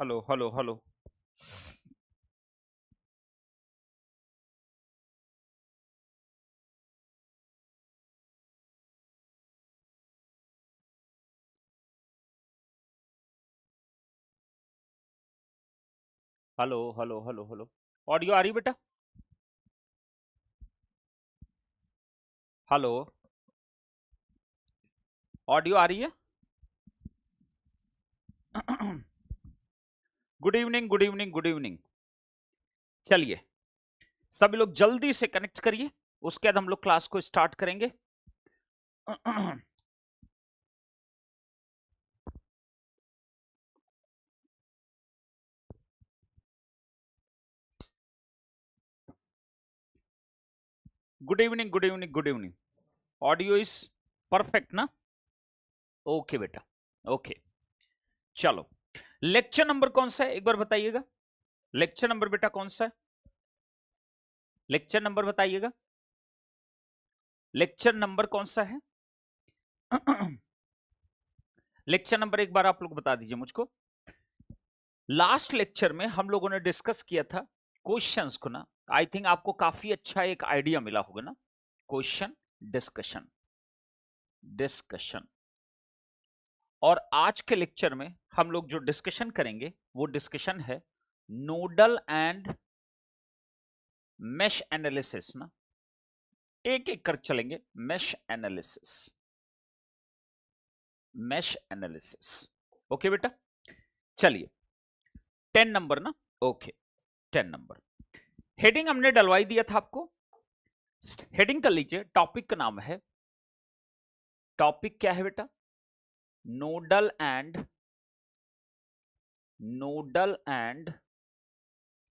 Hello hello hello. Hello hello hello hello. Audio आ रही बेटा? हेलो। ऑडियो आ रही है? Good evening good evening good evening. चलिए, सभी लोग जल्दी से कनेक्ट करिए, उसके बाद हम लोग क्लास को स्टार्ट करेंगे। Good evening good evening good evening. Audio is perfect ना? ओके बेटा, ओके। चलो, लेक्चर नंबर कौन सा है एक बार बताइएगा। लेक्चर नंबर बेटा कौन सा है? लेक्चर नंबर बताइएगा। लेक्चर नंबर कौन सा है? लेक्चर नंबर एक बार आप लोग बता दीजिए मुझको। लास्ट लेक्चर में हम लोगों ने डिस्कस किया था क्वेश्चंस को ना। आई थिंक आपको काफी अच्छा एक आइडिया मिला होगा ना। Question discussion discussion. और आज के लेक्चर में हम लोग जो डिस्कशन करेंगे वो डिस्कशन है नोडल एंड मेश एनालिसिस ना। एक एक कर चलेंगे। Mesh analysis, mesh analysis. Okay बेटा, चलिए। 10 नंबर ना? Okay, 10 number. हेडिंग हमने डलवाई दिया था आपको। हेडिंग कर लीजिए। टॉपिक का नाम है, टॉपिक क्या है बेटा? नोडल एंड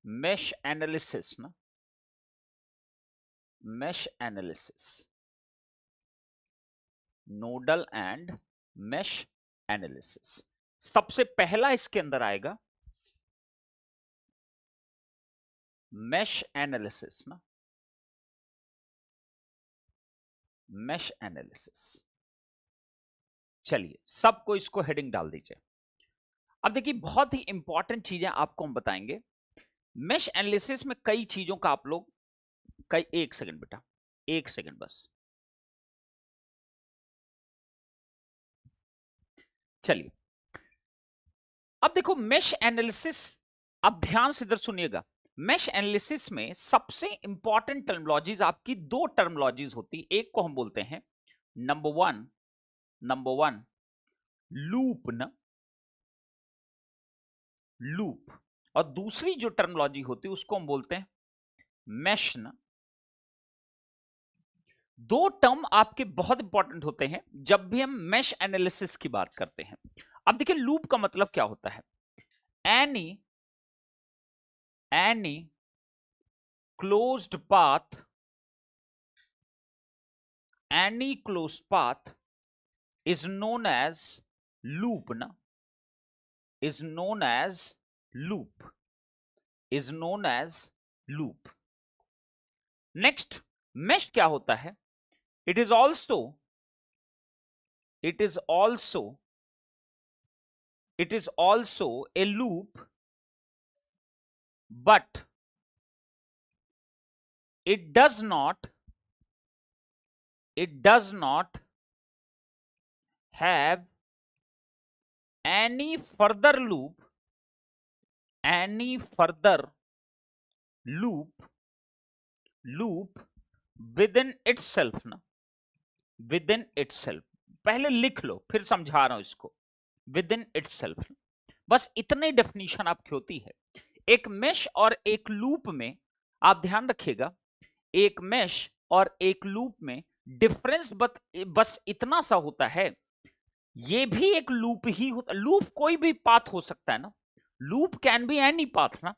मेश एनालिसिस ना। Mesh analysis, nodal and mesh analysis. सबसे पहला इसके अंदर आएगा मेश एनालिसिस ना। Mesh analysis. चलिए, सबको इसको हेडिंग डाल दीजिए। अब देखिए, बहुत ही इंपॉर्टेंट चीजें आपको हम बताएंगे। मेश एनालिसिस में कई चीजों का आप लोग कई, एक सेकंड बेटा, एक सेकंड बस। चलिए, अब देखो मेश एनालिसिस। अब ध्यान से इधर सुनिएगा। मेश एनालिसिस में सबसे इंपॉर्टेंट टर्मोलॉजीज, आपकी दो टर्मोलॉजीज होती। एक को हम बोलते हैं नंबर वन लूप ना, लूप। और दूसरी जो टर्मोलॉजी होती है उसको हम बोलते हैं मेश ना। दो टर्म आपके बहुत इंपॉर्टेंट होते हैं जब भी हम मेश एनालिसिस की बात करते हैं। अब देखिए, लूप का मतलब क्या होता है? Any closed path, any closed path is known as loop na, is known as loop, is known as loop. Next, mesh क्या होता है? it is also it is also it is also a loop, but it does not have any further loop within itself ना, within itself। पहले लिख लो, फिर समझा रहा हूं इसको। within itself, बस इतनी डेफिनेशन आपकी होती है। एक मेश और एक लूप में आप ध्यान रखिएगा, एक मेश और एक लूप में डिफरेंस बस इतना सा होता है। ये भी एक लूप ही होता, लूप कोई भी पाथ हो सकता है ना। Loop can be any path ना।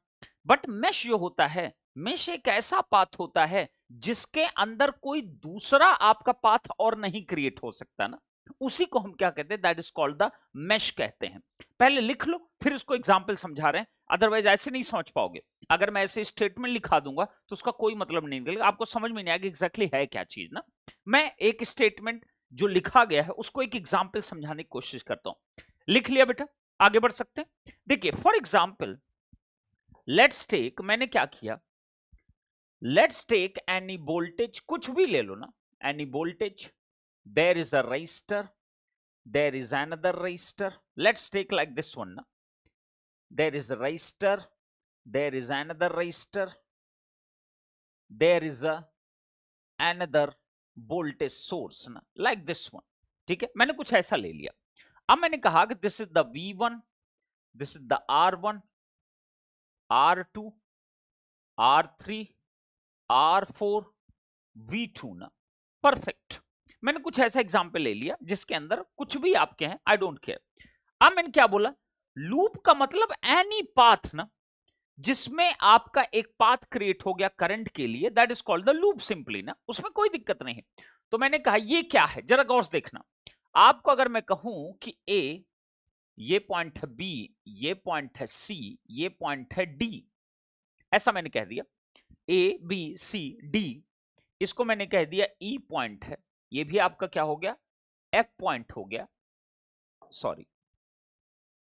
बट मेश जो होता है, मेश एक ऐसा पाथ होता है जिसके अंदर कोई दूसरा आपका पाथ और नहीं क्रिएट हो सकता ना। उसी को हम क्या कहते हैं? That is called the mesh कहते हैं। पहले लिख लो, फिर इसको एग्जाम्पल समझा रहे हैं, अदरवाइज ऐसे नहीं समझ पाओगे। अगर मैं ऐसे स्टेटमेंट लिखा दूंगा तो उसका कोई मतलब नहीं निकलेगा, आपको समझ में नहीं आएगा एग्जैक्टली है क्या चीज ना। मैं एक स्टेटमेंट जो लिखा गया है उसको एक एग्जाम्पल समझाने की कोशिश करता हूं। लिख लिया बेटा? आगे बढ़ सकते हैं। देखिए फॉर एग्जाम्पल लेट्स टेक, मैंने क्या किया, लेट्स टेक एनी वोल्टेज, कुछ भी ले लो ना, any voltage, there is a resistor, there is another resistor, let's take like this one na, there is a resistor, there is another resistor, there is a another voltage source ना, like this one, ठीक है। मैंने कुछ ऐसा ले लिया। अब मैंने कहा कि this is the V1, this is the R1, R2, R3, R4, V2 ना, परफेक्ट। मैंने कुछ ऐसा एग्जाम्पल ले लिया जिसके अंदर कुछ भी आपके हैं, आई डोंट केयर। अब मैंने क्या बोला, लूप का मतलब एनी पाथ ना जिसमें आपका एक पाथ क्रिएट हो गया करंट के लिए, that is called the loop simply ना, उसमें कोई दिक्कत नहीं है। तो मैंने कहा ये क्या है, जरा गौर से देखना। आपको अगर मैं कहूं कि ए, ये पॉइंट है बी, ये पॉइंट है सी, ये पॉइंट है डी, ऐसा मैंने कह दिया, ए बी सी डी, इसको मैंने कह दिया ई पॉइंट है, ये भी आपका क्या हो गया, एफ पॉइंट हो गया, सॉरी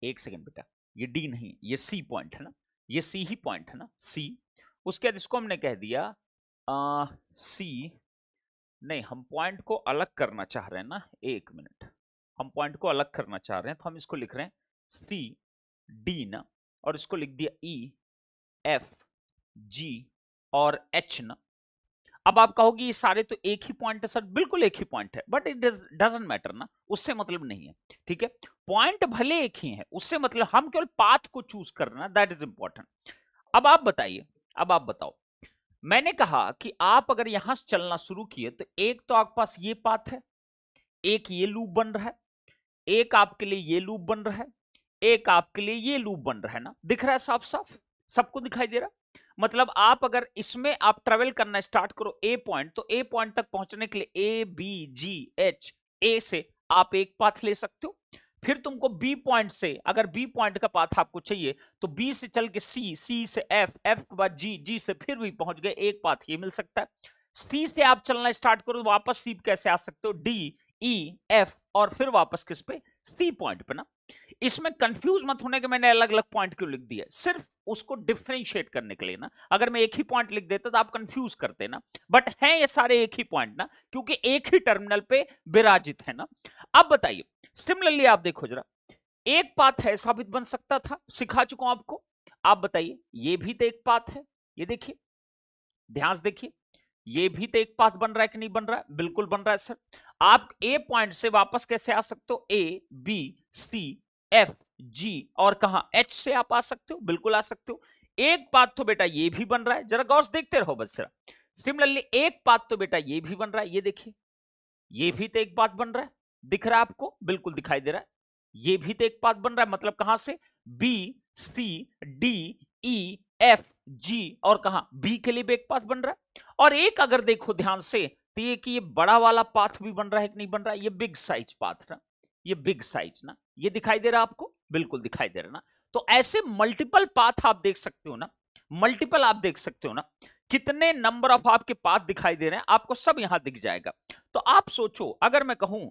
एक सेकेंड बेटा, ये डी नहीं, ये सी पॉइंट है ना, ये सी ही पॉइंट है ना, सी। उसके बाद इसको हमने कह दिया सी, नहीं हम पॉइंट को अलग करना चाह रहे हैं ना, एक मिनट, हम पॉइंट को अलग करना चाह रहे हैं तो हम इसको लिख रहे हैं सी डी ना, और इसको लिख दिया ई एफ जी और एच ना। अब आप कहोगे ये सारे तो एक ही पॉइंट है सर, बिल्कुल एक ही पॉइंट है, बट इट डजंट मैटर ना, उससे मतलब नहीं है, ठीक है। पॉइंट भले एक ही है, उससे मतलब हम केवल पाथ को चूज करना, दैट इज इंपॉर्टेंट। अब आप बताइए, अब आप बताओ, मैंने कहा कि आप अगर यहां से चलना शुरू किए तो एक तो आपके पास ये पाथ है, एक ये लूप बन रहा है, एक आपके लिए ये लूप बन रहा है, एक आपके लिए ये लूप बन रहा है ना, दिख रहा है साफ साफ, सबको दिखाई दे रहा। मतलब आप अगर इसमें आप ट्रेवल करना स्टार्ट करो ए पॉइंट, तो ए पॉइंट तक पहुंचने के लिए ए बी जी एच, ए से आप एक पाथ ले सकते हो, फिर तुमको बी पॉइंट से, अगर बी पॉइंट का पाथ आपको चाहिए तो बी से चल के सी, सी से एफ, एफ के बाद जी, जी से फिर भी पहुंच गए, एक पाथ ये मिल सकता है। सी से आप चलना स्टार्ट करो, वापस सी कैसे आ सकते हो, डी ई एफ और फिर वापस किस पे, सी पॉइंट पे ना। इसमें कंफ्यूज मत होने के मैंने अलग अलग पॉइंट क्यों लिख दिया, सिर्फ उसको डिफरेंशिएट करने के लिए ना। अगर मैं एक ही पॉइंट लिख देता तो आप कंफ्यूज करते ना, बट हैं ये सारे एक ही पॉइंट ना, क्योंकि एक ही टर्मिनल पे विराजित है ना। अब बताइए सिमिलरली आप देखो जरा, एक पाथ है ऐसा भी बन सकता था, सिखा चुका हूं आपको। आप बताइए ये भी तो एक पाथ है, ये देखिए ध्यान से देखिए, ये भी तो एक पाथ बन रहा है कि नहीं बन रहा है, बिल्कुल बन रहा है सर। आप ए पॉइंट से वापस कैसे आ सकते हो, A B C F G और कहां एच से आप आ सकते हो, बिल्कुल आ सकते हो। एक पाथ तो बेटा ये भी बन रहा है, जरा गौर से देखते रहो बस जरा। सिमिलरली एक पाथ तो बेटा ये भी बन रहा है, ये देखिए ये भी तो एक पाथ बन रहा है, दिख रहा है आपको, बिल्कुल दिखाई दे रहा है। ये भी तो एक पाथ बन रहा है, मतलब कहां से, B C D E F G और कहां बी के लिए भी एक पाथ बन रहा है। और एक अगर देखो ध्यान से तो ये कि ये बड़ा वाला पाथ भी बन रहा है कि नहीं बन रहा है, ये बिग साइज पाथ ना, ये बिग साइज ना, ये दिखाई दे रहा है आपको, बिल्कुल दिखाई दे रहा ना। तो ऐसे मल्टीपल पाथ आप देख सकते हो ना, मल्टीपल आप देख सकते हो ना, कितने नंबर ऑफ आपके पाथ दिखाई दे रहे हैं आपको, सब यहां दिख जाएगा। तो आप सोचो अगर मैं कहूं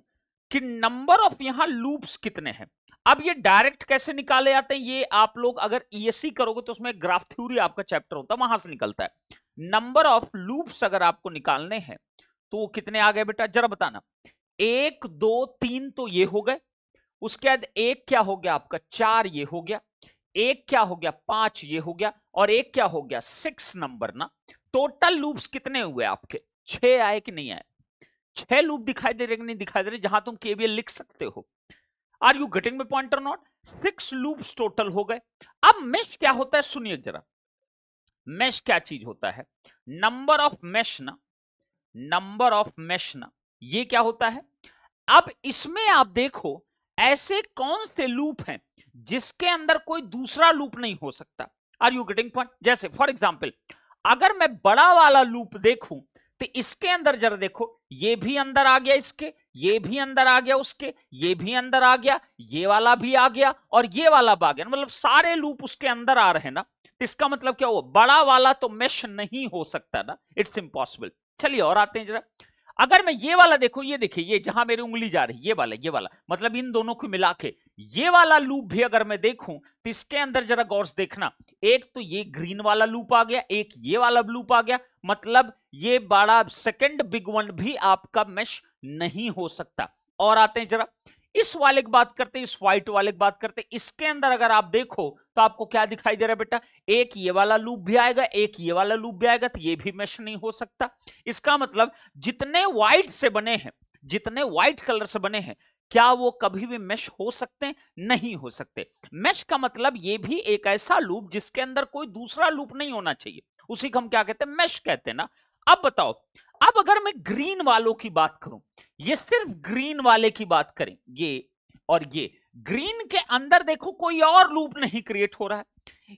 कि नंबर ऑफ यहां लूप्स कितने हैं, अब ये डायरेक्ट कैसे निकाले जाते हैं, ये आप लोग अगर ईएससी करोगे तो उसमें ग्राफ थ्योरी आपका चैप्टर होता है, वहां से निकलता है। नंबर ऑफ लूप्स अगर आपको निकालने हैं तो कितने आ गए बेटा, जरा बताना। 1 2 3 तो ये हो गए, उसके बाद एक क्या हो गया आपका 4 ये हो गया, एक क्या हो गया 5 ये हो गया, और एक क्या हो गया 6 नंबर ना। टोटल लूप्स कितने हुए आपके, 6 आए कि नहीं आए, 6 लूप दिखाई दे रहे कि नहीं दिखाई दे रहे, जहां तुम केवीएल लिख सकते हो। Are you getting my point और नॉट, 6 लूप्स टोटल हो गए। अब मेश क्या होता है सुनिए जरा, मेश क्या चीज होता है, नंबर ऑफ मेश ना, नंबर ऑफ मेश ना, ये क्या होता है। अब इसमें आप देखो ऐसे कौन से लूप हैं जिसके अंदर कोई दूसरा लूप नहीं हो सकता, आर यू गेटिंग पॉइंट। जैसे फॉर एग्जाम्पल अगर मैं बड़ा वाला लूप देखूं तो इसके अंदर जरा देखो, ये भी अंदर आ गया इसके, ये भी अंदर आ गया उसके, ये भी अंदर आ गया, ये वाला भी आ गया और ये वाला भी आ गया, मतलब सारे लूप उसके अंदर आ रहे हैं ना। तो इसका मतलब क्या हुआ, बड़ा वाला तो मेश नहीं हो सकता ना, इट्स इम्पॉसिबल। चलिए और आते हैं जरा। अगर मैं ये वाला देखो, ये देखिए, ये जहां मेरी उंगली जा रही, ये वाला मतलब इन दोनों को मिला के ये वाला लूप भी अगर मैं देखूं तो इसके अंदर जरा गौर से देखना, एक तो ये ग्रीन वाला लूप आ गया, एक ये वाला लूप आ गया, मतलब ये बड़ा सेकंड बिग वन भी आपका मैश नहीं हो सकता। और आते हैं जरा इस वाले की बात करते हैं, इस व्हाइट वाले की बात करते हैं, इसके अंदर अगर आप देखो तो आपको क्या दिखाई दे रहा है बेटा, एक ये वाला लूप भी आएगा, एक ये वाला लूप भी आएगा, तो ये भी मैश नहीं हो सकता। इसका मतलब जितने व्हाइट से बने हैं, जितने व्हाइट कलर से बने हैं, क्या वो कभी भी मैश हो सकते हैं? नहीं हो सकते। मैश का मतलब ये भी एक ऐसा लूप जिसके अंदर कोई दूसरा लूप नहीं होना चाहिए, उसी को हम क्या कहते हैं? मैश कहते हैं ना। अब बताओ, अब अगर मैं ग्रीन वालों की बात करूं, ये सिर्फ ग्रीन वाले की बात करें, ये और ये, ग्रीन के अंदर देखो कोई और लूप नहीं क्रिएट हो रहा है,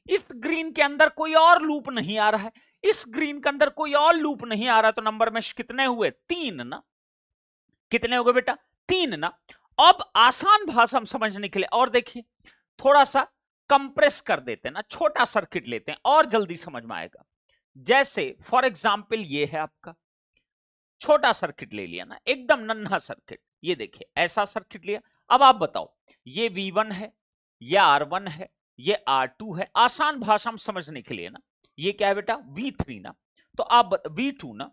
इस ग्रीन के अंदर कोई और लूप नहीं आ रहा है, इस ग्रीन के अंदर कोई और लूप नहीं आ रहा, तो नंबर मैश कितने हुए? 3 ना। कितने हो गए बेटा? 3 ना। अब आसान भाषा में समझने के लिए और देखिए, थोड़ा सा कंप्रेस कर देते हैं ना, छोटा सर्किट लेते हैं और जल्दी समझ में आएगा। जैसे फॉर एग्जाम्पल ये है आपका छोटा सर्किट ले लिया ना, एकदम नन्हा सर्किट, ये देखिए ऐसा सर्किट लिया। अब आप बताओ, ये V1 है, ये R1 है, ये R2 है, आसान भाषा में समझने के लिए ना, ये क्या है बेटा? V3 ना। तो आप V2 ना,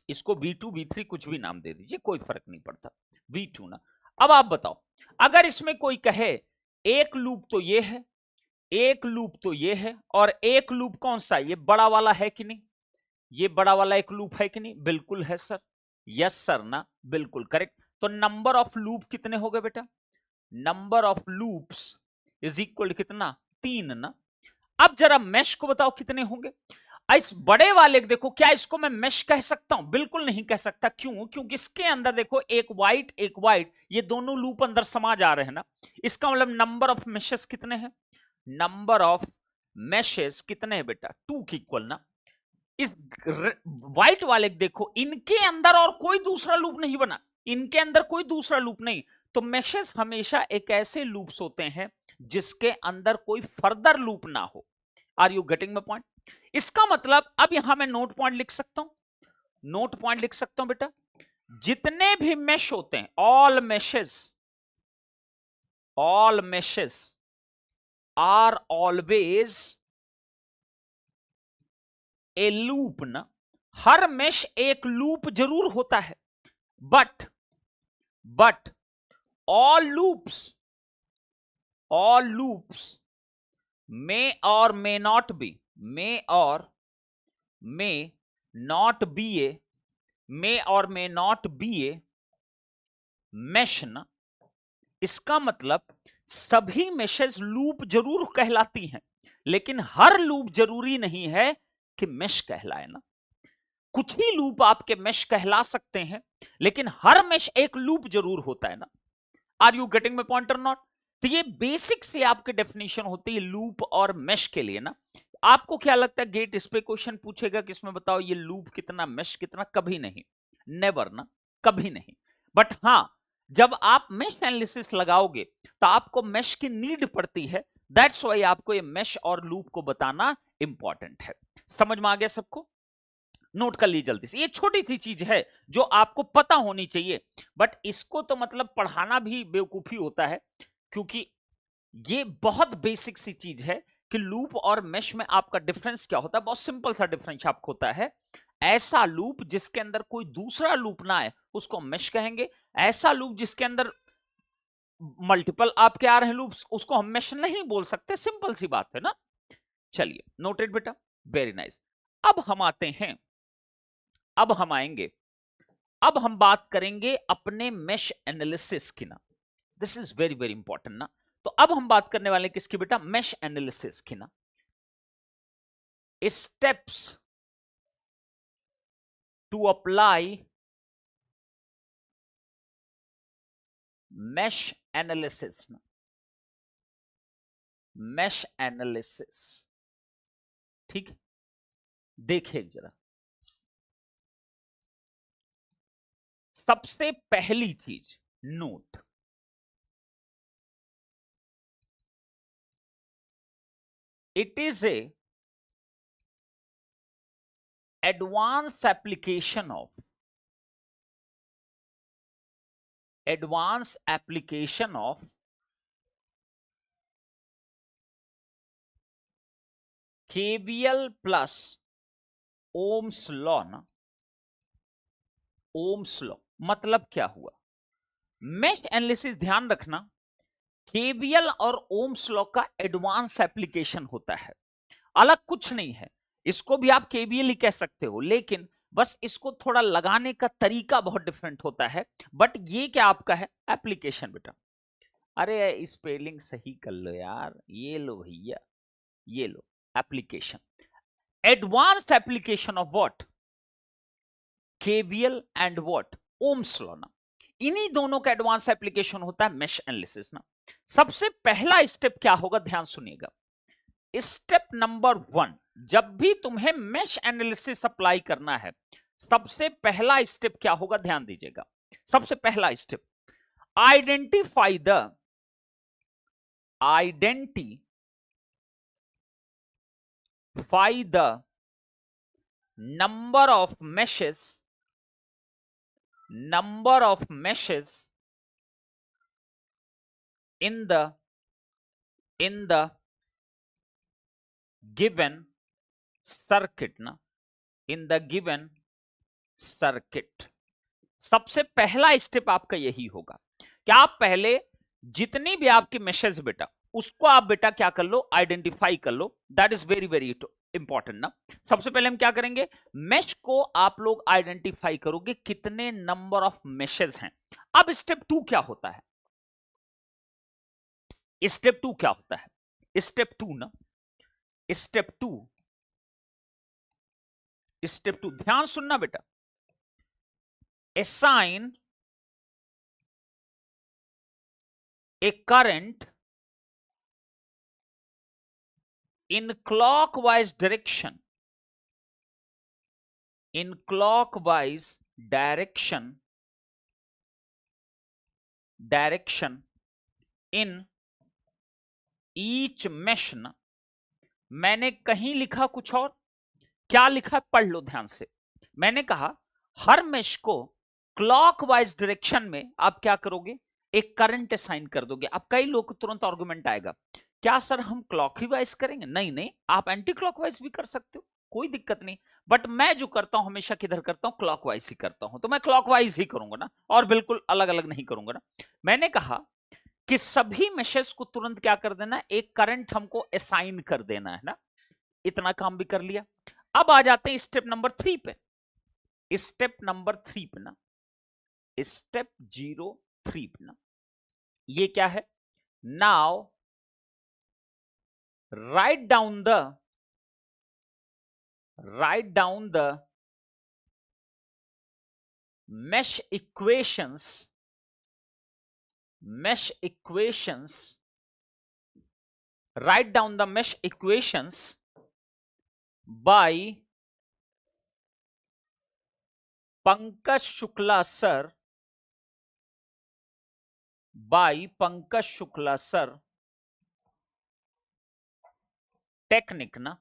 इसको V2 V3 कुछ भी नाम दे दीजिए, कोई फर्क नहीं पड़ता, V2 ना। अब आप बताओ, अगर इसमें कोई कहे एक लूप तो ये है, एक लूप तो ये है, और एक लूप कौन सा? ये बड़ा वाला है कि नहीं? ये बड़ा वाला एक लूप है कि नहीं? बिल्कुल है सर, यस सर ना, बिल्कुल करेक्ट। तो नंबर ऑफ लूप कितने हो गए बेटा? Number of loops is equal कितना? 3 ना। अब जरा मैश को बताओ कितने होंगे? इस बड़े वाले देखो, क्या इसको मैं मैश कह सकता हूं? बिल्कुल नहीं कह सकता। क्यों? क्योंकि इसके अंदर देखो एक व्हाइट, ये दोनों लूप अंदर समा जा रहे हैं ना। इसका मतलब नंबर ऑफ मैशेस कितने हैं? नंबर ऑफ मैशेस कितने हैं बेटा? 2 की इक्वल ना। इस व्हाइट वाले देखो, इनके अंदर और कोई दूसरा लूप नहीं बना, इनके अंदर कोई दूसरा लूप नहीं। तो मैशेस हमेशा एक ऐसे लूप्स होते हैं जिसके अंदर कोई फर्दर लूप ना हो। Are you getting my point? इसका मतलब अब यहां मैं नोट पॉइंट लिख सकता हूं, नोट पॉइंट लिख सकता हूं बेटा, जितने भी मैश होते हैं, all meshes are always a loop ना। हर मैश एक लूप जरूर होता है, बट ऑल लूप्स मे और मे नॉट बी, मे और may not be a, may और may not be a mesh ना। इसका मतलब सभी मैशेस लूप जरूर कहलाती हैं, लेकिन हर लूप जरूरी नहीं है कि मैश कहलाए ना। कुछ ही लूप आपके मैश कहला सकते हैं, लेकिन हर मैश एक लूप जरूर होता है ना। Are you getting my point और नॉट? तो ये बेसिक से आपकी डेफिनेशन होती है लूप और मैश के लिए ना। आपको क्या लगता है गेट इस पे क्वेश्चन पूछेगा कि इसमें बताओ ये लूप कितना मैश कितना? कभी नहीं, नेवर ना, कभी नहीं। बट हां, जब आप मैश एनालिसिस लगाओगे तो आपको मैश की नीड पड़ती है, दैट्स वाई आपको ये मैश और लूप को बताना इंपॉर्टेंट है। समझ में आ गया सबको? नोट कर ली जल्दी से, ये छोटी सी चीज है जो आपको पता होनी चाहिए, बट इसको तो मतलब पढ़ाना भी बेवकूफी होता है, क्योंकि ये बहुत बेसिक सी चीज है कि लूप और मैश में आपका डिफरेंस क्या होता है। बहुत सिंपल सा डिफरेंस आपको होता है, ऐसा लूप जिसके अंदर कोई दूसरा लूप ना आए उसको मैश कहेंगे, ऐसा लूप जिसके अंदर मल्टीपल आपके आ रहे हैं लूप्स उसको हम मैश नहीं बोल सकते। सिंपल सी बात है ना। चलिए, नोटेड बेटा, वेरी नाइस। अब हम आते हैं, अब हम आएंगे, अब हम बात करेंगे अपने मैश एनालिसिस की ना। This is very very important ना। तो अब हम बात करने वाले किसकी बेटा? मैश एनालिसिस की ना। Steps to apply mesh analysis ना, मैश एनालिसिस। ठीक, देखिए जरा, सबसे पहली चीज note, it is a advance application of advanced application of KVL plus Ohm's law ना, Ohm's law मतलब क्या हुआ? मेश एनालिसिस ध्यान रखना, केवीएल और ओम्स लॉ का एडवांस एप्लीकेशन होता है, अलग कुछ नहीं है। इसको भी आप केवीएल ही कह सकते हो, लेकिन बस इसको थोड़ा लगाने का तरीका बहुत डिफरेंट होता है। बट ये क्या आपका है? एप्लीकेशन बेटा। अरे स्पेलिंग सही कर लो यार, ये लो भैया, ये लो application, advanced application of what? KVL and what? Ohm's law ना। इन्हीं दोनों का एडवांस एप्लीकेशन होता है मेश एनालिसिस ना। सबसे पहला स्टेप क्या होगा, ध्यान सुनिएगा। स्टेप नंबर 1, जब भी तुम्हें मेश एनालिसिस अप्लाई करना है, सबसे पहला स्टेप क्या होगा, ध्यान दीजिएगा। सबसे पहला step, identify the number of meshes in the given circuit ना, in the given circuit। सबसे पहला स्टेप आपका यही होगा कि आप पहले जितनी भी आपकी मैशेज बेटा, उसको आप बेटा क्या कर लो, आइडेंटिफाई कर लो। That is very very important ना। सबसे पहले हम क्या करेंगे, मैश को आप लोग आइडेंटिफाई करोगे कितने नंबर ऑफ मैशेज हैं। अब स्टेप 2 क्या होता है? स्टेप 2 क्या होता है? स्टेप 2 ना, स्टेप 2 ध्यान सुनना बेटा। assign a current in clockwise direction, in each mesh ना। मैंने कहीं लिखा कुछ और, क्या लिखा पढ़ लो ध्यान से। मैंने कहा हर मेश को क्लॉकवाइज डायरेक्शन में आप क्या करोगे, एक करंट असाइन कर दोगे। अब कई लोग को तुरंत आर्गुमेंट आएगा, क्या सर हम क्लॉकवाइज करेंगे? नहीं नहीं, आप एंटी क्लॉकवाइज भी कर सकते हो, कोई दिक्कत नहीं। बट मैं जो करता हूं हमेशा किधर करता हूं, क्लॉकवाइज ही करता हूं, तो मैं क्लॉकवाइज ही करूंगा ना, और बिल्कुल अलग अलग नहीं करूंगा ना। मैंने कहा कि सभी मैशेस को तुरंत क्या कर देना, एक करंट हमको असाइन कर देना है ना। इतना काम भी कर लिया। अब आ जाते हैं स्टेप नंबर 3 पे। स्टेप नंबर 3 पे ना, स्टेप 03 पे ना, ये क्या है? Now right down the mesh equations write down the mesh equations by Pankaj Shukla sir, technique ना।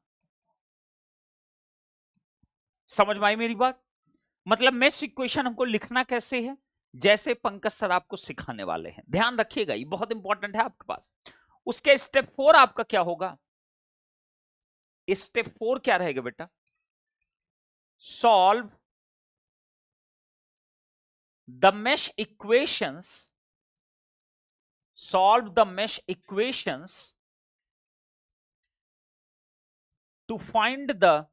समझ में आई मेरी बात? मतलब मेश इक्वेशन हमको लिखना कैसे है, जैसे पंकज सर आपको सिखाने वाले हैं। ध्यान रखिएगा, ये बहुत इंपॉर्टेंट है आपके पास। उसके स्टेप 4 आपका क्या होगा? स्टेप 4 क्या रहेगा बेटा? Solve the mesh equations to find the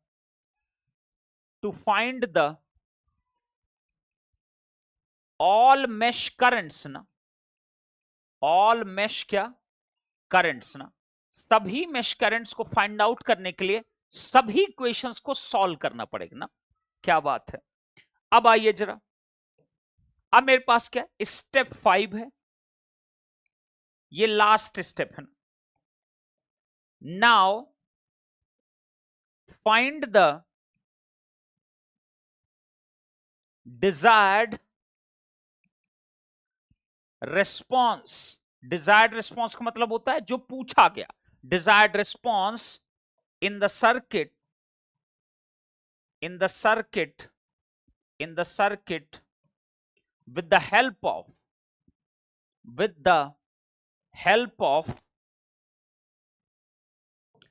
all mesh currents ना, all mesh क्या currents ना। सभी mesh currents को फाइंड आउट करने के लिए सभी इक्वेशंस को सॉल्व करना पड़ेगा ना। क्या बात है। अब आइए जरा, अब मेरे पास क्या स्टेप 5 है, ये लास्ट स्टेप है। Now find the desired response. Desired response का मतलब होता है जो पूछा गया। Desired response in the circuit with the help of with the help of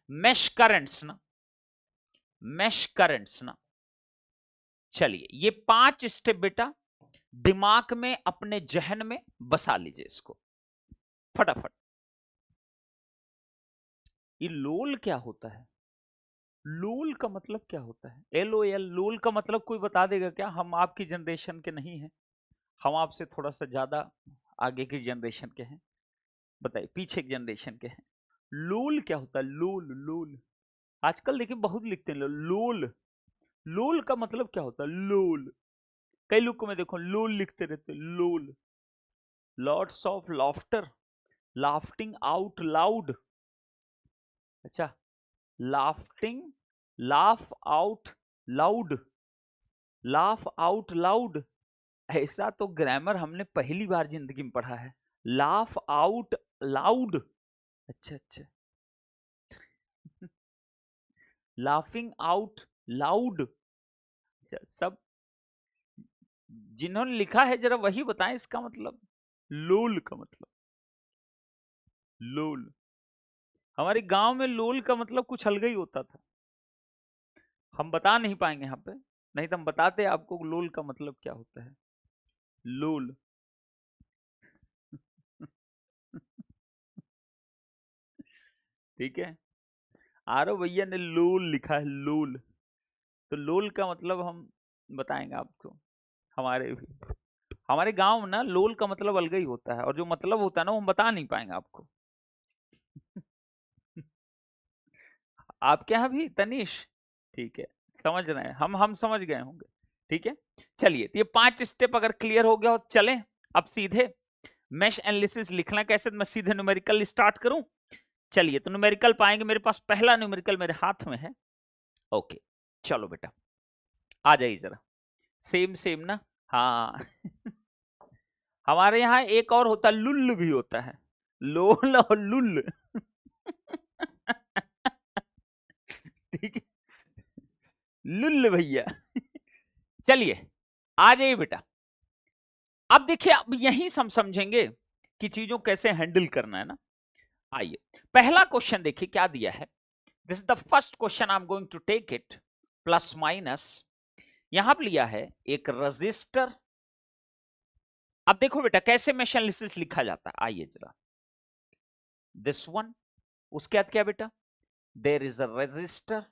mesh currents ना, mesh currents ना। चलिए ये 5 स्टेप बेटा दिमाग में, अपने जहन में बसा लीजिए इसको फटाफट। ये लोल क्या होता है? लोल का मतलब क्या होता है? LOL, लोल का मतलब कोई बता देगा क्या? हम आपकी जनरेशन के नहीं हैं, हम आपसे थोड़ा सा ज्यादा आगे की जनरेशन के हैं। बताइए, पीछे की जनरेशन के हैं। लोल क्या होता है? लोल, लोल आजकल देखिए बहुत लिखते हैं लोल। लोल का मतलब क्या होता है? लोल। कई लोग को मैं देखो लोल लिखते रहते, lol. Lots of laughter, laughing out loud. अच्छा, laughing, laugh out loud, laugh out loud. ऐसा तो ग्रामर हमने पहली बार जिंदगी में पढ़ा है, लाफ आउट लाउड। अच्छा अच्छा, लाफिंग आउट लाउड। सब जिन्होंने लिखा है जरा वही बताएं इसका मतलब। लोल का मतलब, लोल। हमारे गांव में लोल का मतलब कुछ अलग ही होता था, हम बता नहीं पाएंगे यहाँ पे, नहीं तो हम बताते आपको लोल का मतलब क्या होता है। लोल ठीक है, आरव भैया ने लोल लिखा है, लोल। तो लोल का मतलब हम बताएंगे आपको। हमारे गांव में ना लोल का मतलब अलग ही होता है, और जो मतलब होता है ना वो हम बता नहीं पाएंगे आपको। आपके यहाँ भी तनीश? ठीक है, समझ रहे हैं हम समझ गए होंगे। ठीक है, चलिए तो ये 5 स्टेप अगर क्लियर हो गया हो, चलें अब सीधे मेश एनालिसिस लिखना कैसे, मैं सीधे न्यूमेरिकल स्टार्ट करूं। चलिए तो न्यूमेरिकल पाएंगे, मेरे पास पहला न्यूमेरिकल मेरे हाथ में है। ओके, चलो बेटा आ जाइए जरा। सेम सेम ना, हाँ। हमारे यहाँ एक और होता है, लुल्ल भी होता है, लोल और लुल्ल। ठीक है, लुल्ल भैया। चलिए आ जाइए बेटा। अब देखिए, अब यहीं से हम समझेंगे कि चीजों कैसे हैंडल करना है ना। आइए पहला क्वेश्चन देखिए क्या दिया है। This is the first question, I am going to take it plus minus. यहां पर लिया है एक रजिस्टर। अब देखो बेटा कैसे मेश एनालिसिस लिखा जाता है, आइए जरा। दिस वन, उसके बाद क्या बेटा? There is a resistor.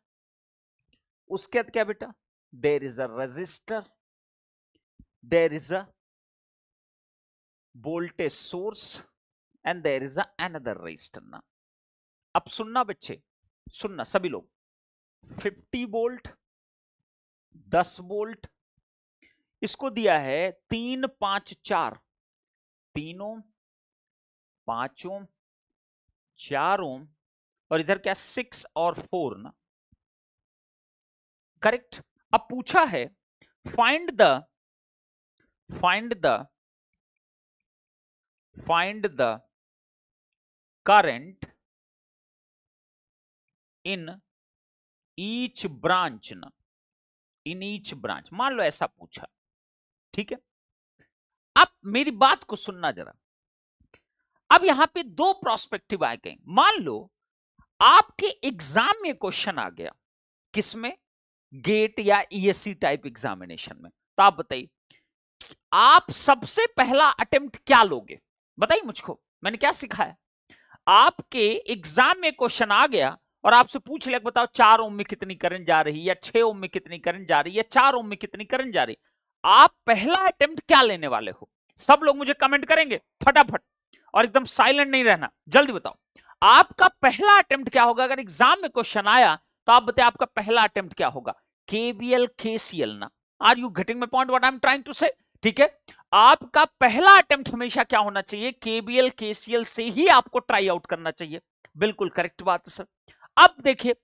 उसके बाद क्या बेटा? There is a resistor, there is a voltage source and there is another resistor ना। अब सुनना बच्चे, सुनना सभी लोग, 50 वोल्ट, 10 वोल्ट, इसको दिया है 3 5 4, 3 ओम, 5 ओम, 4 ओम, और इधर क्या 6 और 4 ना। करेक्ट। अब पूछा है find the find the find the current in each branch ना, इन ईच ब्रांच, मान लो ऐसा पूछा। ठीक है, अब मेरी बात को सुनना जरा। अब यहां पे 2 प्रोस्पेक्टिव आ गए। मान लो आपके एग्जाम में क्वेश्चन आ गया, किसमें? गेट या ईएससी टाइप एग्जामिनेशन में। तो आप बताइए आप सबसे पहला अटेम्प्ट क्या लोगे? बताइए मुझको, मैंने क्या सिखाया? आपके एग्जाम में क्वेश्चन आ गया और आपसे पूछ लिया बताओ 4 ओम में कितनी करंट जा रही है, या 6 ओम में कितनी करंट जा रही है, या 4 ओम में कितनी करंट जा रही है, आप पहला अटेम्प्ट क्या लेने वाले हो? सब लोग मुझे कमेंट करेंगे फटाफट, और एकदम साइलेंट नहीं रहना, जल्दी बताओ आपका पहला अटेम्प्ट क्या होगा? अगर एग्जाम में क्वेश्चन आया तो आप बताइए आपका पहला अटेम्प्ट क्या होगा? केवीएल केसीएल ना। Are you getting my point, what I am trying to say? ठीक है, आपका पहला अटेम्प्ट हमेशा क्या होना चाहिए? केवीएल केसीएल से ही आपको ट्राई आउट करना चाहिए। बिल्कुल करेक्ट बात है सर। अब देखिए,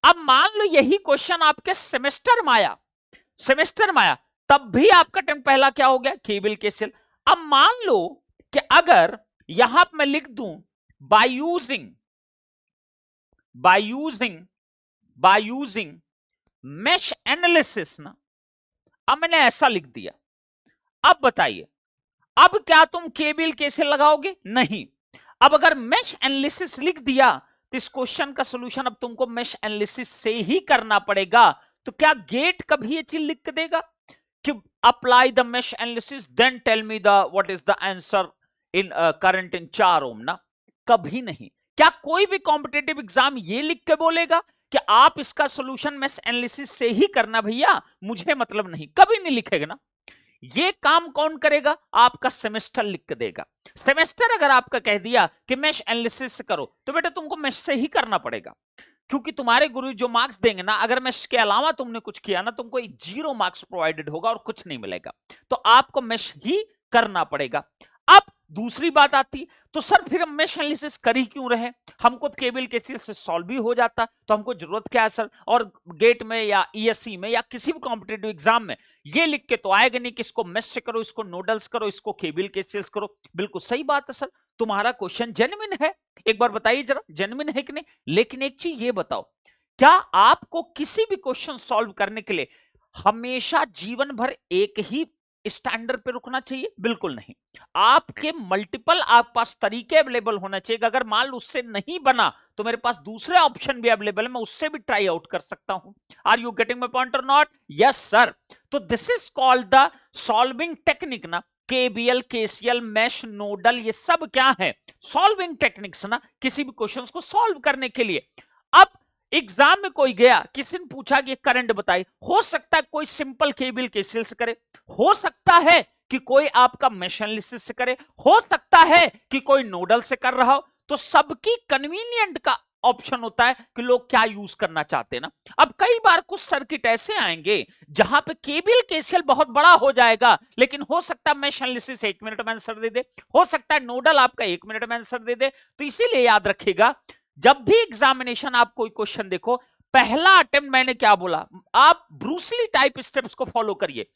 अब मान लो यही क्वेश्चन आपके सेमेस्टर में आया, सेमेस्टर में आया, तब भी आपका अटेम्प्ट पहला क्या हो गया? KVL KCL. अब मान लो कि अगर यहां पर मैं लिख दूं बाय यूजिंग मेश एनालिसिस ना, अब मैंने ऐसा लिख दिया। अब बताइए अब क्या तुम केबीएल केसीएल लगाओगे? नहीं। अब अगर मेश एनालिसिस लिख दिया तो इस क्वेश्चन का सॉल्यूशन अब तुमको मेश एनालिसिस से ही करना पड़ेगा। तो क्या गेट कभी ये चीज लिख देगा कि apply the mesh analysis then tell me the what is the answer in current in 4 ohm ना? कभी नहीं। क्या कोई भी कॉम्पिटेटिव एग्जाम ये लिख के बोलेगा कि आप इसका सॉल्यूशन मेश एनालिसिस से ही करना भैया? मुझे मतलब नहीं, कभी नहीं लिखेगा ना। ये काम कौन करेगा? आपका सेमेस्टर लिख के देगा। सेमेस्टर अगर आपका कह दिया कि मेश एनालिसिस से करो तो बेटा तुमको मेश से ही करना पड़ेगा, क्योंकि तुम्हारे गुरु जो मार्क्स देंगे ना, अगर मेश के अलावा तुमने कुछ किया ना, तुमको 0 मार्क्स प्रोवाइडेड होगा और कुछ नहीं मिलेगा। तो आपको मेश ही करना पड़ेगा। अब दूसरी बात आती, तो सर फिर हम मेश एनालिसिस कर ही क्यों रहे? हमको केबीएल केसीएल से सॉल्व भी हो जाता, तो हमको जरूरत क्या है सर? और गेट में या ईएससी में या किसी भी कॉम्पिटेटिव एग्जाम में ये लिख के तो आएगा नहीं कि इसको मेश से करो, इसको नोडल्स करो, इसको केबीएल केसीएल करो। बिल्कुल सही बात है सर, तुम्हारा क्वेश्चन जेन्युइन है। एक बार बताइए जरा, जेन्युइन है कि नहीं? लेकिन एक चीज ये बताओ, क्या आपको किसी भी क्वेश्चन सॉल्व करने के लिए हमेशा जीवन भर एक ही स्टैंडर्ड पे रुकना चाहिए? बिल्कुल नहीं। आपके मल्टीपल आप पास तरीके अवेलेबल होना चाहिए। अगर मान लो उससे नहीं बना तो मेरे पास दूसरे ऑप्शन भी अवेलेबल है, मैं उससे भी ट्राई आउट कर सकता हूं। Are you getting my point और नॉट? Yes sir. तो this is called the solving technique ना। केबीएल केसीएल मेश नोडल ये सब क्या है? सॉल्विंग टेक्निक्स ना, किसी भी क्वेश्चन को सॉल्व करने के लिए। अब एग्जाम में कोई गया, किसी ने पूछा कि करंट बताइए, हो सकता है कोई सिंपल केबीएल केसीएल से करे, हो सकता है कि कोई आपका मेश एनालिसिस से करे, हो सकता है कि कोई नोडल से कर रहा हो। तो सबकी कन्वीनियंट का ऑप्शन होता है कि लोग क्या यूज करना चाहते हैं ना। अब कई बार कुछ सर्किट ऐसे आएंगे जहां पे केबीएल केसीएल बहुत बड़ा हो जाएगा, लेकिन हो सकता है मेश एनालिसिस 1 मिनट में आंसर दे दे, हो सकता है नोडल आपका 1 मिनट में आंसर दे दे। तो इसीलिए याद रखिएगा, जब भी एग्जामिनेशन आप कोई क्वेश्चन देखो, पहला अटेम्प्ट मैंने क्या बोला, आप ब्रूसली टाइप स्टेप्स को फॉलो करिए।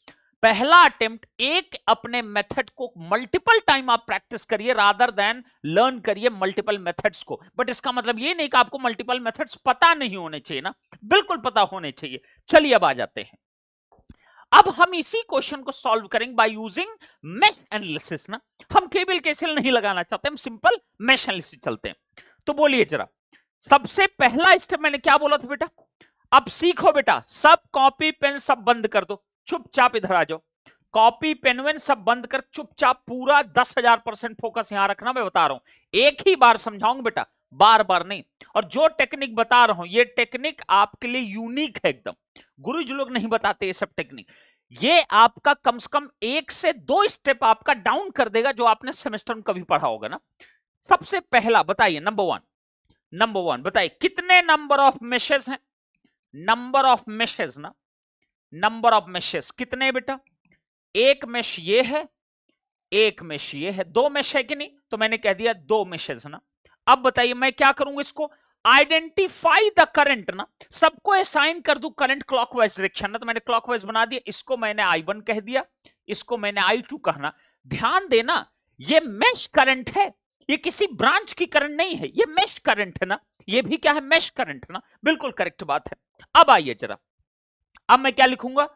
पहला अटेम्प्ट एक अपने मेथड को मल्टीपल टाइम आप प्रैक्टिस करिए, रादर देन लर्न करिए मल्टीपल मेथड्स को। बट इसका मतलब ये नहीं कि आपको मल्टीपल मेथड्स पता नहीं होने चाहिए ना, बिल्कुल पता होने चाहिए। चलिए अब आ जाते हैं, अब हम इसी क्वेश्चन को सॉल्व करेंगे बाय यूजिंग मेश एनालिसिस ना। हम केबीएल केसीएल नहीं लगाना चाहते, हम सिंपल मेश एनालिसिस चलते हैं। तो बोलिए जरा, सबसे पहला स्टेप मैंने क्या बोला था बेटा? अब सीखो बेटा, सब कॉपी पेन सब बंद कर दो, चुपचाप इधर आ जाओ। कॉपी पेन वेन सब बंद कर चुपचाप पूरा 10,000% फोकस यहां रखना। मैं बता रहा हूं, एक ही बार समझाऊंगा बेटा, बार बार नहीं। और जो टेक्निक बता रहा हूं ये टेक्निक आपके लिए यूनिक है एकदम, गुरु जी लोग नहीं बताते ये सब टेक्निक। ये आपका कम से कम 1 से 2 स्टेप आपका डाउन कर देगा जो आपने सेमेस्टर में कभी पढ़ा होगा ना। सबसे पहला बताइए, नंबर वन बताइए, कितने नंबर ऑफ मेशेस हैं? नंबर ऑफ मेशेस ना, नंबर ऑफ मेशेस कितने बेटा? एक मेश ये है, एक मेश ये है, 2 मेश है कि नहीं? तो मैंने कह दिया 2 मेशेस ना। अब बताइए मैं क्या करूंगा, इसको आइडेंटिफाई द करंट ना, सबको असाइन कर दूं करंट क्लॉकवाइज डायरेक्शन ना। तो मैंने क्लॉकवाइज बना दिया, इसको मैंने I1 कह दिया, इसको मैंने I2 कहना। ध्यान देना, ये मेश करंट है, ये किसी ब्रांच की करंट नहीं है, ये मेश करंट है ना। ये भी क्या है? मेश करंट है ना। बिल्कुल करेक्ट बात है। अब आइए जरा, अब मैं क्या लिखूंगा?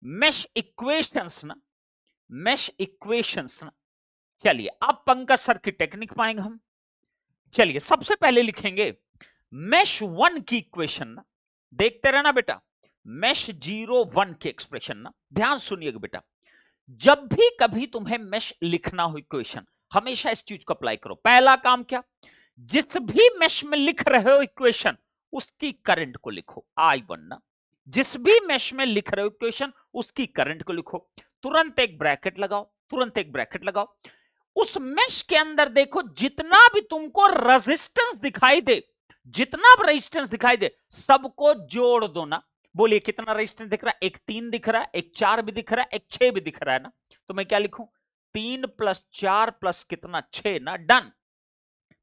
मेश इक्वेशंस ना, मेश इक्वेशंस ना। चलिए अब पंकज सर की टेक्निक पाएंगे हम। चलिए सबसे पहले लिखेंगे मेश 1 की इक्वेशन ना, देखते रहना बेटा, मेश 0 1 की एक्सप्रेशन ना। ध्यान सुनिएगा बेटा, जब भी कभी तुम्हें मेश लिखना हो इक्वेशन, हमेशा इस चीज को अप्लाई करो। पहला काम क्या, जिस भी मेश में लिख रहे हो इक्वेशन उसकी करंट को लिखो, I1 ना। जिस भी मेश में लिख रहे हो इक्वेशन उसकी करंट को लिखो, तुरंत एक ब्रैकेट लगाओ, तुरंत एक ब्रैकेट लगाओ। उस मेश के अंदर देखो जितना भी तुमको रेजिस्टेंस दिखाई दे, जितना भी रेजिस्टेंस दिखाई दे सबको जोड़ दो ना। बोलिए कितना रेजिस्टेंस दिख रहा है? एक 3 दिख रहा है, एक 4 भी दिख रहा है, एक 6 भी दिख रहा है ना। तो मैं क्या लिखूं? 3 + 4 + कितना? 6 ना। डन।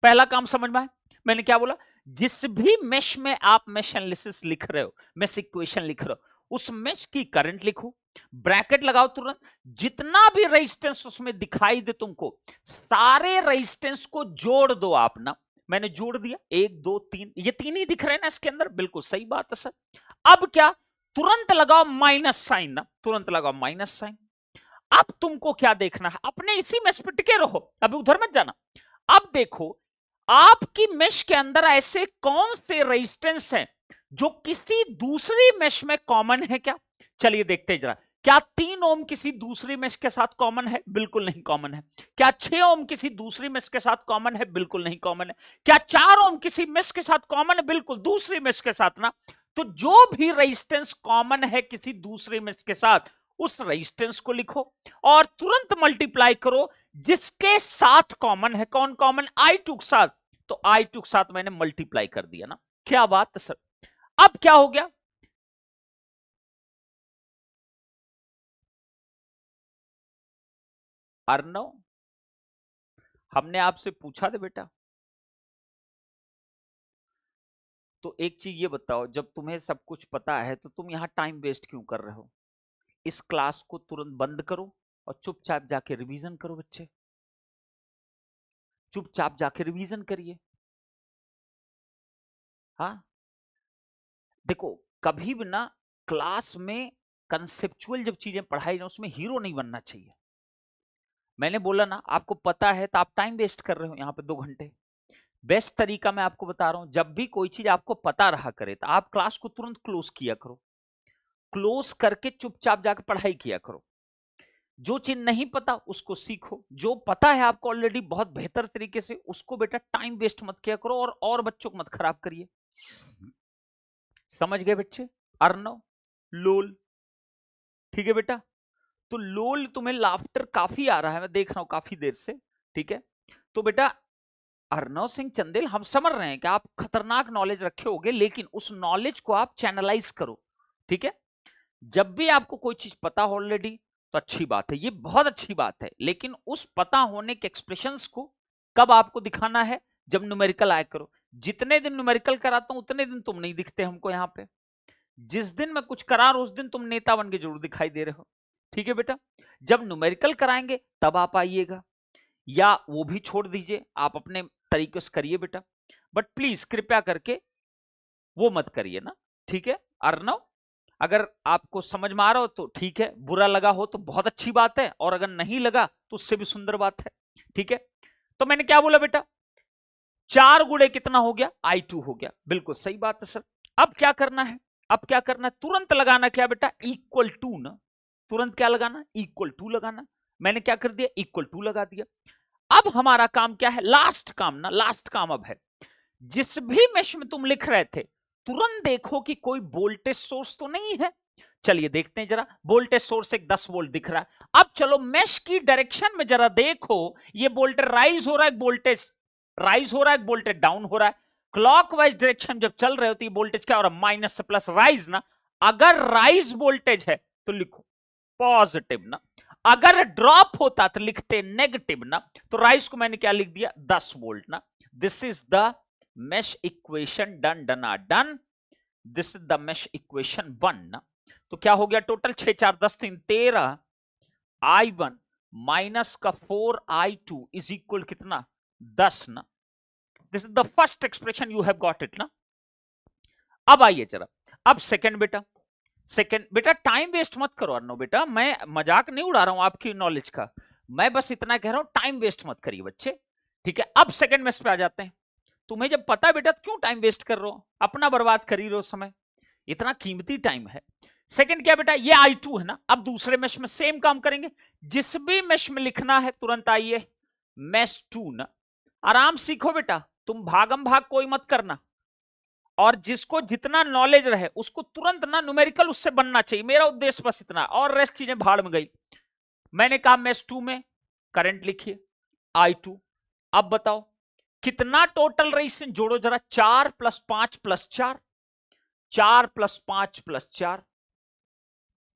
पहला काम समझ में आया? मैंने क्या बोला? जिस भी मेश में आप मेश एनालिसिस लिख रहे हो, मेश इक्वेशन लिख रहे हो, उस मेश की करंट लिखो, ब्रैकेट लगाओ तुरंत। जितना भी रेजिस्टेंस उसमें दिखाई दे तुमको, सारे रेजिस्टेंस को जोड़ दो आप ना। मैंने जोड़ दिया, 1 2 3, ये 3 ही दिख रहे हैं ना इसके अंदर। बिल्कुल सही बात है सर। अब क्या? तुरंत लगाओ माइनस साइन ना, तुरंत लगाओ माइनस साइन। अब तुमको क्या देखना है, अपने इसी मेश पे टिके रहो, अभी उधर मत जाना। अब देखो आपकी मेश के अंदर ऐसे कौन से रेजिस्टेंस हैं जो किसी दूसरी मेश में कॉमन है क्या? चलिए देखते हैं जरा। क्या 3 ओम किसी दूसरी मेश के साथ कॉमन है? बिल्कुल नहीं कॉमन है। क्या 6 ओम किसी दूसरी मेश के साथ कॉमन है? बिल्कुल नहीं कॉमन है। क्या 4 ओम किसी मेश के साथ कॉमन है? बिल्कुल, दूसरी मेश के साथ ना। तो जो भी रेजिस्टेंस कॉमन है किसी दूसरी मेश के साथ, उस रेजिस्टेंस को लिखो और तुरंत मल्टीप्लाई करो जिसके साथ कॉमन है। कौन कॉमन? I2 के साथ। तो I2 के साथ मैंने मल्टीप्लाई कर दिया ना। क्या बात है सर। अब क्या हो गया? अर्णव, हमने आपसे पूछा था बेटा, तो एक चीज ये बताओ, जब तुम्हें सब कुछ पता है तो तुम यहां टाइम वेस्ट क्यों कर रहे हो? इस क्लास को तुरंत बंद करो और चुपचाप जाके रिवीजन करो बच्चे, चुपचाप जाके रिवीजन करिए। हाँ, देखो कभी भी ना क्लास में कंसेप्चुअल जब चीजें पढ़ाई जाए उसमें हीरो नहीं बनना चाहिए। मैंने बोला ना, आपको पता है तो आप टाइम वेस्ट कर रहे हो यहाँ पे 2 घंटे। बेस्ट तरीका मैं आपको बता रहा हूं, जब भी कोई चीज आपको पता रहा करे तो आप क्लास को तुरंत क्लोज किया करो, क्लोज करके चुपचाप जाकर पढ़ाई किया करो। जो चीज नहीं पता उसको सीखो, जो पता है आपको ऑलरेडी बहुत बेहतर तरीके से, उसको बेटा टाइम वेस्ट मत किया करो और बच्चों को मत खराब करिए। समझ गए बच्चे? अर्णव, लोल, ठीक है बेटा। तो लोल, तुम्हें लाफ्टर काफी आ रहा है, मैं देख रहा हूं काफी देर से, ठीक है। तो बेटा अर्णव सिंह चंदेल, हम समझ रहे हैं कि आप खतरनाक नॉलेज रखे होगे, लेकिन उस नॉलेज को आप चैनलाइज करो, ठीक है। जब भी आपको कोई चीज पता हो ऑलरेडी तो अच्छी बात है, ये बहुत अच्छी बात है, लेकिन उस पता होने के एक्सप्रेशंस को कब आपको दिखाना है? जब न्यूमेरिकल आया करो। जितने दिन न्यूमेरिकल कराता हूं उतने दिन तुम नहीं दिखते हमको यहाँ पे। जिस दिन मैं कुछ करा रहा हूं उस दिन तुम नेता बन के जरूर दिखाई दे रहे हो, ठीक है बेटा। जब न्यूमेरिकल कराएंगे तब आप आइएगा, या वो भी छोड़ दीजिए, आप अपने तरीके से करिए बेटा, बट प्लीज कृपया करके वो मत करिए ना, ठीक है। अर्णव, अगर आपको समझ में आ रहा हो तो ठीक है, बुरा लगा हो तो बहुत अच्छी बात है, और अगर नहीं लगा तो उससे भी सुंदर बात है, ठीक है। तो मैंने क्या बोला बेटा? 4 गुणे कितना हो गया? I2 हो गया। बिल्कुल सही बात है सर। अब क्या करना है? अब क्या करना है? तुरंत लगाना क्या बेटा? इक्वल टू ना। तुरंत क्या लगाना? इक्वल टू लगाना। मैंने क्या कर दिया? इक्वल टू लगा दिया। अब हमारा काम क्या है? लास्ट काम ना, लास्ट काम अब है, जिस भी मेश में तुम लिख रहे थे तुरंत देखो कि कोई वोल्टेज सोर्स तो नहीं है। चलिए देखते हैं जरा। वोल्टेज सोर्स एक 10 वोल्ट दिख रहा है। अब चलो मेश की डायरेक्शन में जरा देखो, ये वोल्टेज राइज हो रहा है, वोल्टेज राइज हो रहा है, वोल्टेज डाउन हो रहा है। क्लॉकवाइज डायरेक्शन जब चल रहे हो तो ये वोल्टेज क्या हो रहा है? माइनस से प्लस, राइज ना। अगर राइज वोल्टेज है तो लिखो पॉजिटिव ना, अगर ड्रॉप होता तो लिखते नेगेटिव ना। तो राइज को मैंने क्या लिख दिया? 10 वोल्ट ना। This is the mesh equation done डना done. This is the mesh equation 1 ना। तो क्या हो गया टोटल? 6 4 10 3 13 I1 माइनस का 4I2 इज इक्वल कितना? 10 ना। This is the first expression, you have got it ना। अब आइए जरा, अब सेकंड बेटा। सेकंड बेटा, टाइम वेस्ट मत करो अर्णव बेटा, मैं मजाक नहीं उड़ा रहा हूं आपकी नॉलेज का, मैं बस इतना कह रहा हूं टाइम वेस्ट मत करिए बच्चे, ठीक है। अब सेकंड मेश पे आ जाते हैं। तुम्हें जब पता है बेटा तो क्यों टाइम वेस्ट कर रहे हो? अपना बर्बाद कर ही रहे हो समय, इतना कीमती टाइम है। सेकंड क्या बेटा? ये I2 है ना। अब दूसरे मेश में सेम काम करेंगे, जिस भी मेश में लिखना है तुरंत आइए मेश 2 ना। आराम सीखो बेटा, तुम भागम भाग कोई मत करना, और जिसको जितना नॉलेज रहे उसको तुरंत ना न्यूमेरिकल उससे बनना चाहिए, मेरा उद्देश्य बस इतना, और रेस्ट चीजें भाड़ में गई। मैंने कहा मेश 2 में करंट लिखिए I2। अब बताओ कितना टोटल रेजिस्टेंस? जोड़ो जरा, 4 + 5 + 4, 4 + 5 + 4,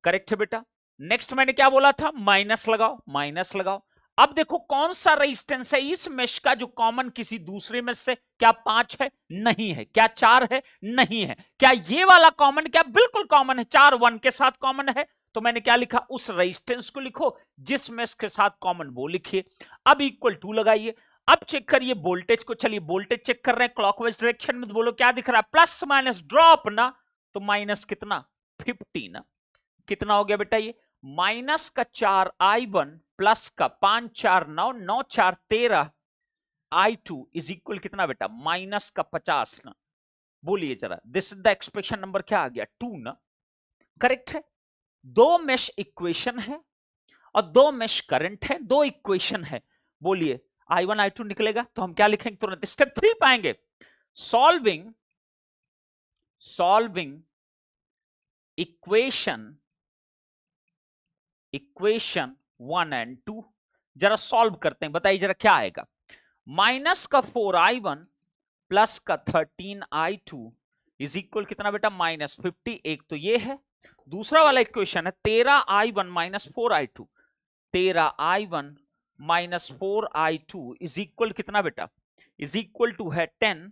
करेक्ट है बेटा। नेक्स्ट मैंने क्या बोला था? माइनस लगाओ, माइनस लगाओ। अब देखो कौन सा रेजिस्टेंस है इस मेश का जो कॉमन किसी दूसरे मेश से? क्या 5 है? नहीं है। क्या 4 है? नहीं है। क्या ये वाला कॉमन? क्या बिल्कुल कॉमन है, 4 1 के साथ कॉमन है। तो मैंने क्या लिखा? उस रेजिस्टेंस को लिखो जिस मेश के साथ कॉमन वो लिखिए। अब इक्वल टू लगाइए। अब चेक करिए वोल्टेज को, चलिए वोल्टेज चेक कर रहे हैं क्लॉकवाइज डायरेक्शन में, तो बोलो क्या दिख रहा है? प्लस माइनस ड्रॉप ना। तो माइनस कितना? 50 ना। कितना हो गया बेटा? ये माइनस का 4i1 प्लस का 5 4 9 9 4 13 i2 इज इक्वल कितना बेटा माइनस का 50 ना। बोलिए जरा, this is the expression number क्या आ गया 2 ना। करेक्ट है। दो मेश इक्वेशन है और दो मेश करंट है, दो इक्वेशन है। बोलिए i1 i2 निकलेगा तो हम क्या लिखेंगे तुरंत स्टेप 3 पाएंगे। सॉल्विंग इक्वेशन 1 एंड 2 जरा सॉल्व करते हैं, बताइए जरा क्या आएगा। माइनस का 4i1 प्लस का 13i2 इज इक्वल कितना बेटा -50। एक तो ये है, दूसरा वाला इक्वेशन है 13i1 minus 4i2, 13i1 minus 4i2 is equal कितना बेटा इज इक्वल टू है 10।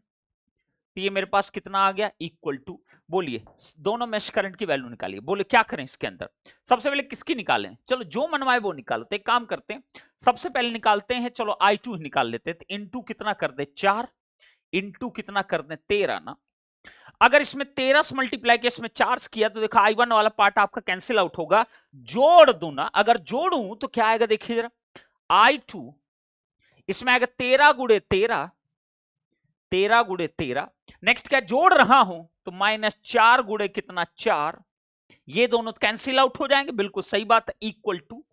तो ये मेरे पास कितना आ गया इक्वल टू। बोलिए दोनों मेश करंट की वैल्यू निकालिए। बोले क्या करें इसके अंदर, सबसे पहले किसकी निकालें, चलो जो मनवाए वो निकालो। तो एक काम करते हैं, सबसे पहले निकालते हैं, चलो i2 निकाल लेते हैं। तो इनटू कितना कर दे 4, इनटू कितना कर दे 13 ना। अगर इसमें 13 से मल्टीप्लाई किया, इसमें 4 से किया, तो देखो i1 वाला पार्ट आपका कैंसिल आउट होगा। जोड़ दू ना, अगर जोड़ू तो क्या आएगा देखिए जरा, i2 इसमें आएगा 13 गुणे 13, 13 गुणे 13। नेक्स्ट क्या जोड़ रहा हूं तो -4 गुणे कितना 4, ये दोनों कैंसिल आउट हो जाएंगे, बिल्कुल सही बात है। इक्वल टू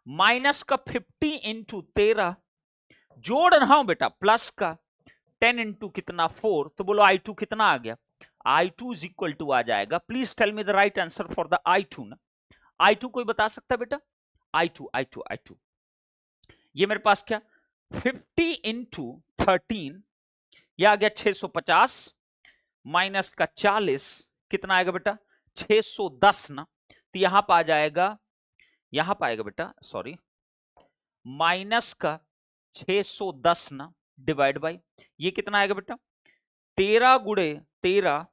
माइनस का 50 इंटू 13, जोड़ रहा हूं बेटा प्लस का 10 इंटू कितना 4, तो बोलो i2 कितना आ गया, i2 इज इक्वल टू आ जाएगा, please tell me the right answer for the i2 ना। i2 कोई बता सकता है बेटा, i2 ये मेरे पास क्या 50 इंटू 13, यह आ गया 650 माइनस का 40 कितना आएगा बेटा 610 ना। तो यहां पर आ जाएगा, यहां पर आएगा बेटा सॉरी माइनस का 610 ना डिवाइड बाई ये कितना आएगा बेटा 13 गुणे 13,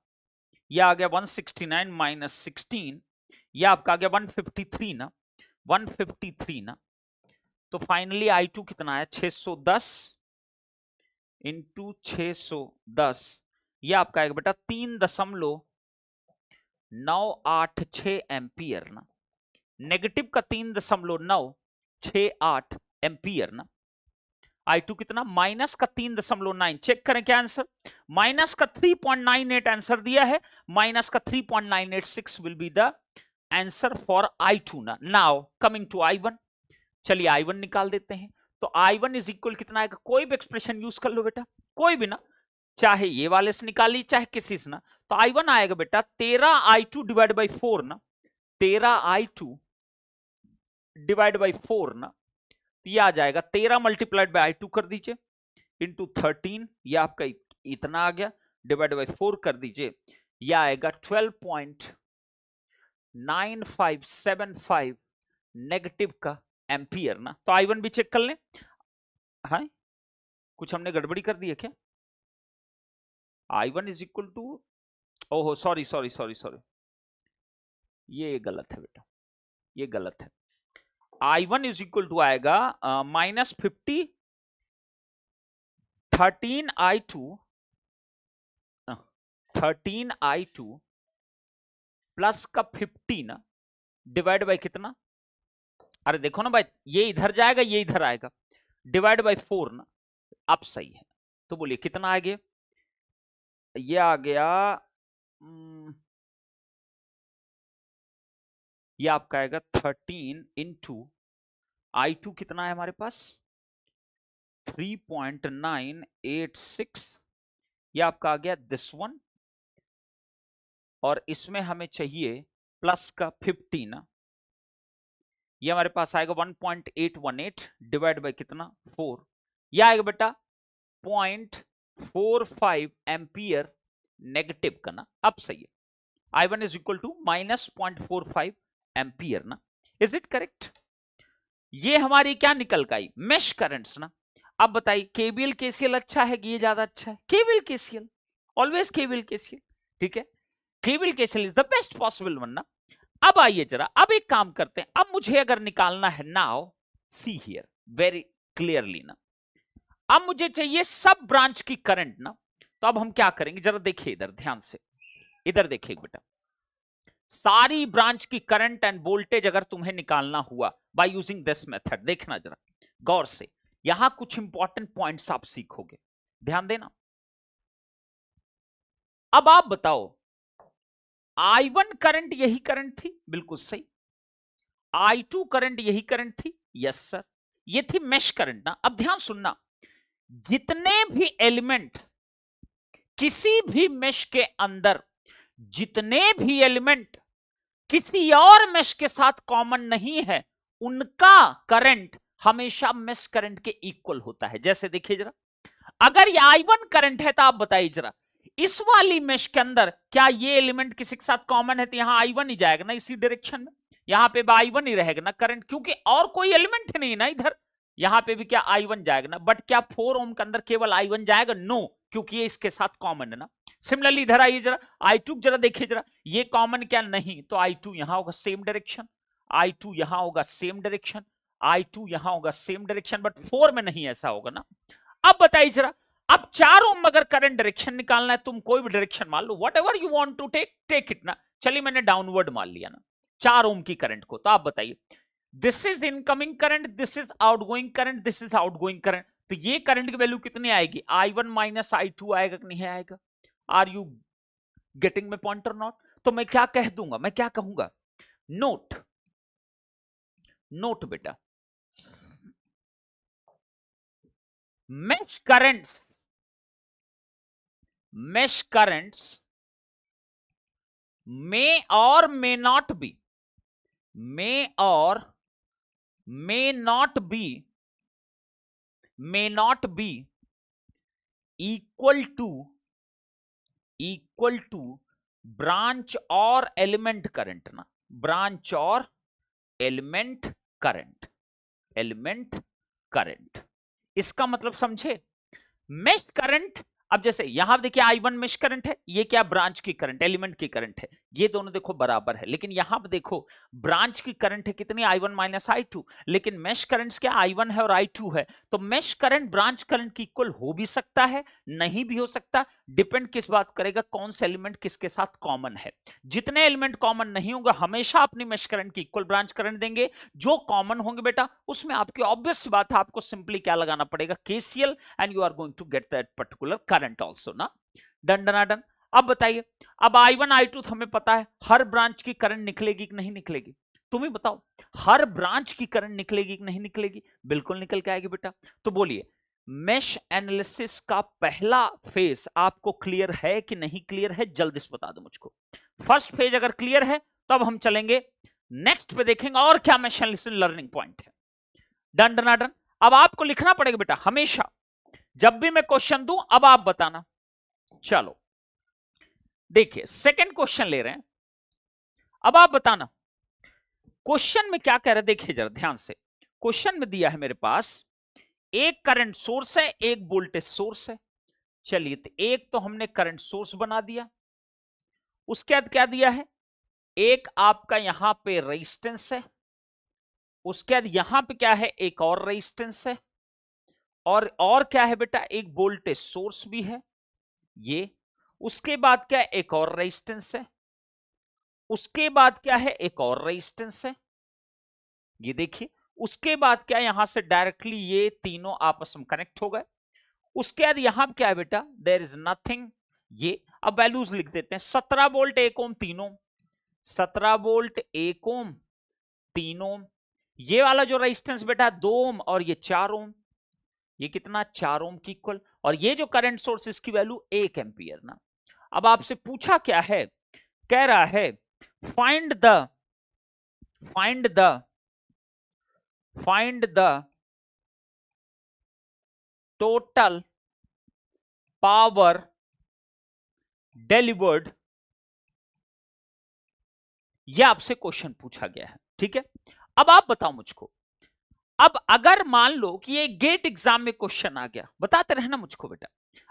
यह आ गया 169 माइनस 16, यह आपका आ गया 153 ना, 153 ना। तो फाइनली i2 कितना है 610 इंटू 610, यह आपका आएगा बेटा 3.986 एम्पियर ना। नेगेटिव का 3.968 एम्पियर ना। i2 कितना माइनस का 3.9, चेक करें क्या आंसर, माइनस का 3.98 आंसर दिया है, माइनस का 3.986 will be the answer for i2 ना। नाउ कमिंग टू i1, चलिए i1 निकाल देते हैं। तो i1 इज इक्वल कितना आएगा, कोई भी एक्सप्रेशन यूज कर लो बेटा, कोई भी ना, चाहे ये वाले से निकाली चाहे किसी से ना। तो i1 आएगा बेटा 13i2 डिवाइड बाई 4 ना, 13i2 डिवाइड बाई 4 ना। तो ये आ जाएगा 13 मल्टीप्लाइड बाई i2 कर दीजिए इंटू 13, ये आपका इतना आ गया, डिवाइड बाई 4 कर दीजिए, यह आएगा 12.9575 नेगेटिव का एम्पियर ना। तो i1 भी चेक कर लें। हाँ कुछ हमने गड़बड़ी कर दी है क्या, i1 इज इक्वल टू, ओहो सॉरी, ये गलत है बेटा, ये गलत है। i1 इज इक्वल टू आएगा -50 13i2 प्लस का 50 ना डिवाइड बाई कितना, अरे देखो ना भाई ये इधर जाएगा ये इधर आएगा, डिवाइड बाई 4 ना। अब सही है, तो बोलिए कितना आ गया, ये आ गया ये आपका आएगा 13 इंटू i2 कितना है हमारे पास 3.986, ये आपका आ गया दिस वन, और इसमें हमें चाहिए प्लस का 50 ना, ये हमारे पास आएगा 1.818 डिवाइड बाई कितना 4, यह आएगा बेटा 0.45 एम्पियर नेगेटिव का ना। अब सही है, i1 is equal to -0.45 ampere ना। इज इट करेक्ट, ये हमारी क्या निकल गई मेश करंट्स ना। अब बताइए केवीएल केसीएल अच्छा है कि ये ज्यादा अच्छा है, KVL KCL, always KVL KCL, ठीक है, KVL KCL is the best possible one ना। अब आइए जरा, अब एक काम करते हैं, अब मुझे अगर निकालना है, now see here very clearly ना, अब मुझे चाहिए सब ब्रांच की करंट ना। तो अब हम क्या करेंगे जरा देखिए इधर ध्यान से, इधर देखिए बेटा, सारी ब्रांच की करंट एंड वोल्टेज अगर तुम्हें निकालना हुआ बाय यूजिंग दिस मेथड, देखना जरा गौर से, यहां कुछ इंपॉर्टेंट पॉइंट्स आप सीखोगे, ध्यान देना। अब आप बताओ, I1 करंट यही करंट थी, बिल्कुल सही। I2 करंट यही करंट थी, यस सर, ये थी मेश करंट ना। अब ध्यान सुनना, जितने भी एलिमेंट किसी भी मेश के अंदर, जितने भी एलिमेंट किसी और मेश के साथ कॉमन नहीं है, उनका करंट हमेशा मेश करंट के इक्वल होता है। जैसे देखिए जरा, अगर ये I1 करंट है तो आप बताइए जरा, इस वाली मेश के अंदर क्या ये एलिमेंट किसी के साथ कॉमन है, तो यहां I1 ही जाएगा ना इसी डायरेक्शन में, यहां पे I1 ही रहेगा ना करंट, क्योंकि और कोई एलिमेंट नहीं ना इधर, यहां पे भी क्या I1 जाएगा ना। बट क्या 4 ओम के अंदर केवल I1 जाएगा? नो, क्योंकि ये इसके साथ कॉमन है ना। सिमिलरली इधर आइए जरा, I2 जरा देखिए जरा, ये कॉमन क्या नहीं, तो I2 यहां होगा सेम डायरेक्शन, I2 यहां होगा सेम डायरेक्शन, I2 यहां होगा सेम डायरेक्शन, बट 4 में नहीं ऐसा होगा ना। अब बताइए जरा, अब 4 ओम अगर करंट डायरेक्शन निकालना है, तुम कोई भी डायरेक्शन मान लो, whatever you want to take it ना। चलिए मैंने डाउनवर्ड मान लिया ना 4 ओम की करंट को, तो आप बताइए, this is incoming current, this is outgoing current, this is outgoing current, तो ये करंट की वैल्यू कितनी आएगी? I1 माइनस I2 आएगा कि नहीं आएगा? Are you getting my point और नॉट? तो मैं क्या कह दूंगा, मैं क्या कहूंगा, नोट, नोट बेटा, mesh currents may or may not be equal to branch or element current ना, branch और element current। इसका मतलब समझे, मेश करंट, अब जैसे यहां देखिए I1 मेश करंट है, ये क्या ब्रांच की करंट, एलिमेंट की करंट है, ये दोनों देखो बराबर है, लेकिन यहां पर देखो ब्रांच की करंट है कितनी, I1 माइनस I2, लेकिन मेश करंट्स क्या I1 है और I2 है, तो मेश करंट ब्रांच करंट की इक्वल हो भी सकता है, नहीं भी हो सकता, डिपेंड किस बात करेगा, कौन सा एलिमेंट किसके साथ कॉमन है। जितने एलिमेंट कॉमन नहीं होंगे हमेशा अपनी मेश करंट की इक्वल ब्रांच करंट देंगे, जो कॉमन होंगे बेटा उसमें आपकी ऑब्वियस सी बात है, आपको सिंपली क्या लगाना पड़ेगा, KCL, and you are going to get that particular current also ना। Done done done. अब बताइए, अब I1 I2 तो हमें पता है, हर ब्रांच की करंट निकलेगी कि नहीं निकलेगी, तुम ही बताओ, हर ब्रांच की करंट निकलेगी कि नहीं निकलेगी? बिल्कुल निकल के आएगी बेटा। तो बोलिए, मेश एनालिसिस का पहला फेज आपको क्लियर है कि नहीं क्लियर है, जल्दी से बता दो मुझको। फर्स्ट फेज अगर क्लियर है तब हम चलेंगे नेक्स्ट पे, देखेंगे और क्या मेश एनालिसिस लर्निंग पॉइंट है। Done done done. अब आपको लिखना पड़ेगा बेटा हमेशा, जब भी मैं क्वेश्चन दूं अब आप बताना। चलो देखिए सेकंड क्वेश्चन ले रहे हैं, अब आप बताना क्वेश्चन में क्या कह रहे हैं, देखिए जरा ध्यान से। क्वेश्चन में दिया है मेरे पास, एक करंट सोर्स है, एक वोल्टेज सोर्स है। चलिए तो एक तो हमने करंट सोर्स बना दिया, उसके बाद क्या दिया है, एक आपका यहां पे रेजिस्टेंस है, उसके बाद यहां पे क्या है, एक और रेजिस्टेंस है, और क्या है बेटा, एक वोल्टेज सोर्स भी है ये, उसके बाद क्या है, एक और रेजिस्टेंस है, उसके बाद क्या है, एक और रेजिस्टेंस है, ये देखिए, उसके बाद क्या, यहां से डायरेक्टली ये तीनों आपस में कनेक्ट हो गए। उसके बाद यहां क्या है बेटा, देयर इज नथिंग, ये अब वैल्यूज लिख देते हैं, 17 वोल्ट 1 ओम 3 ओम, 17 वोल्ट 1 ओम 3 ओम, ये वाला जो रेजिस्टेंस बेटा 2 ओम और ये 4 ओम, ये कितना 4 ओम की इक्वल, और ये जो करंट सोर्स इसकी वैल्यू 1 एम्पियर ना। अब आपसे पूछा क्या है, कह रहा है find the total power delivered, यह आपसे क्वेश्चन पूछा गया है, ठीक है। अब आप बताओ मुझको, अब अगर मान लो कि ये गेट एग्जाम में क्वेश्चन आ गया, बताते रहना मुझको बेटा,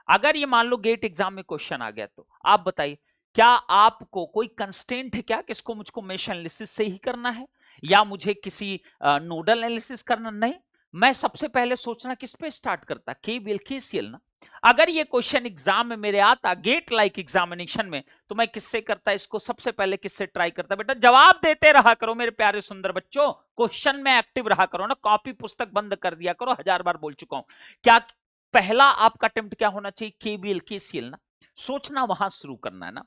अगर ये मान लो गेट एग्जाम में क्वेश्चन आ गया, तो आप बताइए क्या आपको कोई कंस्ट्रेंट है क्या, किसको मुझको मेश एनालिसिस से ही करना है या मुझे किसी नोडल एनालिसिस करना? नहीं, मैं सबसे पहले सोचना किस पे स्टार्ट करता, KVL KCL ना। अगर ये क्वेश्चन एग्जाम में मेरे आता, गेट लाइक एग्जामिनेशन में, तो मैं किससे करता इसको, सबसे पहले किससे ट्राई करता? बेटा जवाब देते रहा करो मेरे प्यारे सुंदर बच्चों, क्वेश्चन में एक्टिव रहा करो ना, कॉपी पुस्तक बंद कर दिया करो, 1000 बार बोल चुका हूं। क्या पहला आपका अटेम्प्ट क्या होना चाहिए? केबीएल केसीएल ना, सोचना वहां शुरू करना है ना।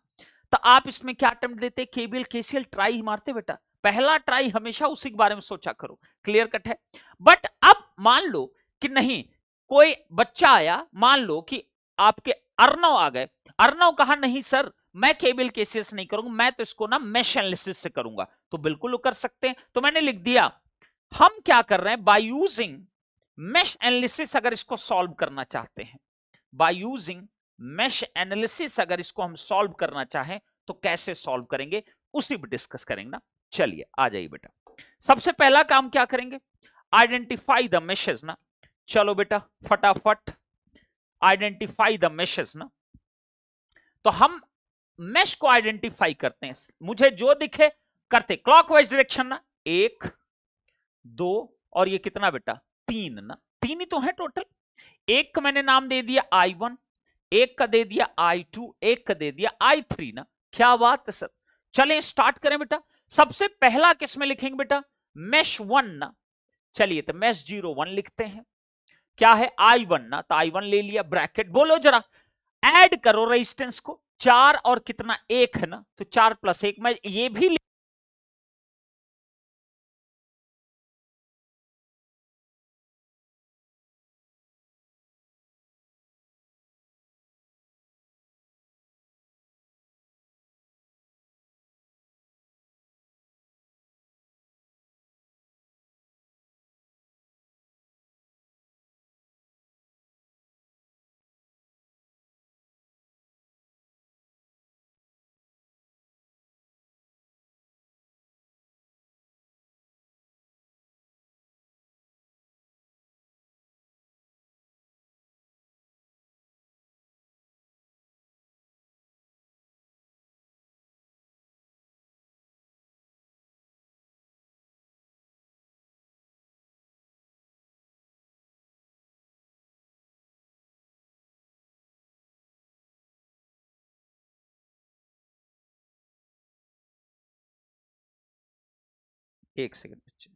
तो आप इसमें क्या अटेम्प्ट देते? केबीएल केसीएल ट्राई मारते बेटा, पहला ट्राई हमेशा उसी के बारे में सोचा करो, क्लियर कट है। बट अब मान लो कि नहीं, कोई बच्चा आया, मान लो कि आपके अर्णव आ गए, अर्णव कहा नहीं सर मैं केबीएल केसीएल से नहीं करूंगा, मैं तो इसको ना मेश एनालिसिस से करूंगा, तो बिल्कुल कर सकते हैं। तो मैंने लिख दिया हम क्या कर रहे हैं, बाय यूजिंग मेश एनालिसिस अगर इसको सॉल्व करना चाहते हैं, बाय यूजिंग मेश एनालिसिस अगर इसको हम सॉल्व करना चाहें तो कैसे सॉल्व करेंगे, उसी पर डिस्कस करेंगे ना। चलिए आ जाइए बेटा, सबसे पहला काम क्या करेंगे? आइडेंटिफाई द मेशेस ना। चलो बेटा फटाफट आइडेंटिफाई द मेशेस ना। तो हम मेश को आइडेंटिफाई करते हैं, मुझे जो दिखे करते, क्लॉकवाइज डायरेक्शन ना, 1 2 और ये कितना बेटा 3 ना, 3 ही तो है टोटल। एक का मैंने नाम दे दिया I1, एक का दे दिया I2, एक का दे दिया I3 ना। क्या बात है सर, चलें स्टार्ट करें बेटा। सबसे पहला किस में लिखेंगे बेटा? मेश 1 ना। चलिए तो मेश 01 लिखते हैं, क्या है I1 ना, तो I1 ले लिया, ब्रैकेट बोलो जरा, ऐड करो रेजिस्टेंस को, 4 और कितना 1 है ना, तो 4 + 1, मैं ये भी एक सेकंड बच्चे,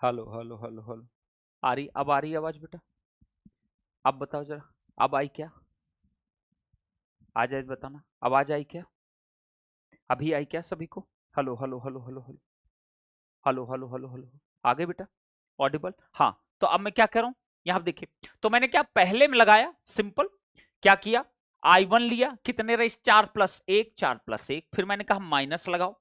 हेलो हेलो हेलो हेलो, आ रही, अब आ रही आवाज बेटा? अब बताओ जरा, अब आई क्या? आ जाए बताना, आवाज आई क्या? अभी आई क्या सभी को? Hello hello hello hello hello hello hello hello hello, आ गए बेटा ऑडिबल? हाँ, तो अब मैं क्या कर रहा हूं, यहां देखिए, तो मैंने क्या पहले में लगाया, सिंपल क्या किया, I1 लिया, कितने रईस 4 + 1, 4 + 1, फिर मैंने कहा माइनस लगाओ,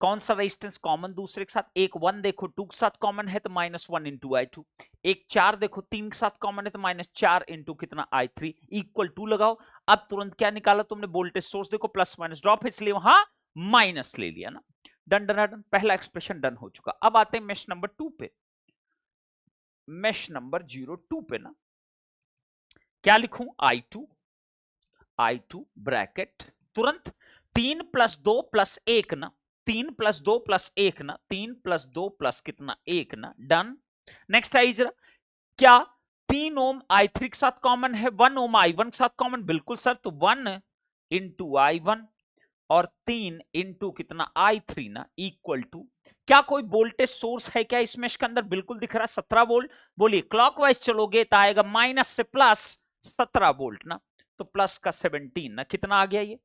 कौन सा रेजिस्टेंस कॉमन दूसरे के साथ, एक 1 देखो 2 के साथ कॉमन है तो -1 × I2, एक 4 देखो 3 के साथ कॉमन है तो -4 × कितना I3 इक्वल टू लगाओ। अब तुरंत क्या निकाला तुमने, वोल्टेज सोर्स देखो प्लस माइनस ड्रॉप है इसलिए वहां माइनस ले लिया ना। डन डन डन, पहला एक्सप्रेशन डन हो चुका। अब आते हैं मेश नंबर 2 पे, मेश नंबर 02 पे ना, क्या लिखूं, I2 ब्रैकेट, तुरंत 3 + 2 + 1 ना, 3 + 2 + 1 ना, 3 + 2 + कितना 1 ना, डन। नेक्स्ट आई जरा, क्या 3 ओम I3 के साथ कॉमन है, 1 ओम I1 के साथ कॉमन, बिल्कुल सर, तो 1 × I1 और 3 × कितना I3 ना इक्वल टू, क्या कोई वोल्टेज सोर्स है क्या इस मेश के अंदर? बिल्कुल दिख रहा है 17 वोल्ट। बोलिए क्लॉकवाइज चलोगे तो आएगा माइनस से प्लस 17 वोल्ट ना, तो प्लस का 17 ना, कितना आ गया ये,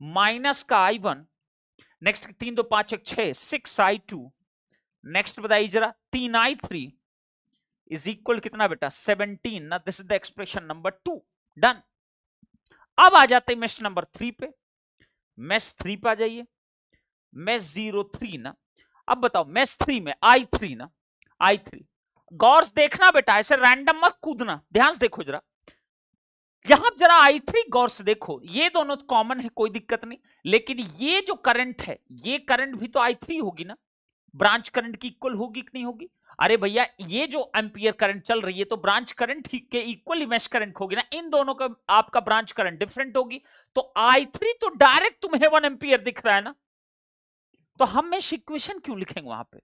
माइनस का I1, नेक्स्ट 3 2 5 1 6 6 I2, नेक्स्ट बताइए जरा 3 I3 इज इक्वल कितना बेटा 17 ना, this is the expression number 2, done. अब आ जाते हैं मेश नंबर 3 पे, मेश 3 पे आ जाइए, मेश 03 ना। अब बताओ मेश 3 में I3 ना, I3 गौर से देखना बेटा, ऐसे रैंडम मत कूदना, ध्यान से देखो जरा, यहां जरा i3 गौर से देखो, ये दोनों कॉमन है, कोई दिक्कत नहीं, लेकिन ये जो करंट है, ये करंट भी तो i3 होगी ना, ब्रांच करंट की इक्वल होगी कि नहीं होगी? अरे भैया ये जो एम्पियर करंट चल रही है तो ब्रांच करंट के इक्वल मैश करंट होगी ना, इन दोनों का आपका ब्रांच करंट डिफरेंट होगी, तो i3 तो डायरेक्ट तुम्हें 1 एम्पियर दिख रहा है ना, तो हम मैश इक्वेशन क्यों लिखेंगे वहां पे?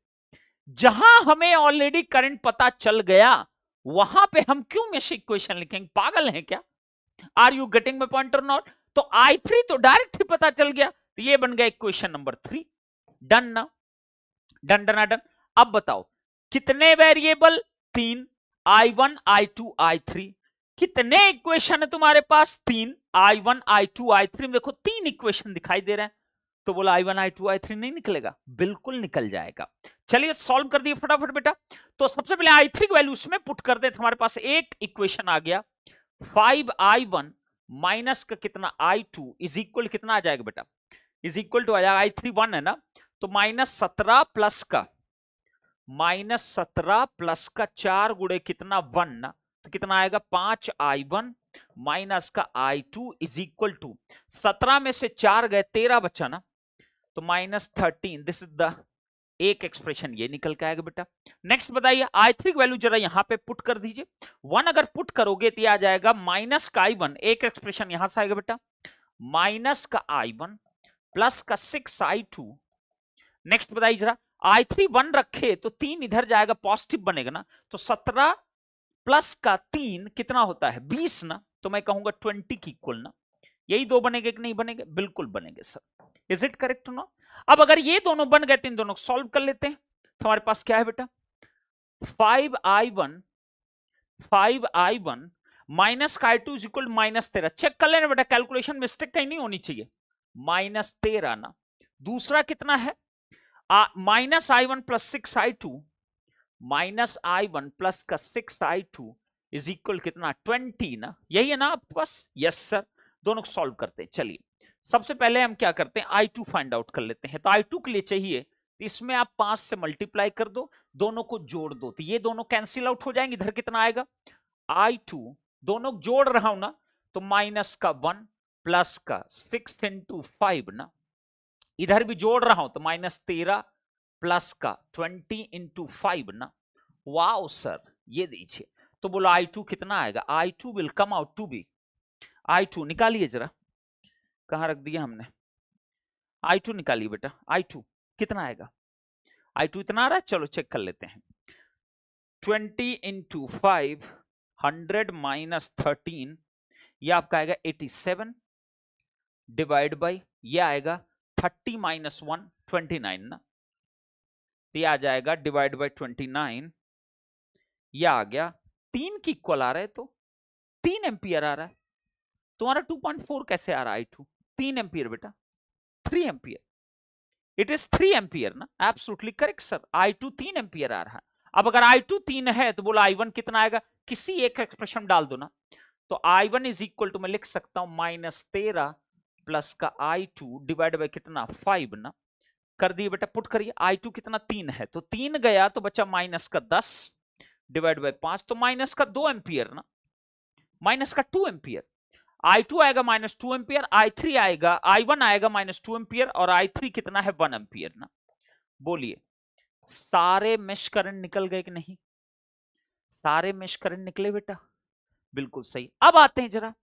जहां हमें ऑलरेडी करंट पता चल गया वहां पे हम क्यों मैश इक्वेशन लिखेंगे? पागल हैं क्या? Are you getting my point और नॉट? तो i3 तो डायरेक्ट ही पता चल गया, तो ये बन गया इक्वेशन नंबर 3। डन ना? Done done done. अब बताओ कितने वेरिएबल? 3, i1 i2 i3। कितने इक्वेशन है तुम्हारे पास? 3, i1 i2 i3। देखो 3 इक्वेशन दिखाई दे रहे हैं, तो बोला i1 i2 i3 नहीं निकलेगा? बिल्कुल निकल जाएगा। चलिए सॉल्व कर दिए फटाफट बेटा। तो सबसे पहले i3 की वैल्यू उसमें पुट कर दे, हमारे पास एक इक्वेशन आ गया, 5i1 माइनस का कितना i2 इज इक्वल कितना आ जाएगा बेटा? इज इक्वल टू आ जाएगा, i3 1 है ना, तो -17 प्लस का -17 + 4 गुणे कितना 1 ना, तो कितना आएगा 5i1 माइनस का i2 इज इक्वल टू 17 में से 4 गए 13 बचा ना, तो -13। दिस इज द एक एक्सप्रेशन ये निकल के आएगा बेटा। नेक्स्ट बताइए i3 की वैल्यू जरा यहां पे पुट कर दीजिए, 1 अगर पुट करोगे तो आ जाएगा माइनस का i1, एक एक्सप्रेशन यहां से आएगा बेटा, माइनस का i1 प्लस का 6i2। नेक्स्ट बताइए जरा, i3 1 रखे तो 3 इधर जाएगा पॉजिटिव बनेगा ना, तो 17 प्लस का 3 कितना होता है 20 ना, तो मैं कहूंगा 20 की इक्वल ना। यही दो बनेंगे कि नहीं बनेंगे? बिल्कुल बनेंगे सर। इज इट करेक्ट ना? अब अगर ये दोनों बन गए तो इन दोनों को सॉल्व कर लेते हैं, तो हमारे पास क्या है बेटा? 5i1 माइनस का i2 इज इक्वल -13। चेक कर लेना बेटा, कैलकुलेशन मिस्टेक कहीं नहीं होनी चाहिए, -13 ना। दूसरा कितना है -i1 + 6i2, -i1 प्लस का 6i2 इज इक्वल कितना 20 ना, यही है ना आपके पास? Yes sir. दोनों को सॉल्व करते हैं। चलिए सबसे पहले हम क्या करते हैं, i2 फाइंड आउट कर लेते हैं। तो i2 के लिए चाहिए, तो इसमें आप 5 से मल्टीप्लाई कर दो, दोनों को जोड़ दो, तो ये दोनों कैंसिल आउट हो जाएंगे। इधर कितना आएगा i2, दोनों जोड़ रहा हूं ना, तो माइनस का 1 प्लस का 6 × 5 ना, इधर भी जोड़ रहा हूं तो -13 प्लस का 20 × 5 ना। वाओ सर, ये दीजिए, तो बोला i2 कितना आएगा? i2 will come out to be, i2 निकालिए जरा, कहां रख दिया हमने, i2 निकालिए बेटा, i2 कितना आएगा? i2 इतना आ रहा है, चलो चेक कर लेते हैं। 20 × 5 100 माइनस 13, ये आपका आएगा 87 डिवाइड बाई ये आएगा 30 माइनस 1 29 ना, तो ये आ जाएगा डिवाइड बाई 29, ये आ गया 3 की इक्वल आ रहा है, तो 3 एम्पियर आ रहा है। तुम्हारा 2.4 कैसे आ रहा है i2? 3 एम्पियर बेटा, 3 एम्पियर, इट इज 3 एम्पियर ना, absolutely correct sir, i2 3 ampere आ रहा है। अब अगर i2 3 है तो बोला i1 कितना आएगा? किसी एक एक्सप्रेशन डाल दो ना, तो i1 इज इक्वल टू मैं लिख सकता हूं -13 प्लस का i2 डिवाइड बाई कितना 5 ना, कर दिए बेटा, पुट करिए। i2 कितना 3 है, तो 3 गया तो बचा माइनस का 10 डिवाइड बाई 5, तो माइनस का 2 एम्पियर ना, माइनस का 2 एम्पियर। i2 आएगा -2 एम्पियर, i3 आएगा, i1 आएगा -2 एम्पियर, और i3 कितना है 1 एम्पियर ना। बोलिए सारे मेश करंट निकल गए कि नहीं? सारे मेश करंट निकले बेटा, बिल्कुल सही। अब आते हैं जरा,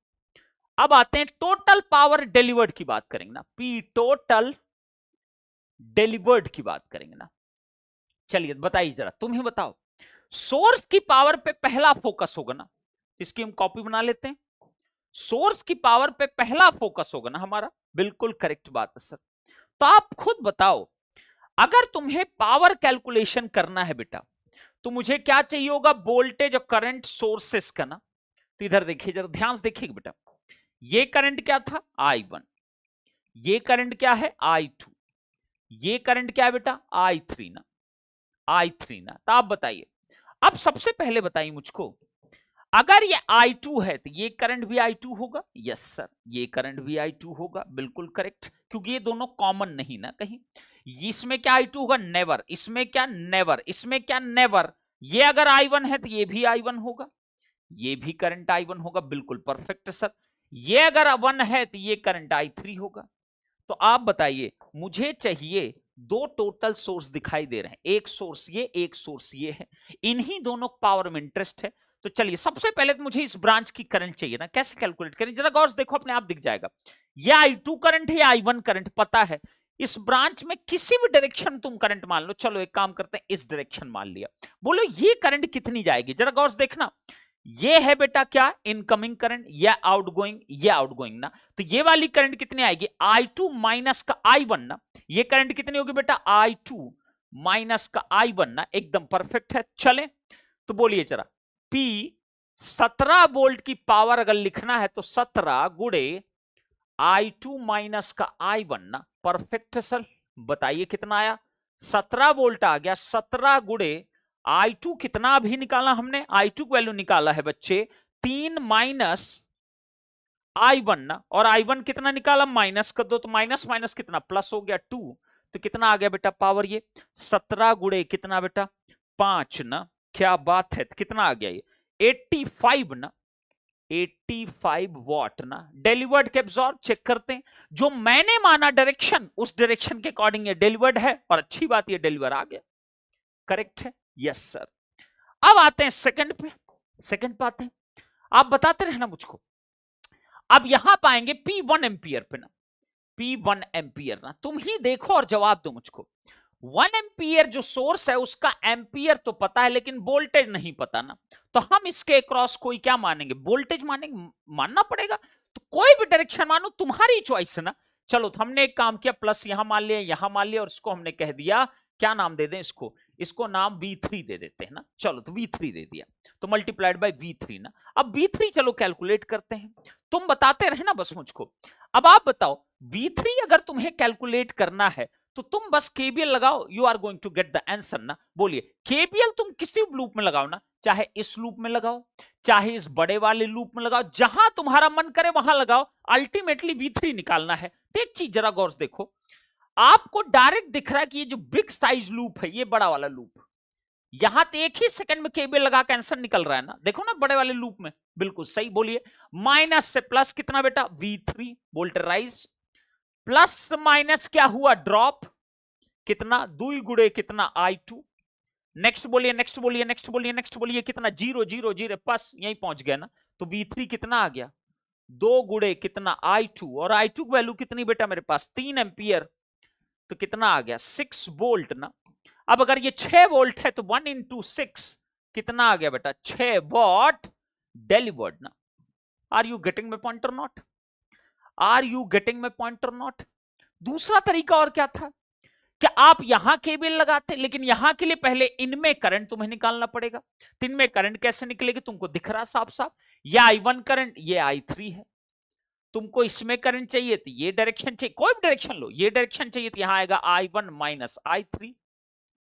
अब आते हैं टोटल पावर डिलीवर्ड की बात करेंगे ना, P टोटल डिलीवर्ड की बात करेंगे ना। चलिए बताइए जरा, तुम ही बताओ, सोर्स की पावर पे पहला फोकस होगा ना, इसकी हम कॉपी बना लेते हैं। सोर्स की पावर पे पहला फोकस होगा ना हमारा, बिल्कुल करेक्ट बात है सर। तो आप खुद बताओ, अगर तुम्हें पावर कैलकुलेशन करना है बेटा, तो मुझे क्या चाहिए होगा? वोल्टेज और करंट सोर्सेस का ना। तो इधर देखिए जरा, ध्यान से देखिएगा बेटा, ये करंट क्या था i1, ये करंट क्या है i2, ये करंट क्या है बेटा i3 ना, i3 ना। तो आप बताइए, अब सबसे पहले बताइए मुझको, अगर ये i2 है तो ये करंट भी i2 होगा? यस सर, ये करंट भी i2 होगा, बिल्कुल करेक्ट, क्योंकि ये दोनों कॉमन नहीं ना कहीं। इसमें क्या i2 होगा? नेवर। इसमें क्या? नेवर। इसमें क्या? नेवर। ये अगर I1 है तो ये भी I1 होगा, ये भी करंट I1 होगा, बिल्कुल परफेक्ट सर। ये अगर 1 है तो ये करंट I3 होगा। तो आप बताइए, मुझे चाहिए दो टोटल सोर्स दिखाई दे रहे हैं, एक सोर्स ये है, इन्हीं दोनों पावर में इंटरेस्ट है। तो चलिए सबसे पहले तो मुझे इस ब्रांच की करंट चाहिए ना, कैसे कैलकुलेट करें जरा गौर से देखो, अपने आप दिख जाएगा। ये I2 करंट है या I1 करंट पता है। इस ब्रांच में किसी भी डायरेक्शन तुम करंट मान लो, चलो एक काम करते हैं, इस डायरेक्शन मान लिया, बोलो ये करंट कितनी जाएगी, जरा गौर से देखना। ये है बेटा क्या, इनकमिंग करंट, या आउटगोइंग, ये आउटगोइंग ना, तो ये वाली करंट कितनी आएगी, I2 माइनस का I1 ना, ये करंट कितनी होगी बेटा, I2 माइनस का I1 ना, एकदम परफेक्ट है। चले तो बोलिए जरा, P 17 वोल्ट की पावर अगर लिखना है तो 17 गुणे I2 माइनस का I1 ना, परफेक्ट है सर। बताइए कितना आया, 17 वोल्ट आ गया, 17 गुणे I2 कितना भी निकाला हमने, I2 की वैल्यू निकाला है बच्चे 3 माइनस I1 ना, और I1 कितना निकाला, माइनस कर दो तो माइनस माइनस कितना प्लस हो गया 2, तो कितना आ गया बेटा पावर, ये 17 गुणे कितना बेटा 5 ना, क्या बात है, कितना आ गया ये 85 ना, 85 वॉट ना, डिलीवर्ड के एब्जॉर्ब चेक करते हैं, जो मैंने माना डायरेक्शन उस डायरेक्शन के अकॉर्डिंग ये डिलीवर्ड है, और अच्छी बात ये डिलीवर आ गया, करेक्ट है, यस सर। अब आते हैं सेकंड पे, सेकंड पे आते हैं, आप बताते रहना मुझको। अब यहां पाएंगे P1 एम्पियर पे ना, P1 एम्पियर ना, तुम ही देखो और जवाब दो मुझको। 1 एम्पियर जो सोर्स है उसका एम्पियर तो पता है, लेकिन वोल्टेज नहीं पता ना, तो हम इसके अक्रॉस कोई क्या मानेंगे, वोल्टेज मानेंगे, मानना पड़ेगा। तो कोई भी डायरेक्शन मानो, तुम्हारी चॉइस है ना। चलो तो हमने एक काम किया, प्लस यहां मान लिया, यहां मान लिया, और इसको हमने कह दिया, क्या नाम दे दें इसको, इसको नाम V3 दे देते हैं ना। चलो तो V3 दे दिया, तो मल्टीप्लाइड बाय V3 ना। अब V3 चलो कैलकुलेट करते हैं, तुम बताते रहे ना बस मुझको। अब आप बताओ, V3 अगर तुम्हें कैलकुलेट करना है तो तुम बस केबीएल लगाओ, you are going to get the answer ना। बोलिए केबीएल तुम किसी लूप में लगाओ ना, चाहे इस लूप में लगाओ, चाहे इस बड़े वाले लूप में लगाओ, जहां तुम्हारा मन करे वहां लगाओ, अल्टीमेटली V3 निकालना है। तो एक चीज जरा गौर से देखो, आपको डायरेक्ट दिख रहा है कि ये जो बिग साइज लूप है, ये बड़ा वाला लूप, यहां तो एक ही सेकंड में केबीएल लगा के आंसर निकल रहा है ना, देखो ना बड़े वाले लूप में, बिल्कुल सही। बोलिए माइनस से प्लस कितना बेटा V3 वोल्टराइज, प्लस माइनस क्या हुआ ड्रॉप, कितना 2 गुणे कितना I2। नेक्स्ट बोलिए, नेक्स्ट बोलिए, नेक्स्ट बोलिए, नेक्स्ट बोलिए, कितना 0 0 0, बस यहीं पहुंच गया ना। तो V3 कितना आ गया, 2 गुणे कितना I2, और I2 की वैल्यू कितनी बेटा मेरे पास 3 एम्पियर, तो कितना आ गया 6 वोल्ट ना। अब अगर ये 6 वोल्ट है तो 1 इंटू 6 कितना आ गया बेटा 6 वॉट डिलीवर्ड ना। Are you getting my point और not, are you getting my point और नॉट। दूसरा तरीका और क्या था, क्या आप यहां केबीएल लगाते, लेकिन यहां के लिए पहले इनमें करंट तुम्हें निकालना पड़ेगा। तो इनमें करंट कैसे निकलेगी, तुमको दिख रहा साफ साफ, ये I1 करंट, ये I3 है। तुमको इसमें करंट चाहिए तो ये डायरेक्शन चाहिए, कोई भी डायरेक्शन लो, ये डायरेक्शन चाहिए तो यहां आएगा I1 माइनस I3।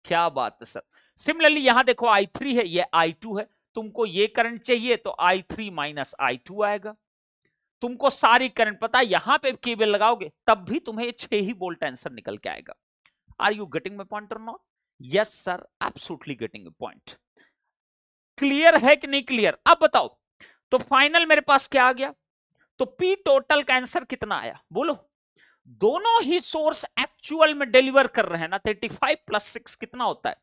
क्या बात है सर। सिमिलरली यहां देखो I3 है, ये I2 है, तुमको ये करंट चाहिए तो I3 माइनस I2 आएगा। तुमको सारी करंट पता है, यहां पे केबल लगाओगे तब भी तुम्हें 6 ही वोल्ट आंसर निकल के आएगा। Are you getting my point और not, yes sir absolutely getting point. Clear है कि नहीं क्लियर, अब बताओ। तो फाइनल मेरे पास क्या आ गया, तो P टोटल का आंसर कितना आया बोलो। दोनों ही सोर्स एक्चुअल में डिलीवर कर रहे हैं ना, 35 प्लस 6 कितना होता है,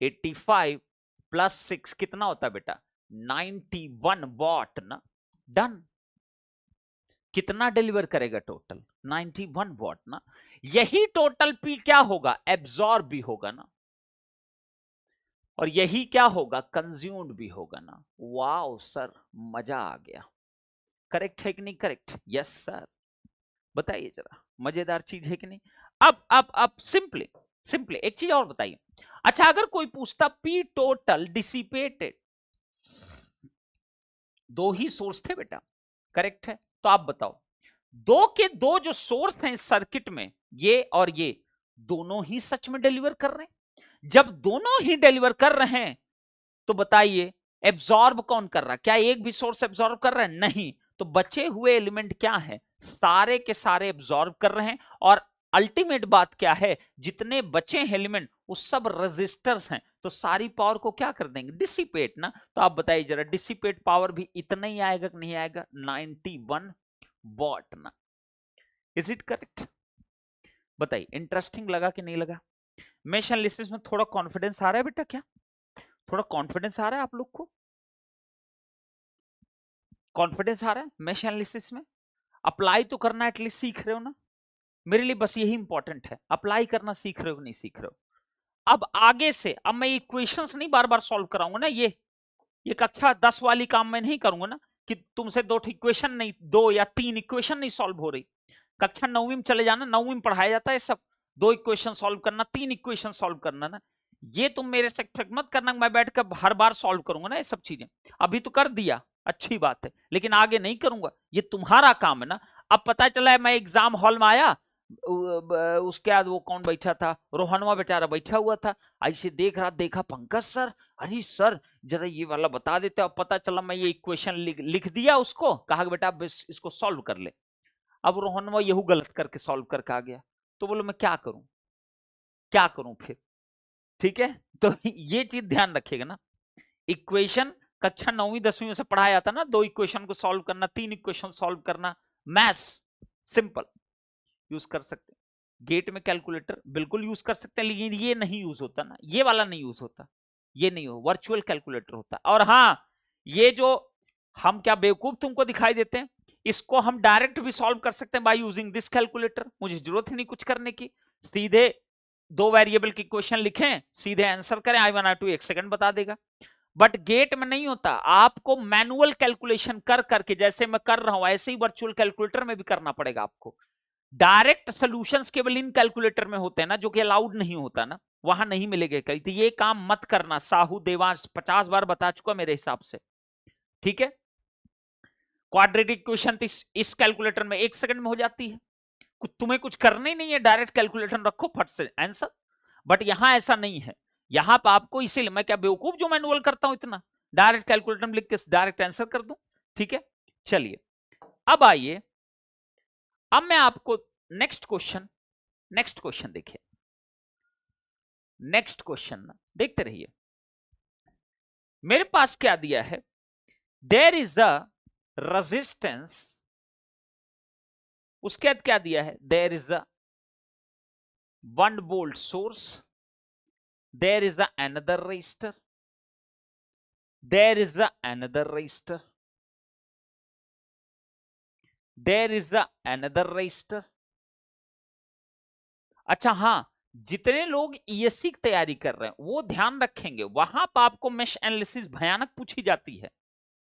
85 प्लस 6 कितना होता है बेटा 91 वॉट ना। डन, कितना डिलीवर करेगा टोटल 91 वॉट ना। यही टोटल P क्या होगा, एब्जॉर्ब भी होगा ना, और यही क्या होगा कंज्यूम्ड भी होगा ना। वाओ सर मजा आ गया, करेक्ट है कि नहीं करेक्ट, यस सर। बताइए जरा मजेदार चीज है कि नहीं। अब सिंपली सिंपली एक चीज और बताइए। अच्छा अगर कोई पूछता P टोटल डिसिपेटेड, दो ही सोर्स थे बेटा, करेक्ट है, तो आप बताओ दो के दो जो सोर्स हैं इस सर्किट में, ये और ये दोनों ही सच में डिलीवर कर रहे हैं। जब दोनों ही डिलीवर कर रहे हैं तो बताइए एब्जॉर्ब कौन कर रहा है, क्या एक भी सोर्स एब्जॉर्ब कर रहा है, नहीं। तो बचे हुए एलिमेंट क्या है, सारे के सारे एब्जॉर्ब कर रहे हैं, और अल्टीमेट बात क्या है, जितने बचे हैं एलिमेंट वो सब रेजिस्टर्स हैं, तो सारी पावर को क्या कर देंगे, डिसिपेट ना। तो आप बताइए जरा, डिसिपेट पावर भी इतना ही आएगा कि नहीं आएगा, 91 वॉट ना। Is it correct? बताइए, इंटरेस्टिंग लगा कि नहीं लगा? मेश एनालिसिस में थोड़ा कॉन्फिडेंस आ रहा है बेटा? क्या थोड़ा कॉन्फिडेंस आ रहा है आप लोग को? कॉन्फिडेंस आ रहा है मेश एनालिसिस में? अप्लाई तो करना एटलीस्ट सीख रहे हो ना? मेरे लिए बस यही इंपॉर्टेंट है, अप्लाई करना सीख रहे हो नहीं सीख रहे हो। अब आगे से, अब मैं इक्वेशंस नहीं बार बार सॉल्व कराऊंगा ना, ये कक्षा 10 वाली काम मैं नहीं करूंगा ना, कि तुमसे दो इक्वेशन नहीं, 2 या 3 इक्वेशन नहीं सॉल्व हो रही। कक्षा 9वीं में चले जाना, 9वीं में पढ़ाया जाता है सब, 2 इक्वेशन सॉल्व करना, 3 इक्वेशन सॉल्व करना ना। ये तुम मेरे से एक्सपेक्ट मत करना मैं बैठ कर हर बार सॉल्व करूंगा ना ये सब चीजें। अभी तो कर दिया, अच्छी बात है, लेकिन आगे नहीं करूंगा, ये तुम्हारा काम है ना। अब पता चला है मैं एग्जाम हॉल में आया, उसके बाद वो कौन बैठा था, रोहनवा बेचारा बैठा हुआ था, ऐसे देख रहा, देखा पंकज सर, अरे सर जरा ये वाला बता देते। अब पता चला मैं ये इक्वेशन लिख दिया उसको, कहा बेटा इसको सॉल्व कर ले। अब रोहनवा यहू गलत करके सॉल्व करके आ गया, तो बोलो मैं क्या करूं, क्या करूं फिर? ठीक है, तो ये चीज ध्यान रखिएगा ना। इक्वेशन कक्षा 9वीं 10वीं में से पढ़ाया जाता ना, 2 इक्वेशन को सॉल्व करना, 3 इक्वेशन सॉल्व करना, मैथ्स सिंपल यूज कर सकते हैं। गेट में कैलकुलेटर बिल्कुल यूज कर सकते हैं, लेकिन ये नहीं यूज होता ना, ये वाला नहीं यूज होता, ये नहीं हो, वर्चुअल कैलकुलेटर होता। और हाँ, ये जो हम क्या बेवकूफ तुमको दिखाई देते हैं, इसको हम डायरेक्ट भी सॉल्व कर सकते हैं बाय यूजिंग दिस कैलकुलेटर। मुझे जरूरत ही नहीं कुछ करने की, सीधे 2 वेरिएबल की क्वेश्चन लिखें, सीधे आंसर करें, I1 I2 1 सेकंड बता देगा। बट गेट में नहीं होता, आपको मैनुअल कैलकुलेशन कर करके, जैसे मैं कर रहा हूं ऐसे ही वर्चुअल कैलकुलेटर में भी करना पड़ेगा आपको। डायरेक्ट सॉल्यूशंस केवल इन कैलकुलेटर में होते हैं ना, जो कि अलाउड नहीं होता ना, वहां नहीं मिलेगा कहीं। तो ये काम मत करना, साहू देवांश 50 बार बता चुका मेरे हिसाब से, ठीक है। क्वाड्रेटिक इक्वेशन इस कैलकुलेटर में 1 सेकंड में हो जाती है, तुम्हें कुछ करना ही नहीं है, डायरेक्ट कैलकुलेटर रखो, फट से आंसर। बट यहां ऐसा नहीं है, यहां पर आपको, इसीलिए मैं क्या बेवकूफ जो मैनुअल करता हूं इतना, डायरेक्ट कैलकुलेटर में लिख के डायरेक्ट आंसर कर दूं, ठीक है। चलिए अब आइए, अब मैं आपको नेक्स्ट क्वेश्चन देखिए, नेक्स्ट क्वेश्चन ना देखते रहिए। मेरे पास क्या दिया है, देयर इज अ रेजिस्टेंस, उसके बाद क्या दिया है, there is a 1 volt source, there is a another resistor, there is a another resistor, there is a another resistor। अच्छा हाँ, जितने लोग ईएससी की तैयारी कर रहे हैं वो ध्यान रखेंगे, वहां पर आपको मेश एनालिसिस भयानक पूछी जाती है।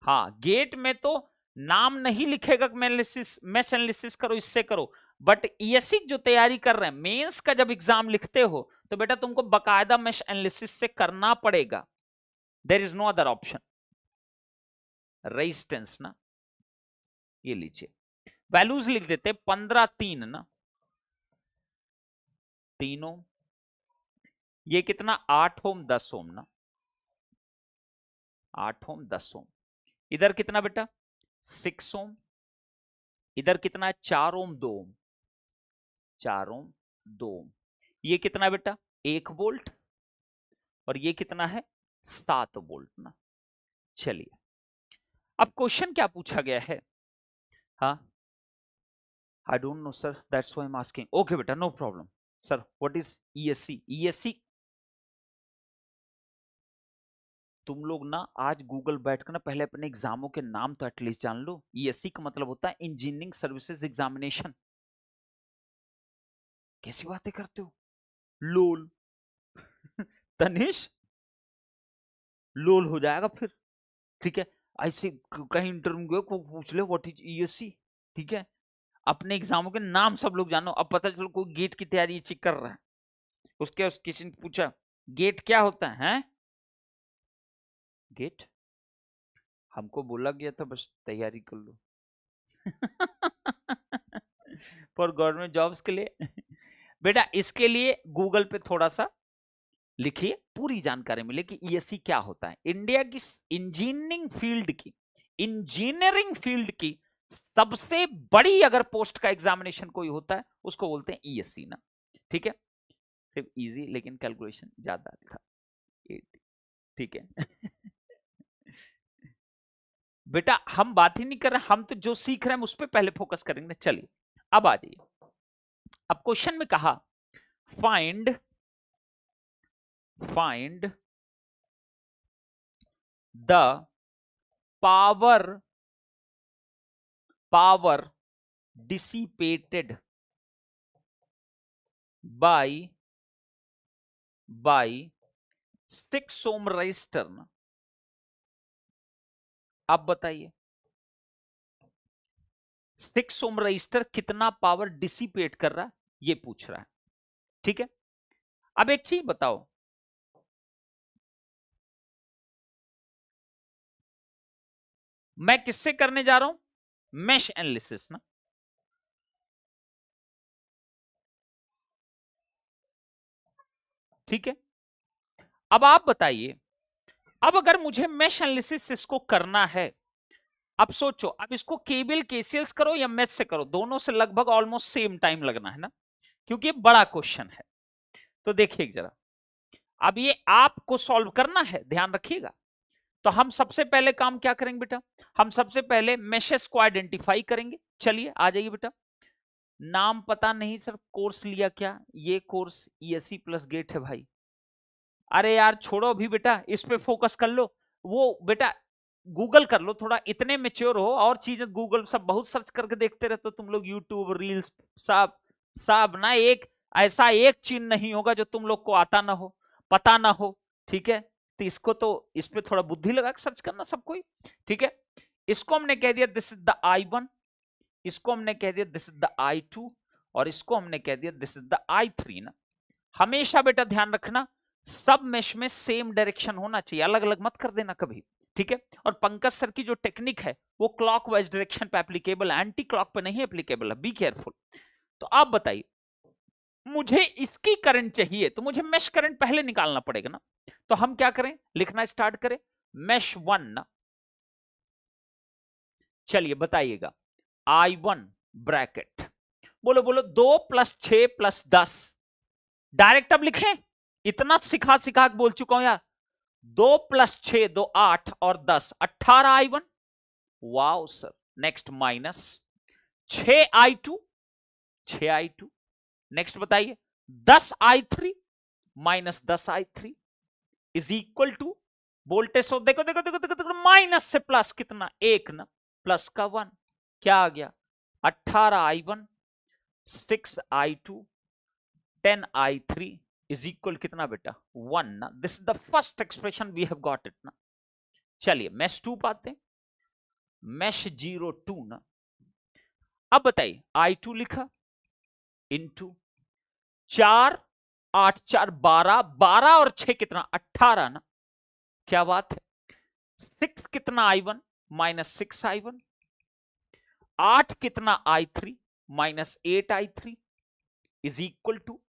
हाँ, गेट में तो नाम नहीं लिखेगा मेश एनालिसिस करो, इससे करो, बट ईएससी जो तैयारी कर रहे हैं, मेंस का जब एग्जाम लिखते हो तो बेटा तुमको बकायदा मेश एनालिसिस से करना पड़ेगा, there is no other option. Resistance ना, ये लीजिए वैल्यूज लिख देते, 15 3 ना, 3 ओम, ये कितना 8 ओम 10 ओम ना, 8 ओम 10 ओम, इधर कितना बेटा 6 ओम, इधर कितना है 4 ओम 2 ओम, 4 ओम 2 ओम, ये कितना बेटा 1 वोल्ट, और ये कितना है 7 वोल्ट ना। चलिए अब क्वेश्चन क्या पूछा गया है, हाँ I don't know sir, that's why I am asking. Okay बेटा, no problem sir, what is ESC? ESC तुम लोग ना आज गूगल बैठकर ना पहले अपने एग्जामों के नाम तो एटलीस्ट जान लो। ईएससी का मतलब होता है इंजीनियरिंग सर्विसेज एग्जामिनेशन। कैसी बातें करते हो, लोल तनिष, लोल हो जाएगा फिर, ठीक है। ऐसे कहीं इंटरव्यू को पूछ ले व्हाट इज ईएससी, ठीक है। अपने एग्जामों के नाम सब लोग जानो। अब पता चलो कोई गेट की तैयारी चेक कर रहा है, उसके किसी ने पूछा गेट क्या होता है? गेट हमको बोला गया था बस तैयारी कर लो फॉर गवर्नमेंट जॉब्स के लिए बेटा इसके लिए गूगल पे थोड़ा सा लिखिए, पूरी जानकारी मिलेगी ईएससी क्या होता है। इंडिया की इंजीनियरिंग फील्ड की सबसे बड़ी अगर पोस्ट का एग्जामिनेशन कोई होता है उसको बोलते हैं ईएससी ना, ठीक है। सिर्फ इजी लेकिन कैलकुलेशन ज्यादा था 80, ठीक है। बेटा हम बात ही नहीं कर रहे, हम तो जो सीख रहे हैं उस पर पहले फोकस करेंगे। चलिए अब आ जाइए। अब क्वेश्चन में कहा find the power dissipated by 6 ohm resistor ना। अब बताइए 6 ohm रजिस्टर कितना पावर डिसिपेट कर रहा है ये पूछ रहा है, ठीक है। अब एक चीज बताओ, मैं किससे करने जा रहा हूं, मेश एनालिसिस ना, ठीक है। अब आप बताइए, अब अगर मुझे मेश एनालिसिस इसको करना है, अब सोचो, अब इसको केबीएल केसीएल करो या मेश से करो, दोनों से लगभग ऑलमोस्ट सेम टाइम लगना है ना, क्योंकि ये बड़ा क्वेश्चन है। तो देखिए जरा, अब ये आपको सॉल्व करना है, ध्यान रखिएगा। तो हम सबसे पहले काम क्या करेंगे बेटा, हम सबसे पहले मेशेस को आइडेंटिफाई करेंगे। चलिए आ जाइए बेटा। नाम पता नहीं सर, कोर्स लिया क्या, ये कोर्स ईएससी प्लस गेट है भाई। अरे यार छोड़ो अभी बेटा, इस पे फोकस कर लो। वो बेटा गूगल कर लो थोड़ा, इतने मेच्योर हो, और चीजें गूगल सब बहुत सर्च करके देखते रहते हो तुम लोग, यूट्यूब रील्स सब सब ना, एक ऐसा एक चीज नहीं होगा जो तुम लोग को आता ना हो, पता ना हो, ठीक है। तो इसको तो इस पे थोड़ा बुद्धि लगा के सर्च करना सब कोई, ठीक है। इसको हमने कह दिया दिस इज द I1, इसको हमने कह दिया दिस इज द I2, और इसको हमने कह दिया दिस इज द I3 ना। हमेशा बेटा ध्यान रखना सब मेश में सेम डायरेक्शन होना चाहिए, अलग अलग मत कर देना कभी, ठीक है। और पंकज सर की जो टेक्निक है वो क्लॉकवाइज डायरेक्शन पे एप्लीकेबल है, एंटी क्लॉक पे नहीं एप्लीकेबल है, बी केयरफुल। तो आप बताइए, मुझे इसकी करंट चाहिए तो मुझे मेश करंट पहले निकालना पड़ेगा ना। तो हम क्या करें, लिखना स्टार्ट करें, मेश 1 ना। चलिए बताइएगा, I1 ब्रैकेट, बोलो बोलो 2 + 6 + 10, डायरेक्ट अब लिखें, इतना सिखा सिखा के बोल चुका हूं यार। 2 + 6 2 8 और 10 18 I1, wow sir. Next minus 6 I2, 6 I2। Next बताइए 10 I3 minus 10 I3 is equal to, voltage source देखो देखो देखो देखो, देखो माइनस से प्लस कितना, एक ना, प्लस का 1, क्या आ गया 18 I1 6 I2 10 I3 is equal कितना बेटा 1 ना। This is the first expression we have got it ना। चलिए मेश 2 पाते हैं, मेश 02 ना। अब बताइए I2 लिखा इंटू 4 8 4 12, 12 और 6 कितना 18 ना, क्या बात है। 6 कितना I1 माइनस 6 I1, 8 कितना I3 minus 8 I3 is equal to,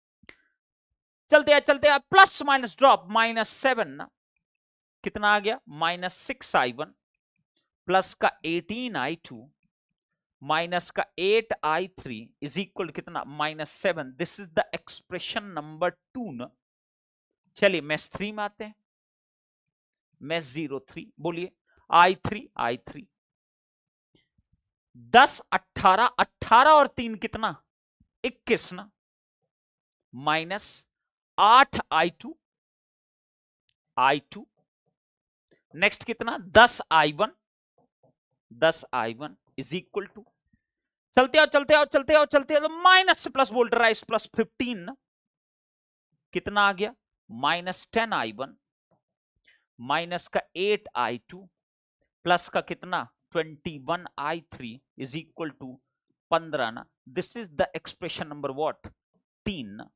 चलते हैं प्लस माइनस ड्रॉप, -7 ना, कितना आ गया -6 I1 प्लस का 18 I2 माइनस का 8 I3 इज इक्वल कितना -7। This is the expression number 2 ना। चलिए मैथ 3 में आते हैं, मैथ 03, बोलिए I3 10 18 18 और 3 कितना 21 ना, माइनस 8 I2 नेक्स्ट कितना 10 I1 इज इक्वल टू, चलते आओ माइनस से प्लस वोल्ट राइस प्लस 15 ना, कितना आ गया -10 I1 माइनस का 8 I2 प्लस का कितना 21 I3 इज इक्वल टू 15 ना। This is the expression number what 3 ना।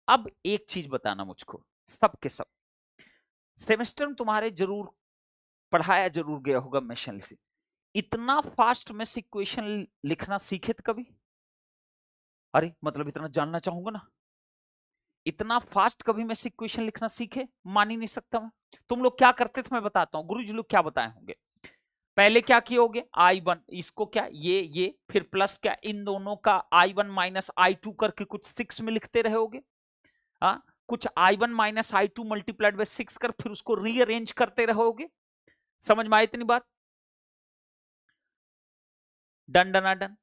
अब एक चीज बताना मुझको, सबके सब सेमेस्टर में तुम्हारे जरूर पढ़ाया जरूर गया होगा मेश एनालिसिस, इतना फास्ट में इक्वेशन लिखना सीखे थे कभी? अरे मतलब इतना जानना चाहूंगा ना, इतना फास्ट कभी मैं इक्वेशन लिखना सीखे? मान ही नहीं सकता मैं। तुम लोग क्या करते थे मैं बताता हूं, गुरुजी लोग क्या बताए होंगे। पहले क्या कियोगे, I1 इसको क्या ये फिर प्लस क्या इन दोनों का I1 माइनस I2 करके कुछ 6 में लिखते रहोगे। हाँ, कुछ I1 minus I2 multiplied by 6 कर फिर उसको रीअरेंज करते रहोगे। समझ में आई इतनी बात? डन डन डन,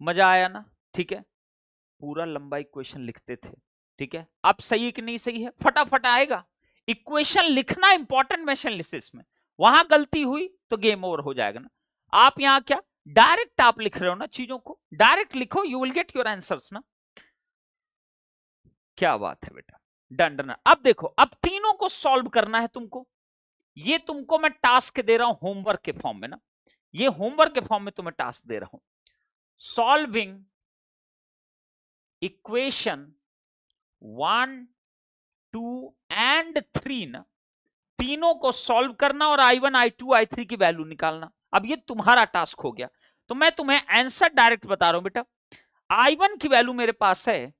मजा आया ना? ठीक है, पूरा लंबा इक्वेशन लिखते थे। ठीक है, अब सही है कि नहीं सही है, फटाफट आएगा। इक्वेशन लिखना इंपॉर्टेंट मैश एनालिसिस में, वहां गलती हुई तो गेम ओवर हो जाएगा ना। आप यहां क्या डायरेक्ट आप लिख रहे हो ना, चीजों को डायरेक्ट लिखो, you will get your answers ना। क्या बात है बेटा, डन डन। अब देखो, अब तीनों को सॉल्व करना है तुमको। ये तुमको मैं टास्क दे रहा हूं होमवर्क के फॉर्म में ना, ये होमवर्क के फॉर्म में तुम्हें टास्क दे रहा हूं। सॉल्विंग इक्वेशन 1 2 एंड 3 ना, तीनों को सॉल्व करना और I1 I2 I3 की वैल्यू निकालना। अब ये तुम्हारा टास्क हो गया, तो मैं तुम्हें आंसर डायरेक्ट बता रहा हूं बेटा। I1 की वैल्यू मेरे पास है,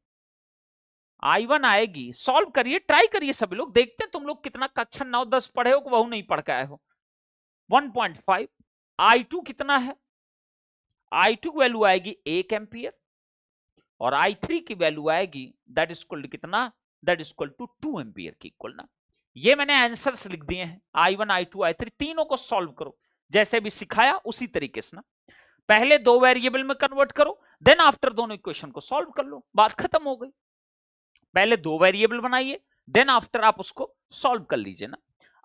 I1 आएगी, सॉल्व करिए, ट्राई करिए सभी लोग, देखते हैं तुम लोग कितना कक्षा 9-10 पढ़े हो, वह नहीं पढ़ के आए हो। 1.5। I2 कितना है, I2 की वैल्यू आएगी 1 एम्पियर और I3 की वैल्यू आएगी दैट इज इक्वल टू कितना, that is equal to 2 ampere की इक्वल ना। ये मैंने आंसर्स लिख दिए हैं, I1 I2 I3, तीनों को सॉल्व करो जैसे भी सिखाया उसी तरीके से ना। पहले दो वेरिएबल में कन्वर्ट करो, देन आफ्टर दोनों इक्वेशन को सॉल्व कर लो, बात खत्म हो गई। पहले दो वेरिएबल बनाइए, देन आफ्टर आप उसको सॉल्व कर लीजिए ना।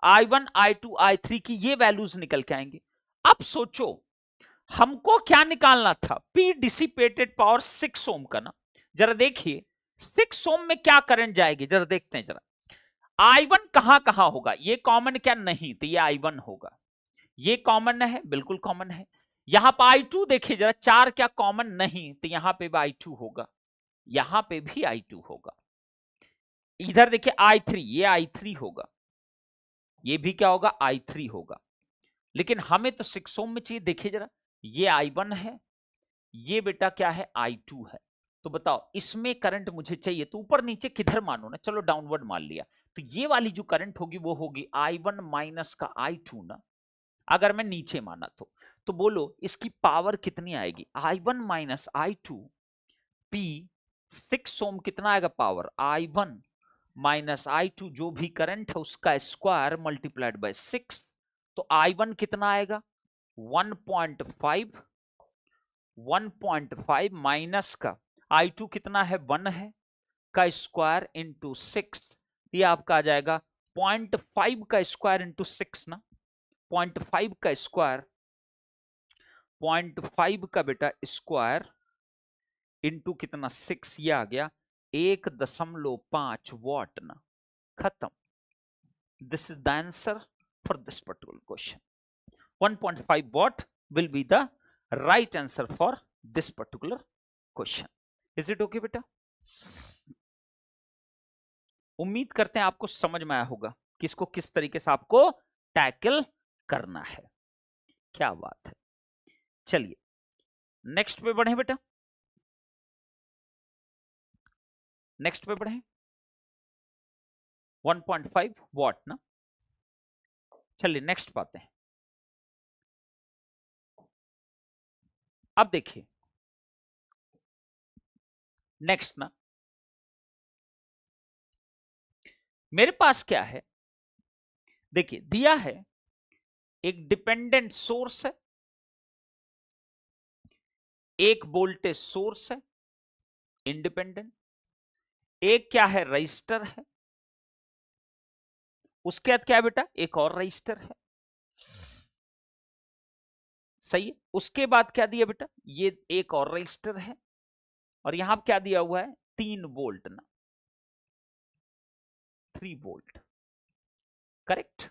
I1 I2 I3 की ये वैल्यूज निकल के आएंगे। अब सोचो हमको क्या निकालना था, P डिसिपेटेड पावर 6 ओम का ना। जरा देखिए 6 ओम में क्या करंट जाएगी, जरा देखते हैं जरा। I1 कहां कहां होगा, ये कॉमन क्या नहीं, तो ये I1 होगा, ये कॉमन है, बिल्कुल कॉमन है। यहां पर I2 देखिए जरा, 4 क्या कॉमन नहीं, तो यहां पे भी I2 होगा, यहां पे भी I2 होगा। इधर देखिए I3, ये I3 होगा, ये भी क्या होगा, I3 होगा। लेकिन हमें तो 6 ओम में चाहिए, देखिए जरा, ये I1 है, ये बेटा क्या है, I2 है। तो बताओ इसमें करंट मुझे चाहिए, तो ऊपर नीचे किधर मानो ना, चलो डाउनवर्ड मान लिया, तो ये वाली जो करंट होगी वो होगी I1 माइनस का I2 ना। अगर मैं नीचे माना तो बोलो इसकी पावर कितनी आएगी, I1 माइनस I2 P 6 ओम कितना आएगा पावर, I1 माइनस I2 जो भी करंट है उसका स्क्वायर मल्टीप्लाइड बाय 6, तो I1 कितना आएगा 1.5, 1.5 माइनस का I2 कितना है 1 है का स्क्वायर इंटू 6, ये आपका आ जाएगा 0.5 का स्क्वायर इंटू 6 ना, 0.5 का स्क्वायर, 0.5 का बेटा स्क्वायर इंटू कितना 6, ये आ गया 1.5 वॉट ना, खत्म। This is the answer for this particular question. 1.5 watt will be the right answer for this particular question. Is it okay बेटा? उम्मीद करते हैं आपको समझ में आया होगा कि इसको किस तरीके से आपको टैकल करना है। क्या बात है, चलिए नेक्स्ट पे बढ़े बेटा, नेक्स्ट पे बढ़े। 1.5 वॉट ना, चलिए नेक्स्ट पाते हैं। अब देखिए नेक्स्ट ना, मेरे पास क्या है, देखिए दिया है एक डिपेंडेंट सोर्स है, एक वोल्टेज सोर्स है इंडिपेंडेंट, एक क्या है रजिस्टर है, उसके बाद क्या है बेटा एक और रजिस्टर है, सही है। उसके बाद क्या दिया बेटा, ये एक और रजिस्टर है और यहां क्या दिया हुआ है 3 वोल्ट ना, 3 वोल्ट, करेक्ट।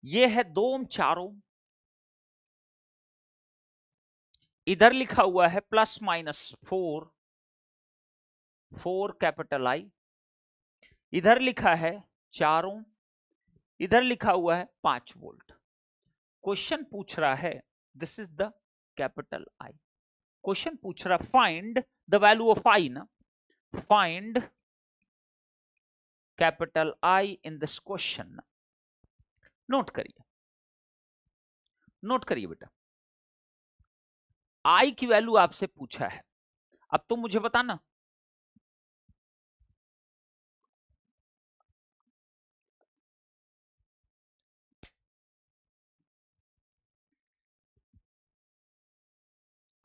ये है 2 ओम 4 ओम, इधर लिखा हुआ है प्लस माइनस 4, 4 कैपिटल आई, इधर लिखा है 4 ओम, इधर लिखा हुआ है 5 वोल्ट। क्वेश्चन पूछ रहा है, this is the capital I, question पूछ रहा फाइंड द वैल्यू ऑफ आई ना, find capital I in this question. Note करिए नोट करिए बेटा, आई की वैल्यू आपसे पूछा है, अब तुम मुझे बताना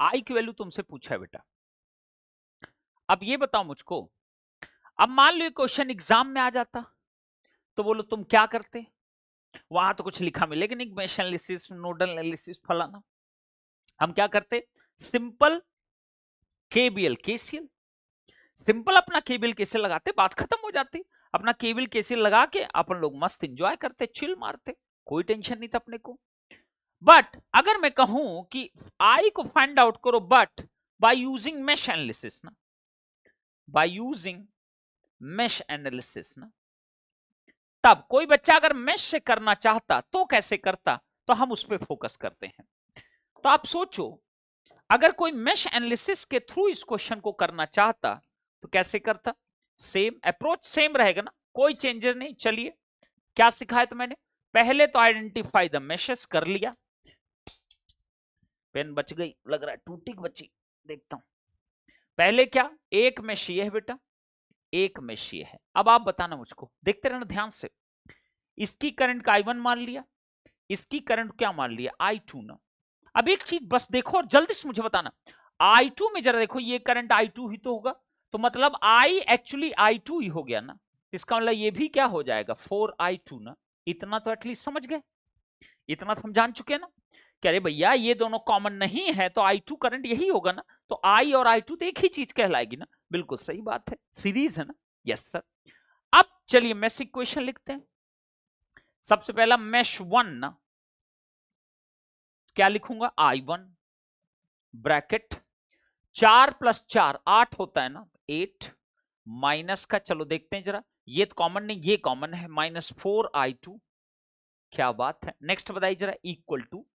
आई की वैल्यू तुमसे पूछा है बेटा। अब ये बताओ मुझको, अब मान लो क्वेश्चन एग्जाम में आ जाता तो बोलो तुम क्या करते, वहां तो कुछ लिखा मिलेगा नहीं, मैश एनालिसिस, नोडल एनालिसिस, फलाना। हम क्या करते, सिंपल केबीएल केसीएल, सिंपल अपना केबीएल केसीएल लगाते, बात खत्म हो जाती। अपना केबीएल केसीएल लगा के अपन लोग मस्त एंजॉय करते, चिल मारते, कोई टेंशन नहीं था अपने को। बट अगर मैं कहूं कि आई को फाइंड आउट करो but by using mash analysis ना, बाय यूजिंग मैश एनालिसिस ना, तब कोई बच्चा अगर मैश से करना चाहता तो कैसे करता, तो हम उस पर फोकस करते हैं। तो आप सोचो, अगर कोई मैश एनालिसिस के थ्रू इस क्वेश्चन को करना चाहता तो कैसे करता, सेम अप्रोच सेम रहेगा ना, कोई चेंजेस नहीं। चलिए क्या सिखाया था मैंने, पहले तो आइडेंटिफाई द मैशेस कर लिया, पेन बच गई, लग रहा है टूटी बची, देखता हूं। पहले क्या, एक मैश ये है बेटा, एक मैश ये है। अब आप बताना मुझको, देखते रहना ध्यान से, इसकी करंट का I1 मान लिया, इसकी करंट क्या मान लिया, I2 ना। अब एक चीज बस देखो और जल्दी से मुझे बताना, I2 में जरा देखो, ये करंट I2 ही तो होगा, तो मतलब I एक्चुअली I2 ही हो गया ना, इसका मतलब ये भी क्या हो जाएगा 4I2 ना। इतना तो एटलीस्ट समझ गए, इतना तो हम जान चुके हैं ना कि अरे भैया ये दोनों कॉमन नहीं है तो I2 करंट यही होगा ना, तो I और I2 तो एक ही चीज कहलाएगी ना। बिल्कुल सही बात है, सीरीज है ना। Yes sir. अब चलिए मैश इक्वेशन लिखते हैं। सबसे पहला मैश 1 ना, क्या लिखूंगा, I1 ब्रैकेट 4 + 4 8 होता है ना, 8 माइनस का, चलो देखते हैं जरा, ये तो कॉमन नहीं, ये कॉमन है, -4I2, क्या बात है। नेक्स्ट बताइए जरा, इक्वल टू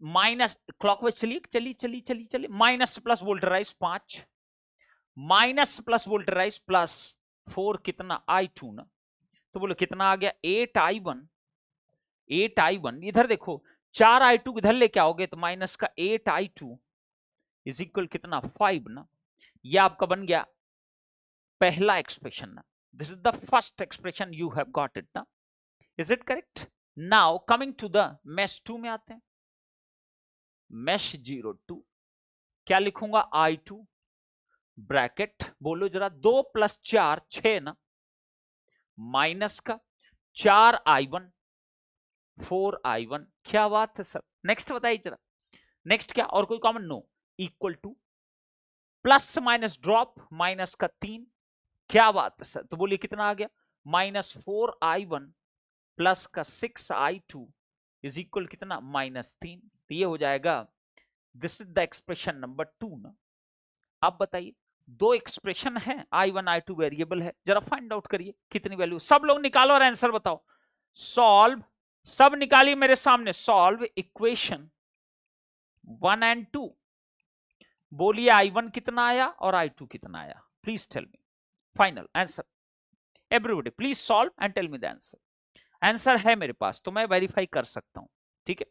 माइनस, क्लॉकवाइज चलिए चलिए चलिए चलिए चलिए, minus plus volt rise 5, minus plus volt rise plus 4 कितना I2 ना, तो बोलो कितना आ गया 8I1, 8I1 इधर देखो, 4I2 इधर लेके आओगे तो माइनस का 8I2 इज इक्वल कितना 5 ना। यह आपका बन गया पहला एक्सप्रेशन ना, this is the first expression you have got it ना, is it correct. Now coming to the mesh 2 में आते हैं, मैश 02 क्या लिखूंगा, I2 ब्रैकेट, बोलो जरा 2 + 4 6 ना, माइनस का 4I1 4I1, क्या बात है सर। नेक्स्ट बताइए जरा, नेक्स्ट क्या, और कोई common, no, equal to plus minus drop, minus का 3, क्या बात है सर, तो बोलिए कितना आ गया, -4I1 प्लस का 6I2 इज इक्वल कितना -3, तो ये हो जाएगा, this is the expression number 2 ना। अब बताइए, दो एक्सप्रेशन है, I1 I2 वेरिएबल है, जरा फाइंड आउट करिए कितनी वैल्यू, सब लोग निकालो और आंसर बताओ। सॉल्व, सब निकालिए मेरे सामने, सॉल्व इक्वेशन 1 and 2, बोलिए I1 कितना आया और I2 कितना आया, please tell me final answer. Everybody please solve and tell me the answer. Answer है मेरे पास तो मैं वेरीफाई कर सकता हूं, ठीक है।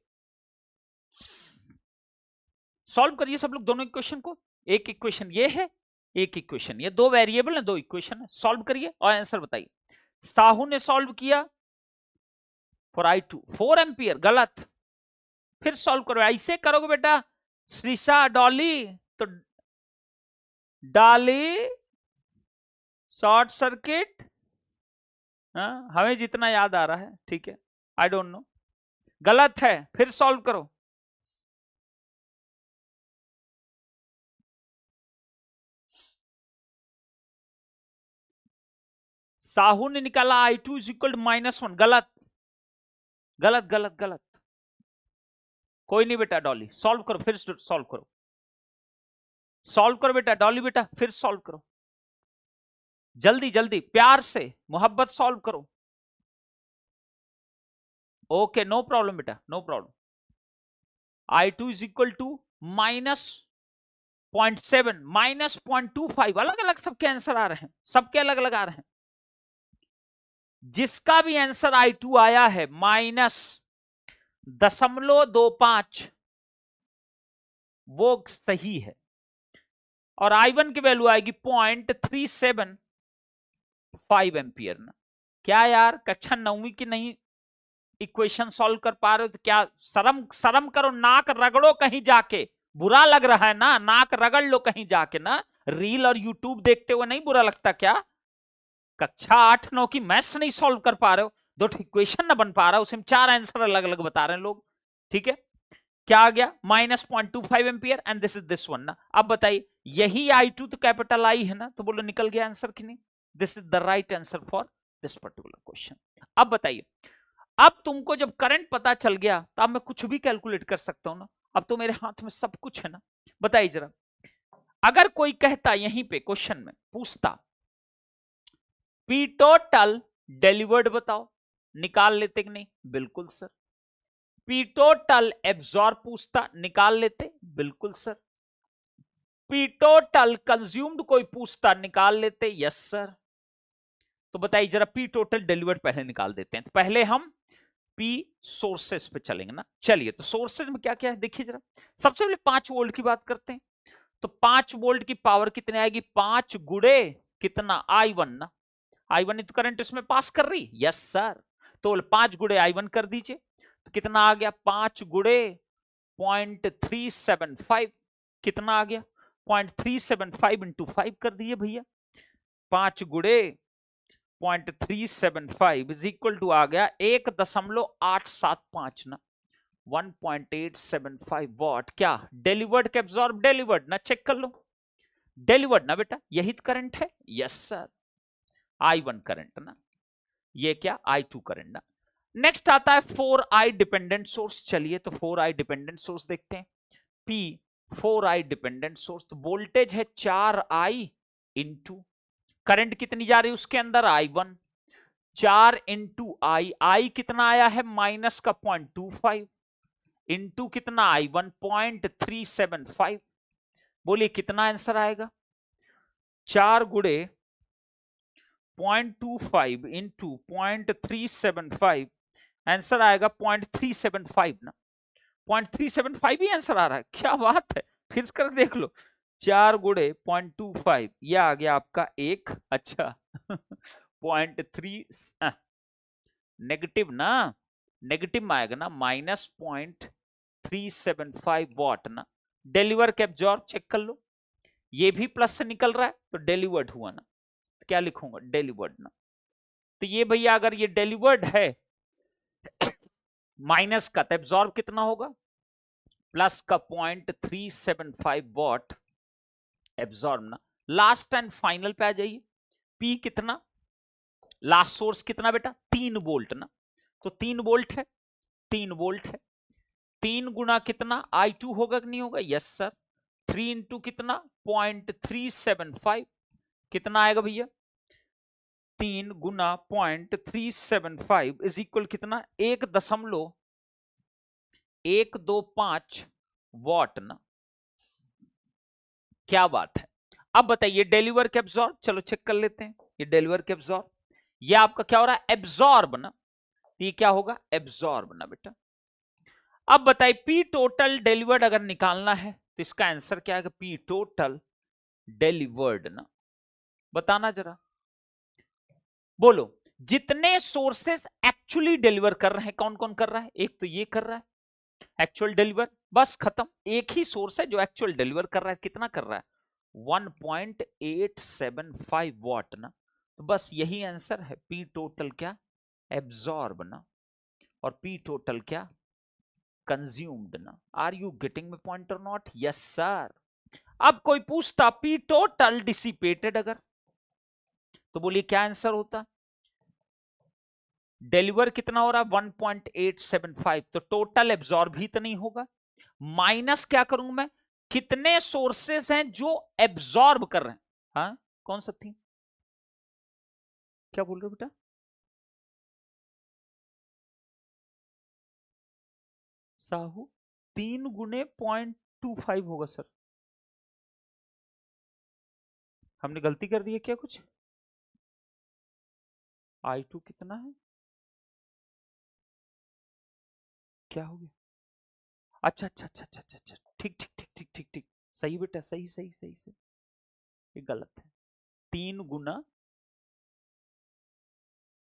सॉल्व करिए सब लोग दोनों इक्वेशन को, एक इक्वेशन ये है, एक इक्वेशन ये, दो वेरिएबल है, दो इक्वेशन है, सॉल्व करिए और आंसर बताइए। साहू ने सॉल्व किया फॉर I2 4 एम्पियर, गलत, फिर सॉल्व करो, ऐसे करोगे बेटा श्रीषा डॉली तो डाली शॉर्ट सर्किट, हमें जितना याद आ रहा है, ठीक है, आई डोंट नो, गलत है, फिर सॉल्व करो। साहू ने निकाला I2 इज इक्वल टू -1, गलत गलत गलत गलत, कोई नहीं बेटा डॉली, सॉल्व करो, फिर सॉल्व करो, सॉल्व करो बेटा डॉली, बेटा फिर सॉल्व करो, जल्दी जल्दी प्यार से मोहब्बत सॉल्व करो। ओके नो प्रॉब्लम बेटा, no problem. I2 is equal to -0.7 -0.25, अलग अलग सबके आंसर आ रहे हैं, सबके अलग अलग आ रहे हैं। जिसका भी आंसर I2 आया है .25 वो सही है, और I1 की वैल्यू आएगी 0.375 एम्पियर ना। क्या यार कक्षा 9वीं की नहीं इक्वेशन सॉल्व कर पा रहे हो तो क्या शर्म शर्म करो, नाक रगड़ो कहीं जाके। बुरा लग रहा है ना, नाक रगड़ लो कहीं जाके ना। रील और यूट्यूब देखते हुए नहीं बुरा लगता क्या? कक्षा 8-9 की मैथ्स नहीं सॉल्व कर पा रहे हो, दो इक्वेशन ना बन पा रहा, उसमें 4 आंसर अलग अलग बता रहे हैं लोग। ठीक है, क्या आ गया -0.25 ampere and this is this one ना। अब बताइए यही I2 तो कैपिटल I है ना, तो बोलो निकल गया आंसर कि नहीं? This is the right answer for this particular question. अब बताइए, अब तुमको जब करंट पता चल गया तो अब मैं कुछ भी कैलकुलेट कर सकता हूं ना, अब तो मेरे हाथ में सब कुछ है ना। बताइए जरा, अगर कोई कहता यहीं पे क्वेश्चन में पूछता पी टोटल डिलीवर्ड बताओ, निकाल लेते कि नहीं? बिल्कुल सर। पी टोटल एब्जॉर्ब पूछता, निकाल लेते? बिल्कुल सर। पी टोटल कंज्यूम्ड कोई पूछता, निकाल लेते? Yes sir. तो बताइए जरा पी टोटल डिलीवर्ड पहले निकाल देते हैं। तो पहले हम पी सोर्सेस पे चलेंगे ना। चलिए, तो सोर्सेस में क्या क्या है देखिए जरा। सबसे पहले 5 वोल्ट की बात करते हैं। तो 5 वोल्ट की पावर कितने आएगी? 5 गुड़े कितना? I1 ना। I1 तो करंट इसमें पास कर रही, यस सर। तो 5 गुड़े I1 कर दीजिए, तो कितना आ गया? 5 गुड़े 0.375 कितना आ गया? 0.375 इंटू 5 कर दिए भैया। 5 गुड़े 0.375 इज इक्वल टू आ गया 1.875 ना, 1.875 वॉट। क्या डिलीवर्ड के एब्जॉर्ब? डिलीवर्ड ना, चेक कर लो। डिलीवर्ड ना बेटा, यही तो करंट है, यस सर। I1 करंट ना, ये क्या? I2 करंट ना। नेक्स्ट आता है 4I डिपेंडेंट सोर्स। चलिए, तो 4I डिपेंडेंट सोर्स देखते हैं। P 4I डिपेंडेंट सोर्स, तो वोल्टेज है 4I इंटू करंट कितनी जा रही है उसके अंदर? I1। 4 इंटू I कितना आया है? माइनस का 0.25 इंटू कितना? I1 0.375। बोलिए कितना आंसर आएगा? 4 गुड़े 0.25 इंटू 0.375, आंसर आएगा 0.375 ना। 0.375 ही आंसर आ रहा है, क्या बात है। फिर कर देख लो, 4 गुड़े 0.25, यह आ गया आपका एक, अच्छा 0.3 नेगेटिव ना, नेगेटिव में आएगा ना, -0.375 वॉट ना। डिलीवर के एब्जॉर्ब चेक कर लो, ये भी प्लस से निकल रहा है तो डिलीवर्ड हुआ ना। तो क्या लिखूंगा? डिलीवर्ड ना। तो ये भैया अगर ये डिलीवर्ड है माइनस का, तो एब्जॉर्ब कितना होगा? प्लस का 0.375 वॉट एब्जॉर्ब ना। लास्ट एंड फाइनल पे आ जाइए, पी कितना? लास्ट सोर्स कितना बेटा? 3 वोल्ट ना, तो 3 वोल्ट है, 3 वोल्ट है। 3 गुना कितना? I2 होगा कि नहीं होगा? Yes sir. 3 इंटू कितना? 0.375 कितना आएगा भैया? 3 गुना 0.375 इज इक्वल कितना? 1.125 वॉट ना। क्या बात है। अब बताइए डिलीवर के एब्जॉर्ब, चलो चेक कर लेते हैं। ये डिलीवर के एब्जॉर्ब, ये आपका क्या हो रहा है? एब्जॉर्ब ना। ये क्या होगा? एब्जॉर्ब ना बेटा। अब बताइए पी टोटल डिलीवर्ड अगर निकालना है तो इसका आंसर क्या है? पी टोटल डिलीवर्ड ना, बताना जरा, बोलो। जितने सोर्सेस एक्चुअली डिलीवर कर रहे हैं, कौन कौन कर रहा है? एक तो ये कर रहा है एक्चुअल डिलीवर, बस खत्म। एक ही सोर्स है जो एक्चुअल डिलीवर कर रहा है, कितना कर रहा है? 1.875 वॉट ना। तो बस यही आंसर है, पी टोटल क्या? एब्जॉर्ब ना, और पी टोटल क्या? कंज्यूम्ड ना। Are you getting my point और नॉट? Yes sir. अब कोई पूछता पी टोटल डिसिपेटेड अगर, तो बोलिए क्या आंसर होता? डिलीवर कितना हो रहा है? 1.875, तो टोटल एब्जॉर्ब ही तो नहीं होगा। माइनस क्या करूंगा मैं? कितने सोर्सेस हैं जो एब्जॉर्ब कर रहे हैं। हाँ, कौन सा थी? क्या बोल रहे हो बेटा? साहू 3 गुने 0.25 होगा सर। हमने गलती कर दी है क्या कुछ? I2 कितना है? क्या हो गया? अच्छा अच्छा अच्छा अच्छा अच्छा अच्छा, ठीक ठीक ठीक ठीक ठीक ठीक, सही बेटा, सही सही सही सही, ये गलत है। 3 गुना,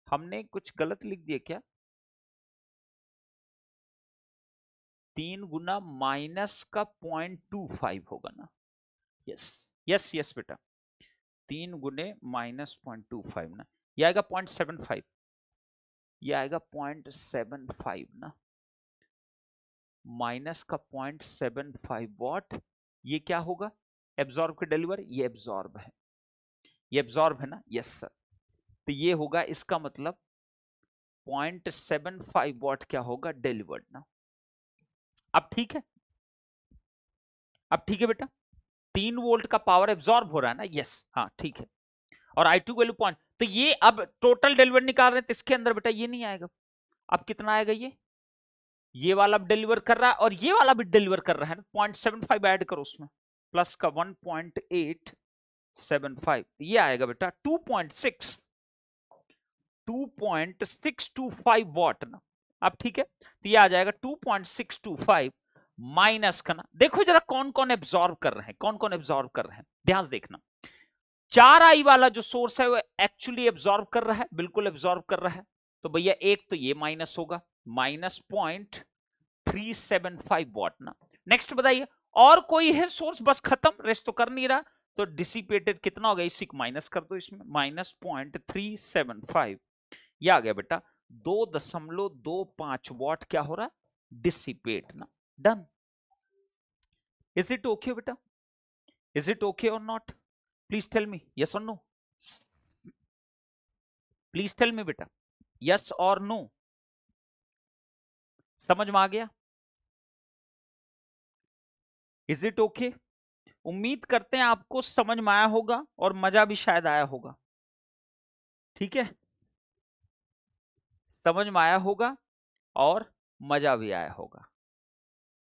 हमने कुछ गलत लिख दिया क्या? 3 गुना माइनस का 0.25 होगा ना? यस यस यस बेटा, 3 गुने माइनस 0.25 ना, ये आएगा 0.75, ये आएगा 0.75 ना, माइनस का 0.75 वॉट, ये क्या होगा? एब्जॉर्ब के डिलीवर, ये एब्जॉर्ब है, ये एब्जॉर्ब है ना? Yes sir. तो ये होगा, इसका मतलब 0.75 वॉट क्या होगा? डिलीवर्ड ना। अब ठीक है, अब ठीक है बेटा, 3 वोल्ट का पावर एब्जॉर्ब हो रहा है ना? यस, हाँ ठीक है। और I2 वैल्यू पॉइंट, तो ये अब टोटल डिलीवर निकाल रहे हैं, तो इसके अंदर बेटा ये नहीं आएगा। अब कितना आएगा? ये वाला भी डिलीवर कर रहा है और ये वाला भी डिलीवर कर रहा है ना, 0.75 ऐड करो उसमें, प्लस का 1.875, ये आएगा बेटा 2.625 वॉट ना। अब ठीक है, तो ये आ जाएगा 2.625 माइनस का ना, देखो जरा कौन कौन एब्जॉर्ब कर रहे हैं, कौन कौन एब्जॉर्ब कर रहे हैं, ध्यान देखना। 4i वाला जो सोर्स है वो एक्चुअली एब्जॉर्ब कर रहा है, बिल्कुल एब्जॉर्ब कर रहा है, तो भैया एक तो ये माइनस होगा, माइनस 0.375 वॉट ना। नेक्स्ट बताइए, और कोई है सोर्स? बस खत्म, रेस्ट तो कर नहीं रहा, तो डिसिपेटेड कितना होगा? इसी को माइनस कर दो, इसमें माइनस 0.375, ये आ गया बेटा 2.25 वॉट क्या हो रहा है? डिसिपेट ना। डन। इज इट ओके बेटा? इज इट ओके और not? Please tell me yes और नो, प्लीज टेल मी बेटा, यस और नो। समझ में आ गया? Is it okay? उम्मीद करते हैं आपको समझ में आया होगा और मजा भी शायद आया होगा, ठीक है? समझ में आया होगा और मजा भी आया होगा,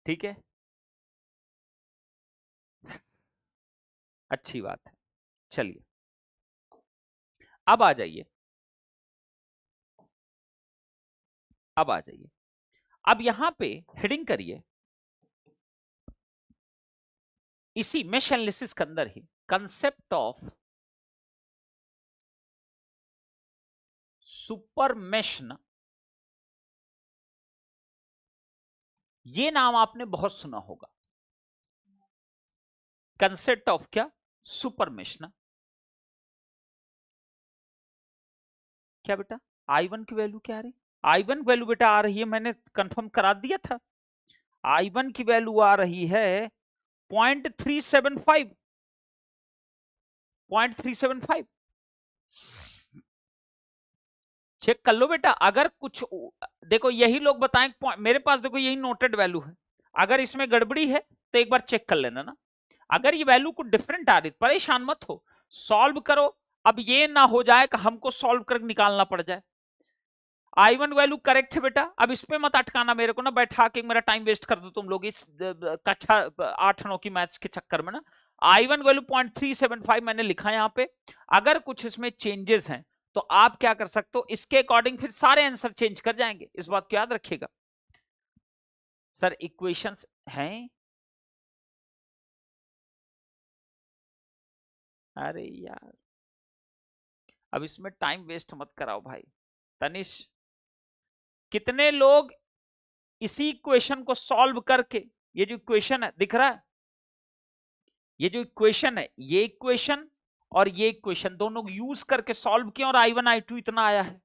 ठीक है? अच्छी बात है। चलिए अब आ जाइए, अब आ जाइए, अब यहां पे हेडिंग करिए, इसी मेश एनालिसिस के अंदर ही कंसेप्ट ऑफ सुपर मेश ना, ये नाम आपने बहुत सुना होगा। कंसेप्ट ऑफ क्या? सुपर मेश ना। क्या बेटा? I1 की वैल्यू क्या आ रही? I1 वैल्यू बेटा आ रही है, मैंने कंफर्म करा दिया था, I1 की वैल्यू आ रही है 0.375, 0.375। चेक कर लो बेटा, अगर कुछ, देखो यही लोग बताएं, मेरे पास देखो यही नोटेड वैल्यू है, अगर इसमें गड़बड़ी है तो एक बार चेक कर लेना ना। अगर ये वैल्यू कुछ डिफरेंट आ रही, परेशान मत हो, सॉल्व करो। अब ये ना हो जाए कि हमको सॉल्व कर निकालना पड़ जाए। I1 वैल्यू करेक्ट है बेटा, अब इस पे मत अटकाना मेरे को ना, बैठा के मेरा टाइम वेस्ट कर दो तुम लोग इस कक्षा 8-9 की मैथ्स के चक्कर में ना। I1 वैल्यू 0.375 मैंने लिखा यहाँ पे, अगर कुछ इसमें चेंजेस हैं तो आप क्या कर सकते हो, इसके अकॉर्डिंग फिर सारे आंसर चेंज कर जाएंगे, इस बात को याद रखिएगा। सर इक्वेशंस हैं? अरे यार, अब इसमें टाइम वेस्ट मत कराओ भाई। तनिष, कितने लोग इसी इक्वेशन को सॉल्व करके, ये जो इक्वेशन है दिख रहा है, ये जो इक्वेशन है, ये इक्वेशन और ये इक्वेशन दोनों यूज करके सॉल्व किया और I1 I2 इतना आया है?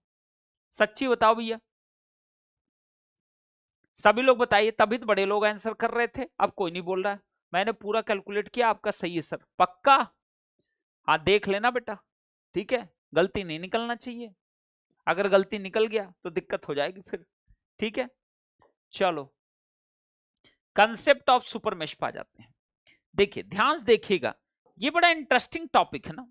सच्ची बताओ भैया, सभी लोग बताइए, तभी तो बड़े लोग आंसर कर रहे थे, अब कोई नहीं बोल रहा है। मैंने पूरा कैलकुलेट किया, आपका सही है सर, पक्का? हाँ देख लेना बेटा, ठीक है, गलती नहीं निकलना चाहिए, अगर गलती निकल गया तो दिक्कत हो जाएगी फिर, ठीक है? चलो कंसेप्ट ऑफ सुपर मेश पा जाते हैं। देखिए ध्यान से देखिएगा, ये बड़ा इंटरेस्टिंग टॉपिक है ना,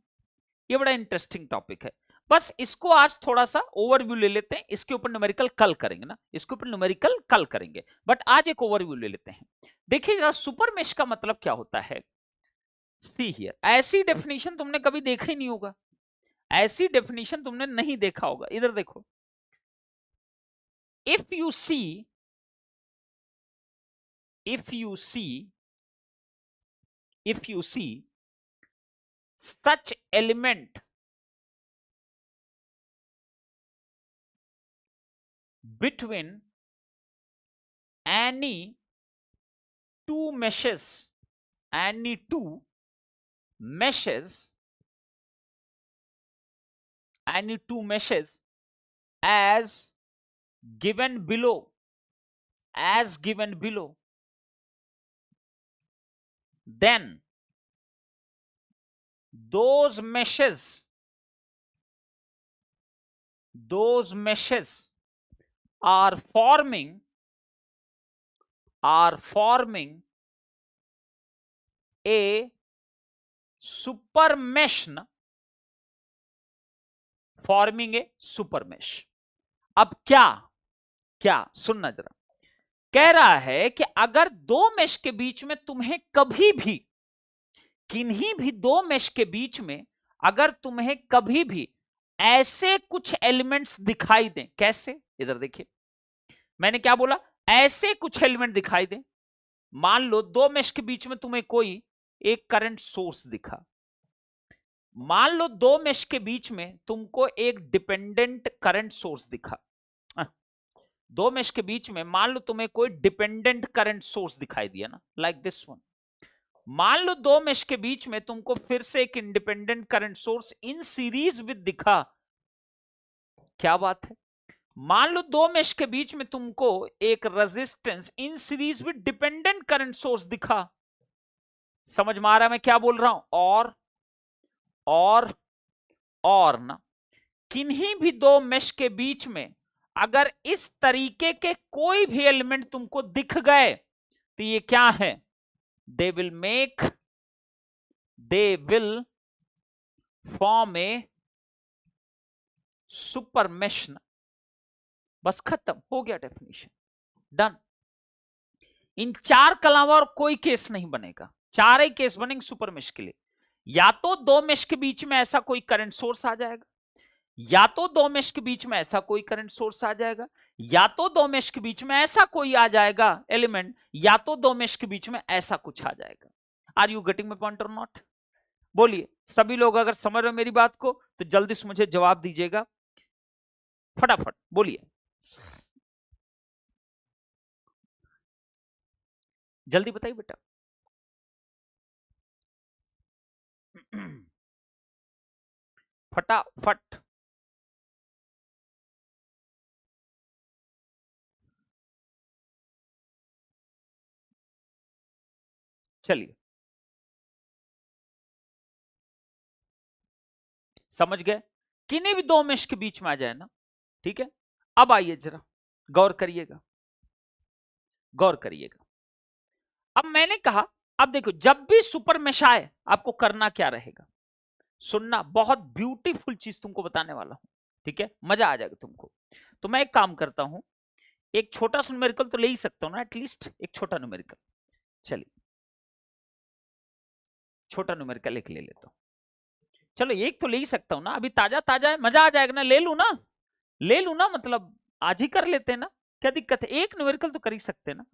ये बड़ा इंटरेस्टिंग टॉपिक है। बस इसको आज थोड़ा सा ओवरव्यू ले लेते हैं, इसके ऊपर न्यूमेरिकल कल करेंगे ना, इसके ऊपर न्यूमेरिकल कल करेंगे, बट आज एक ओवरव्यू ले लेते हैं। देखिए जरा सुपर मेश का मतलब क्या होता है। सी हियर, ऐसी डेफिनेशन तुमने कभी देखा ही नहीं होगा, ऐसी डेफिनेशन तुमने नहीं देखा होगा। इधर देखो, if you see if you see such element between any two meshes as given below, then those meshes are forming a super mesh ना, फॉर्मिंग ए सुपर मेश। अब क्या सुनना जरा, कह रहा है कि अगर दो मेश के बीच में तुम्हें कभी भी, किन्हीं भी दो मेश के बीच में अगर तुम्हें कभी भी ऐसे कुछ एलिमेंट्स दिखाई दें, कैसे, इधर देखिए मैंने क्या बोला, ऐसे कुछ एलिमेंट दिखाई दें। मान लो दो मेश के बीच में तुम्हें कोई एक करंट सोर्स दिखा, मान लो दो मेश के बीच में तुमको एक डिपेंडेंट करंट सोर्स दिखा, दो मेश के बीच में मान लो तुम्हें कोई डिपेंडेंट करंट सोर्स दिखाई दिया ना, लाइक दिस वन। मान लो दो मेश के बीच में तुमको फिर से एक independent current source in series with दिखा, क्या बात है। मान लो दो मेश के बीच में तुमको एक resistance in series with dependent current source दिखा, समझ में आ रहा है मैं क्या बोल रहा हूं। और ना, किन्हीं भी दो मेश के बीच में अगर इस तरीके के कोई भी एलिमेंट तुमको दिख गए तो ये क्या है, they will form A super mesh ना, बस खत्म हो गया डेफिनेशन, डन। इन चार के अलावा और कोई केस नहीं बनेगा, चार ही केस बनेंगे सुपर मेश के लिए। या तो दो मेश के बीच में ऐसा कोई करंट सोर्स आ जाएगा, या तो दो मेश के बीच में ऐसा कोई करंट सोर्स आ जाएगा, या तो दो मेश के बीच में ऐसा कोई आ जाएगा एलिमेंट, या तो दो मेश के बीच में ऐसा कुछ आ जाएगा। Are you getting my point और नॉट? बोलिए सभी लोग, अगर समझ रहे हो मेरी बात को तो जल्दी से मुझे जवाब दीजिएगा, फटाफट बोलिए, जल्दी बताइए बेटा। फटाफट। चलिए समझ गए, किन्हीं भी दो मेश के बीच में आ जाए ना, ठीक है। अब आइए जरा गौर करिएगा, अब मैंने कहा, अब देखो जब भी सुपर मेश आए आपको करना क्या रहेगा, सुनना, बहुत ब्यूटीफुल चीज तुमको बताने वाला हूं, ठीक है, मजा आ जाएगा तुमको। तो मैं एक काम करता हूं, एक छोटा सा न्यूमेरिकल तो ले ही सकता हूं ना, एटलीस्ट एक छोटा न्यूमेरिकल। चलिए छोटा न्यूमेरिकल एक ले लेता हूं, चलो एक तो ले ही सकता हूं ना, अभी ताजा ताजा है, मजा आ जाएगा ना, ले लू ना, मतलब आज ही कर लेते हैं ना, क्या दिक्कत है, एक न्यूमेरिकल तो कर ही सकते हैं ना,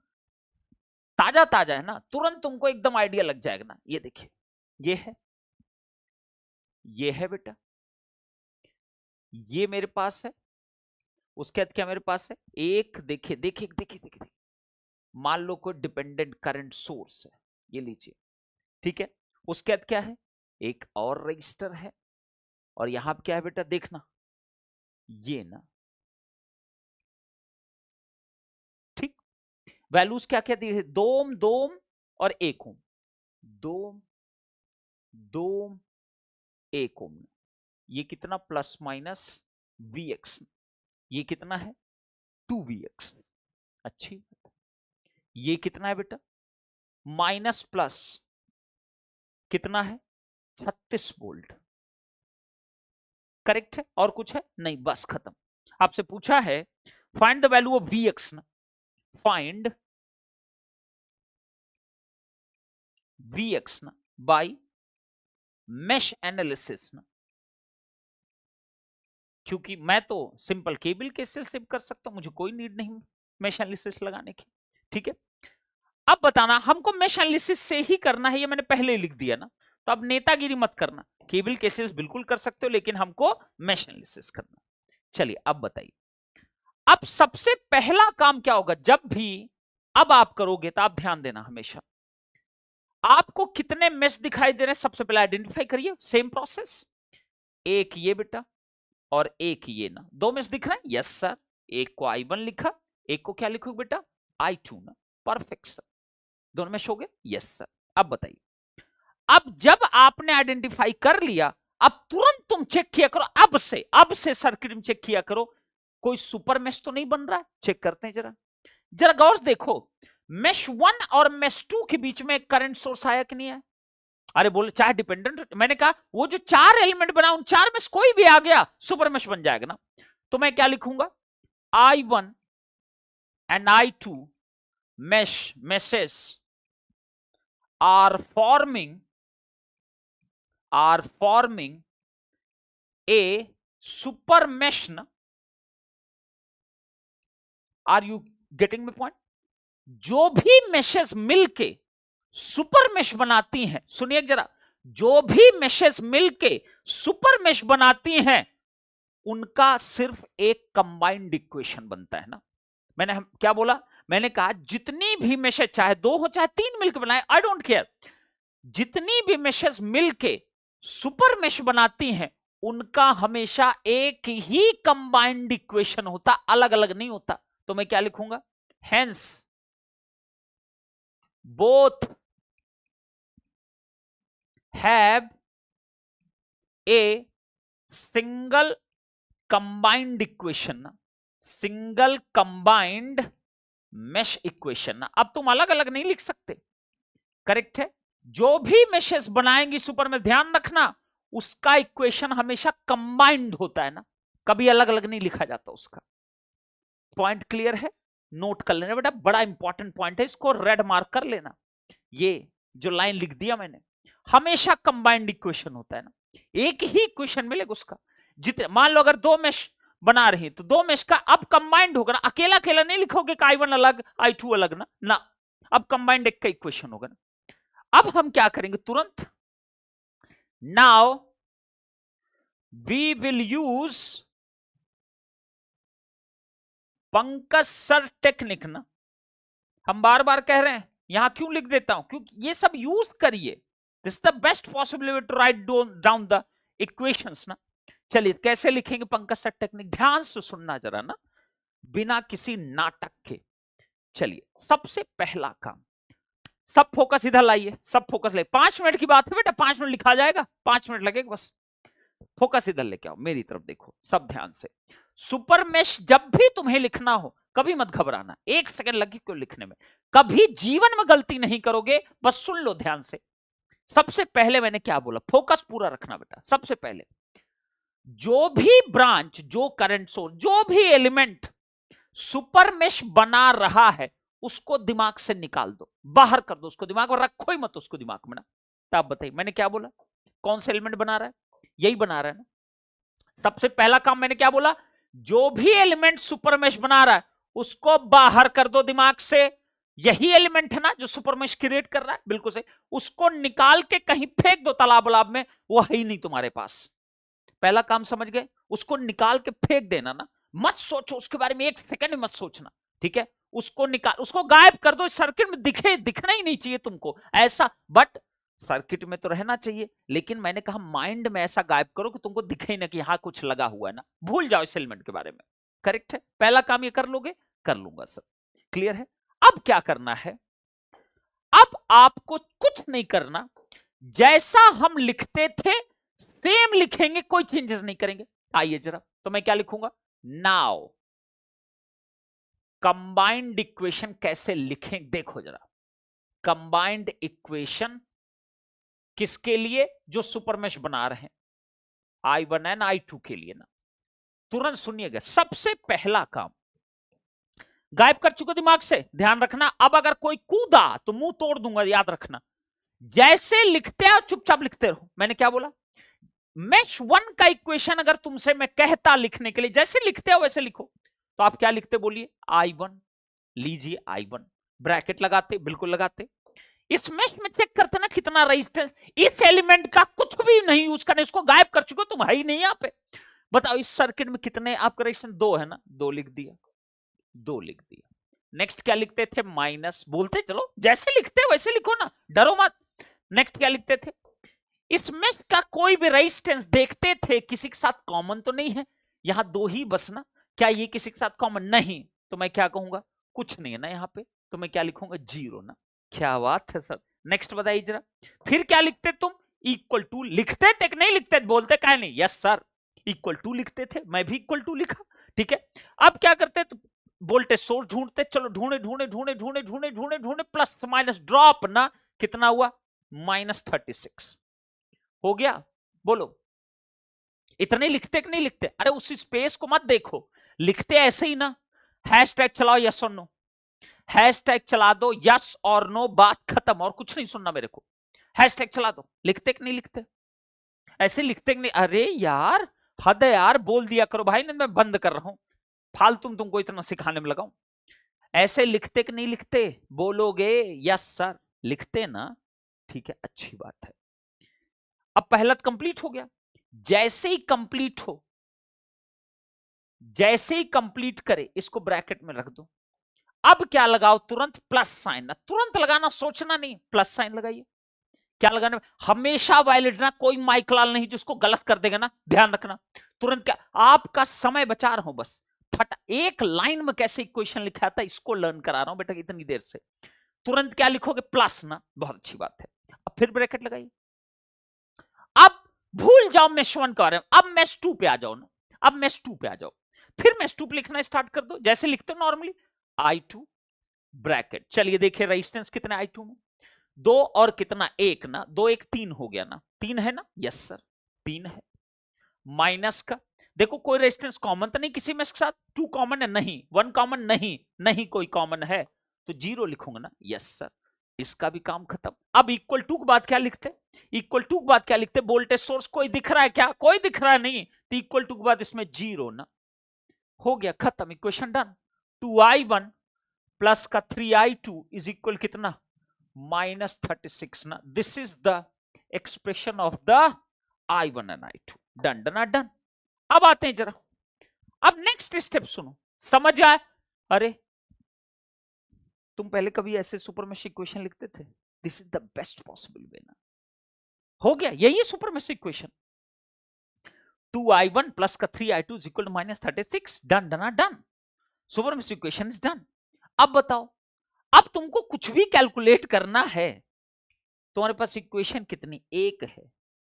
ताजा ताजा है ना, तुरंत तुमको एकदम आइडिया लग जाएगा ना। ये देखिए, ये है बेटा, ये मेरे पास है, उसके बाद क्या मेरे पास है, एक देखिए देखिए देखिए देखिए, मान लो कोई डिपेंडेंट करंट सोर्स है, ये लीजिए, ठीक है। उसके बाद क्या है, एक और रजिस्टर है, और यहां पे क्या है बेटा, देखना ये ना, ठीक, वैल्यूज क्या क्या दी है, दोम दोम और एक ओम, दोम दोम एक ओम, ये कितना प्लस माइनस Vx, ये कितना है 2Vx, अच्छी, ये कितना है बेटा माइनस प्लस कितना है 36 वोल्ट, करेक्ट है, और कुछ है नहीं, बस खत्म। आपसे पूछा है find the value of Vx ना, फाइंड Vx ना बाय मेश एनालिसिस ना, क्योंकि मैं तो सिंपल केबल के से कर सकता हूं, मुझे कोई नीड नहीं मेश एनालिसिस लगाने की, ठीक है। अब बताना हमको मेश एनालिसिस से ही करना है, ये मैंने पहले ही लिख दिया ना, तो अब नेतागिरी मत करना, केबल केसेस बिल्कुल कर सकते हो लेकिन हमको मेश एनालिसिस करना। चलिए अब बताइए, अब सबसे पहला काम क्या होगा, जब भी अब आप करोगे तो आप ध्यान देना हमेशा, आपको कितने मेश दिखाई दे रहे हैं सबसे पहले आइडेंटिफाई करिए। सेम प्रोसेस, एक ये बेटा और एक ये ना, दो मेश दिख रहे हैं, यस सर। एक को I1 लिखा, एक को क्या लिखोगे बेटा I2 ना, परफेक्ट सर, दोनों मेश हो गए, यस सर। अब बताइए, अब जब आपने आइडेंटिफाई कर लिया, अब तुरंत तुम चेक किया करो, अब से सर्किट में चेक किया करो कोई सुपर मेश तो नहीं बन रहा है। चेक करते हैं जरा, जरा गौर से देखो, मेश 1 और मेश 2 के बीच में करंट सोर्स आया कि नहीं आया? अरे बोले चाहे डिपेंडेंट, मैंने कहा वो जो 4 एलिमेंट बना उन 4 में से कोई भी आ गया सुपर मेश बन जाएगा ना। तो मैं क्या लिखूंगा, I1 and I2 meshes are forming a super mesh ना। Are you getting my point? जो भी मेशेस मिलके सुपर मेश बनाती हैं, सुनिए जरा, जो भी मेशेस मिलके सुपर मेश बनाती हैं उनका सिर्फ एक कंबाइंड इक्वेशन बनता है ना। मैंने क्या बोला, मैंने कहा जितनी भी मेशेस, चाहे 2 हो चाहे 3 मिलकर बनाए, आई डोंट केयर, जितनी भी मेशेस मिलके सुपर मेश बनाती हैं उनका हमेशा एक ही कंबाइंड इक्वेशन होता, अलग अलग नहीं होता। तो मैं क्या लिखूंगा, hence both have a single combined equation, single combined mesh equation ना। अब तुम अलग अलग नहीं लिख सकते, करेक्ट है। जो भी मेशेस बनाएंगी सुपर में, ध्यान रखना उसका इक्वेशन हमेशा कंबाइंड होता है ना, कभी अलग अलग नहीं लिखा जाता उसका। पॉइंट क्लियर है? नोट कर लेना बेटा, बड़ा इंपॉर्टेंट पॉइंट है, इसको रेड मार्क कर लेना। ये जो लाइन लिख दिया मैंने, हमेशा कंबाइंड इक्वेशन होता है ना, एक ही इक्वेशन मिलेगा उसका। जितने मान लो अगर 2 मेश बना रही तो 2 मेश का अब कंबाइंड होगा ना, अकेला अकेला नहीं लिखोगे कि I1 अलग I2 अलग ना, अब कंबाइंड एक का इक्वेशन होगा ना। अब हम क्या करेंगे तुरंत, now we will use Pankaj sir technique ना। हम बार बार कह रहे हैं, यहां क्यों लिख देता हूं, क्योंकि ये सब यूज करिए, this is the best possible way to write down the equations ना। चलिए कैसे लिखेंगे पंकज सर टेक्निक, ध्यान से सुनना जरा ना, बिना किसी नाटक के। चलिए सबसे पहला काम, सब फोकस इधर लाइए, सब फोकस ले, 5 मिनट की बात है बेटा, 5 मिनट लिखा जाएगा, 5 मिनट लगेगा बस। फोकस इधर लेके आओ, मेरी तरफ देखो सब ध्यान से। सुपर मेश जब भी तुम्हें लिखना हो कभी मत घबराना, 1 सेकंड लगे क्यों लिखने में, कभी जीवन में गलती नहीं करोगे, बस सुन लो ध्यान से। सबसे पहले मैंने क्या बोला, फोकस पूरा रखना बेटा। सबसे पहले जो भी ब्रांच, जो करंट सोर्स, जो भी एलिमेंट सुपर मेश बना रहा है उसको दिमाग से निकाल दो, बाहर कर दो उसको, दिमाग में रखो ही मत उसको दिमाग में ना। तो आप बताइए मैंने क्या बोला, कौन सा एलिमेंट बना रहा है, यही बना रहा है ना। सबसे पहला काम मैंने क्या बोला, जो भी एलिमेंट सुपर मेश बना रहा है उसको बाहर कर दो दिमाग से, यही एलिमेंट है ना जो सुपर मेश क्रिएट कर रहा है, बिल्कुल से, उसको निकाल के कहीं फेंक दो तालाब वलाब में, वो है ही नहीं तुम्हारे पास। पहला काम समझ गए, उसको निकाल के फेंक देना ना, मत सोचो उसके बारे में 1 सेकंड मत सोचना, ठीक है। उसको निकाल, उसको गायब कर दो, सर्किट में दिखना ही नहीं चाहिए तुमको ऐसा, बट सर्किट में तो रहना चाहिए, लेकिन मैंने कहा माइंड में ऐसा गायब करो कि तुमको दिखे ना कि यहां कुछ लगा हुआ है ना, भूल जाओ इस एलिमेंट के बारे में। करेक्ट है, पहला काम ये कर लोगे, कर लूंगा सर, क्लियर है। अब क्या करना है, अब आपको कुछ नहीं करना, जैसा हम लिखते थे सेम लिखेंगे, कोई चेंजेस नहीं करेंगे। आइए जरा, तो मैं क्या लिखूंगा, नाउ कंबाइंड इक्वेशन कैसे लिखें, देखो जरा। कंबाइंड इक्वेशन किसके लिए, जो सुपर मेश बना रहे हैं, I1 एंड I2 के लिए ना। तुरंत सुनिएगा, सबसे पहला काम गायब कर चुके दिमाग से, ध्यान रखना। अब अगर कोई कूदा तो मुंह तोड़ दूंगा, याद रखना। जैसे लिखते हो चुपचाप लिखते रहो। मैंने क्या बोला, मेश 1 का इक्वेशन अगर तुमसे मैं कहता लिखने के लिए, जैसे लिखते हो वैसे लिखो, तो आप क्या लिखते बोलिए, I1 लीजिए, I1 ब्रैकेट लगाते, बिल्कुल लगाते। इस मेश में चेक करते ना कितना रेजिस्टेंस, इस एलिमेंट का कुछ भी नहीं यूज करना, इसको गायब कर चुके हो, तुम है ही नहीं यहाँ पे। बताओ इस सर्किट में कितने आपका रेजिस्टेंस, 2 है ना, 2 लिख दिया, 2 लिख दिया। नेक्स्ट क्या लिखते थे, माइनस, बोलते चलो जैसे लिखते वैसे लिखो ना, डरो मत। नेक्स्ट क्या लिखते थे, इस मेश का कोई भी रेजिस्टेंस देखते थे किसी के साथ कॉमन तो नहीं है, यहां 2 ही बस ना, क्या ये किसी के साथ कॉमन नहीं, तो मैं क्या कहूंगा, कुछ नहीं है ना यहाँ पे, तो मैं क्या लिखूंगा, 0 ना। क्या बात है सर। नेक्स्ट बताइए जरा, फिर क्या लिखते तुम, इक्वल टू लिखते थे कि नहीं लिखते, बोलते क्या नहीं, यस सर इक्वल टू लिखते थे, मैं भी इक्वल टू लिखा, ठीक है। अब क्या करते तो वोल्टेज सोर्स ढूंढते, चलो ढूंढे ढूंढे ढूंढे ढूंढे ढूंढे ढूंढे ढूंढे, प्लस माइनस ड्रॉप ना, कितना हुआ, -36 हो गया। बोलो इतने लिखते कि नहीं लिखते, अरे उस स्पेस को मत देखो, लिखते ऐसे ही ना। हैशटैग चलाओ यस और नो, हैशटैग चला दो यस और नो, बात खत्म, और कुछ नहीं सुनना मेरे को। हैशटैग चला दो, लिखते कि नहीं लिखते, ऐसे लिखते कि नहीं, अरे यार हद है यार, बोल दिया करो भाई, नहीं मैं बंद कर रहा हूं, फालतू तुमको इतना सिखाने में लगाऊं। ऐसे लिखते कि नहीं लिखते, बोलोगे यस सर, लिखते ना, ठीक है, अच्छी बात है। अब पहला तो कंप्लीट हो गया, जैसे ही कंप्लीट हो, जैसे ही कंप्लीट करे इसको ब्रैकेट में रख दो। अब क्या लगाओ, तुरंत प्लस साइन, ना तुरंत लगाना, सोचना नहीं, प्लस साइन लगाइए। क्या लगाना, हमेशा वैलिड ना, कोई माइकलाल नहीं जिसको गलत कर देगा ना, ध्यान रखना। तुरंत क्या, आपका समय बचा रहा हूं बस, फटा एक लाइन में कैसे इक्वेशन लिखा था इसको लर्न करा रहा हूं बेटा इतनी देर से। तुरंत क्या लिखोगे, प्लस ना, बहुत अच्छी बात है। अब फिर ब्रैकेट लगाइए। अब भूल जाओ मेश 1 के बारे में, अब मेश 2 पे आ जाओ ना, अब मेश 2 पे आ जाओ, फिर मेश 2 पे लिखना स्टार्ट कर दो जैसे लिखते हो नॉर्मली, I2 ब्रैकेट। चलिए देखिए रेजिस्टेंस कितने I2 में, 2 और कितना 1 ना, 2 1 3 हो गया ना, 3 है ना, यस सर 3 है। माइनस का देखो कोई रेजिस्टेंस कॉमन तो नहीं किसी में के साथ, 2 कॉमन है नहीं, 1 कॉमन नहीं, नहीं कोई कॉमन है तो 0 लिखूंगा ना, यस सर, इसका भी काम खत्म। अब इक्वल टू के बाद क्या लिखते, इक्वल टू के बाद क्या लिखते, वोल्टेज सोर्स कोई दिख रहा है क्या, कोई दिख रहा है नहीं, तो इक्वल टू के बाद इसमें 0 ना, हो गया खत्म, इक्वेशन डन। 2i1 प्लस का 3i2 इज इक्वल कितना, -36 ना, this is the expression of the I1 and I2, done done done. अब आते हैं जरा, अब नेक्स्ट स्टेप सुनो, समझ आए, अरे तुम पहले कभी ऐसे सुपर मेश इक्वेशन लिखते थे, this is the best possible वे ना, हो गया, यही है super mesh equation, 2i1 plus का 3i2 is equal to -36, done done done, super mesh equation is done. अब बताओ, अब तुमको कुछ भी कैलकुलेट करना है, तुम्हारे पास इक्वेशन कितनी, 1 है,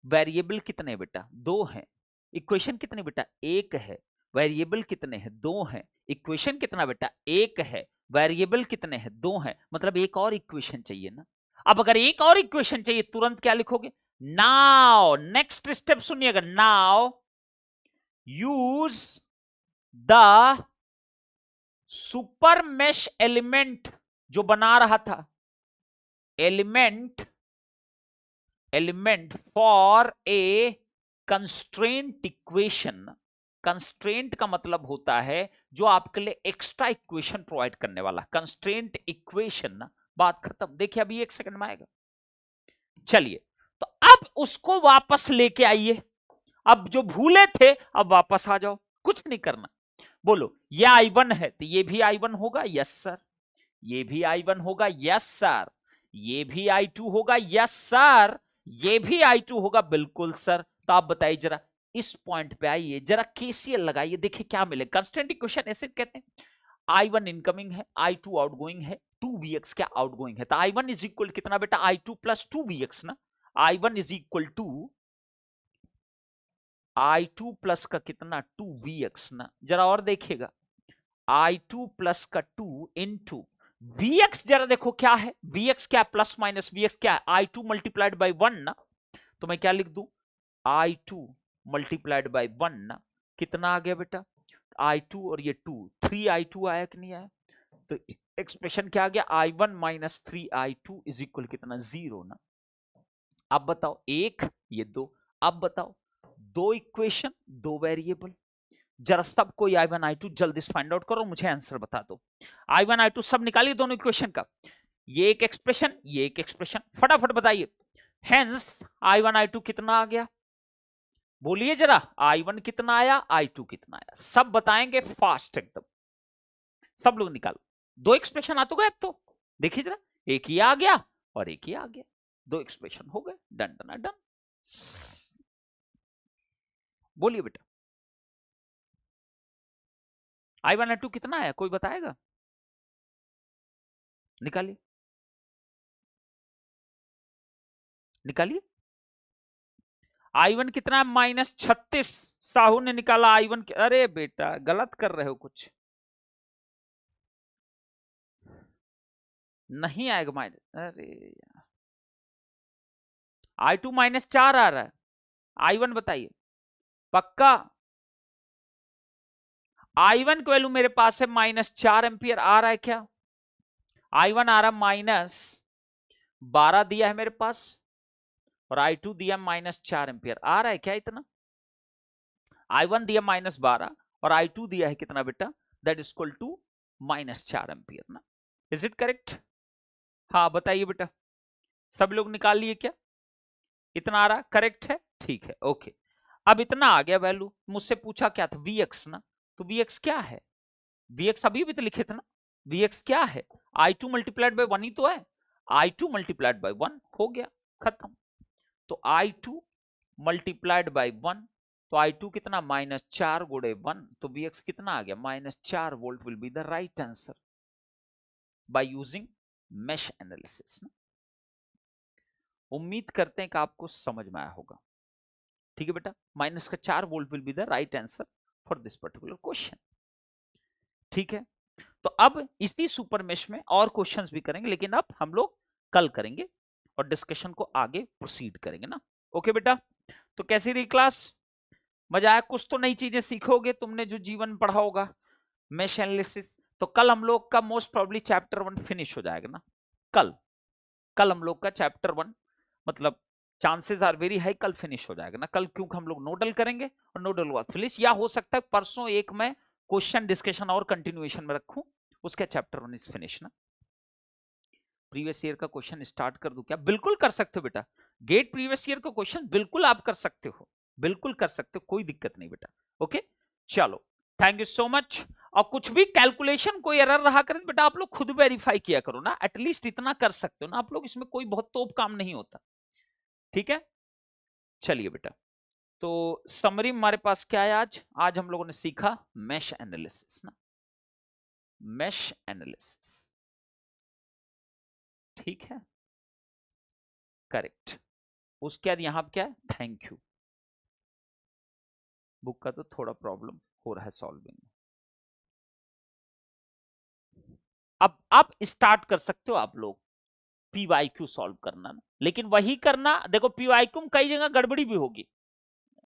वेरिएबल कितने बेटा, 2 है, इक्वेशन कितनी बेटा, 1 है, वेरिएबल कितने हैं, 2 है, इक्वेशन कितना बेटा, 1 है, वेरिएबल कितने हैं, 2 है, मतलब एक और इक्वेशन चाहिए ना। अब अगर एक और इक्वेशन चाहिए तुरंत क्या लिखोगे, नाउ नेक्स्ट स्टेप सुनिएगा, now use the super mesh element जो बना रहा था, element for a constraint equation. Constraint का मतलब होता है जो आपके लिए एक्स्ट्रा इक्वेशन प्रोवाइड करने वाला, कंस्ट्रेंट इक्वेशन ना, बात खत्म। देखिए अभी 1 सेकंड में आएगा, चलिए तो अब उसको वापस लेके आइए, अब जो भूले थे अब वापस आ जाओ, कुछ नहीं करना। बोलो ये I1 है तो ये भी I1 होगा, यस सर, ये भी I1 होगा, यस सर, ये भी I2 होगा, यस सर, ये भी I2 होगा, बिल्कुल सर। तो आप बताइए जरा, इस पॉइंट पे आइए जरा, KCL लगाइए, देखिए क्या मिले। कंस्टेंट इक्वेशन ऐसे कहते हैं, I1 इनकमिंग है, I2 आउटगोइंग है, 2Vx क्या आउटगोइंग है, तो I1 इज इक्वल कितना बेटा, I2 प्लस 2Vx ना, I1 is equal to I2 plus का कितना 2Vx ना, जरा और देखिएगा, I2 प्लस का 2 इंटू Vx, जरा देखो क्या है, Vx क्या प्लस माइनस Vx क्या है, I2 मल्टीप्लाइड बाई 1 ना, तो मैं क्या लिख दूं, I2 मल्टीप्लाइड बाई 1 ना, कितना आ गया बेटा, I2 और ये 2, 3I2 आया कि नहीं आया, तो एक्सप्रेशन क्या आ गया, I1 minus 3I2 is equal कितना 0 ना। अब बताओ 1 ये 2, अब बताओ 2 इक्वेशन 2 वेरिएबल, जरा सब कोई I1 I2 जल्दी से फाइंड आउट करो, मुझे आंसर बता दो। I1 I2 सब निकालिए दोनों इक्वेशन का, ये एक एक्सप्रेशन, ये एक एक्सप्रेशन, फटाफट बताइए। हेंस I1 I2 कितना आ गया, बोलिए जरा, I1 कितना आया, I2 कितना आया, सब बताएंगे फास्ट एकदम, सब लोग निकालो। दो एक्सप्रेशन आ तो गए, तो देखिए जरा, एक ही आ गया और एक ही आ गया, दो एक्सप्रेशन हो गए, डन डन डन। बोलिए बेटा, I1 I2 कितना आया, कोई बताएगा, निकालिए निकालिए। I1 कितना है, -36, साहू ने निकाला I1, अरे बेटा गलत कर रहे हो कुछ, नहीं आएगा माइनस, अरे यार I2 -4 आ रहा है, I1 बताइए पक्का। I1 की वैल्यू मेरे पास है -4 एम्पियर आ रहा है क्या, I1 आ रहा -12 दिया है मेरे पास, और I2 दिया -4 एम्पियर आ रहा है क्या इतना, I1 दिया -12 और I2 दिया है कितना बेटा, that is equal to -4 ampere ना, इज इट करेक्ट। हाँ बताइए बेटा, सब लोग निकाल लिए क्या, इतना आ रहा, करेक्ट है, ठीक है ओके। अब इतना आ गया वैल्यू, मुझसे पूछा क्या था, Vx ना, तो Vx क्या है, Vx अभी भी तो लिखे थे ना, Vx क्या है, I2 मल्टीप्लाइड बाय 1 ही तो है, I2 मल्टीप्लाइड बाय 1 हो गया, खत्म। तो I2 मल्टीप्लाइड बाय 1, तो I2 कितना, -4 गुणे 1, तो Vx कितना आ गया, -4 volt will be the right answer by using mesh analysis. उम्मीद करते हैं कि आपको समझ में आया होगा, ठीक है बेटा, -4 volt will be the right answer for this particular question, ठीक है। तो अब इसी सुपर मेश में और क्वेश्चंस भी करेंगे, लेकिन अब हम लोग कल करेंगे और डिस्कशन को आगे प्रोसीड करेंगे ना, ओके बेटा। तो कैसी रही क्लास, मजा आया, कुछ तो नई चीजें सीखोगे तुमने जो जीवन पढ़ा होगा, मेश एनालिसिस। तो कल हम लोग का मोस्ट प्रोबेबली चैप्टर 1 फिनिश हो जाएगा ना, कल कल हम लोग का चैप्टर 1 मतलब चांसेस आर वेरी हाई कल फिनिश हो जाएगा ना, कल क्योंकि हम लोग नोडल करेंगे और नोडल हुआ फिनिश, या हो सकता है परसों एक मैं क्वेश्चन डिस्कशन और कंटिन्यूएशन में रखूं, उसका चैप्टर 1 इज फिनिश ना। प्रीवियस ईयर का क्वेश्चन स्टार्ट कर दूं क्या, बिल्कुल कर सकते हो बेटा, गेट प्रीवियस ईयर का क्वेश्चन बिल्कुल आप कर सकते हो, बिल्कुल कर सकते हो, कोई दिक्कत नहीं बेटा, ओके चलो, थैंक यू सो मच। और कुछ भी कैलकुलेशन कोई एरर रहा करें बेटा, आप लोग खुद वेरीफाई किया करो ना, एटलीस्ट इतना कर सकते हो ना आप लोग, इसमें कोई बहुत तोप काम नहीं होता, ठीक है। चलिए बेटा, तो समरी हमारे पास क्या है, आज आज हम लोगों ने सीखा मेश एनालिसिस ना, मेश एनालिसिस, ठीक है, करेक्ट। उसके बाद यहां क्या है, थैंक यू, बुक का तो थोड़ा प्रॉब्लम हो रहा है सॉल्विंग में, अब आप स्टार्ट कर सकते हो आप लोग PYQ सॉल्व करना, लेकिन वही करना, देखो PYQ में कई जगह गड़बड़ी भी होगी,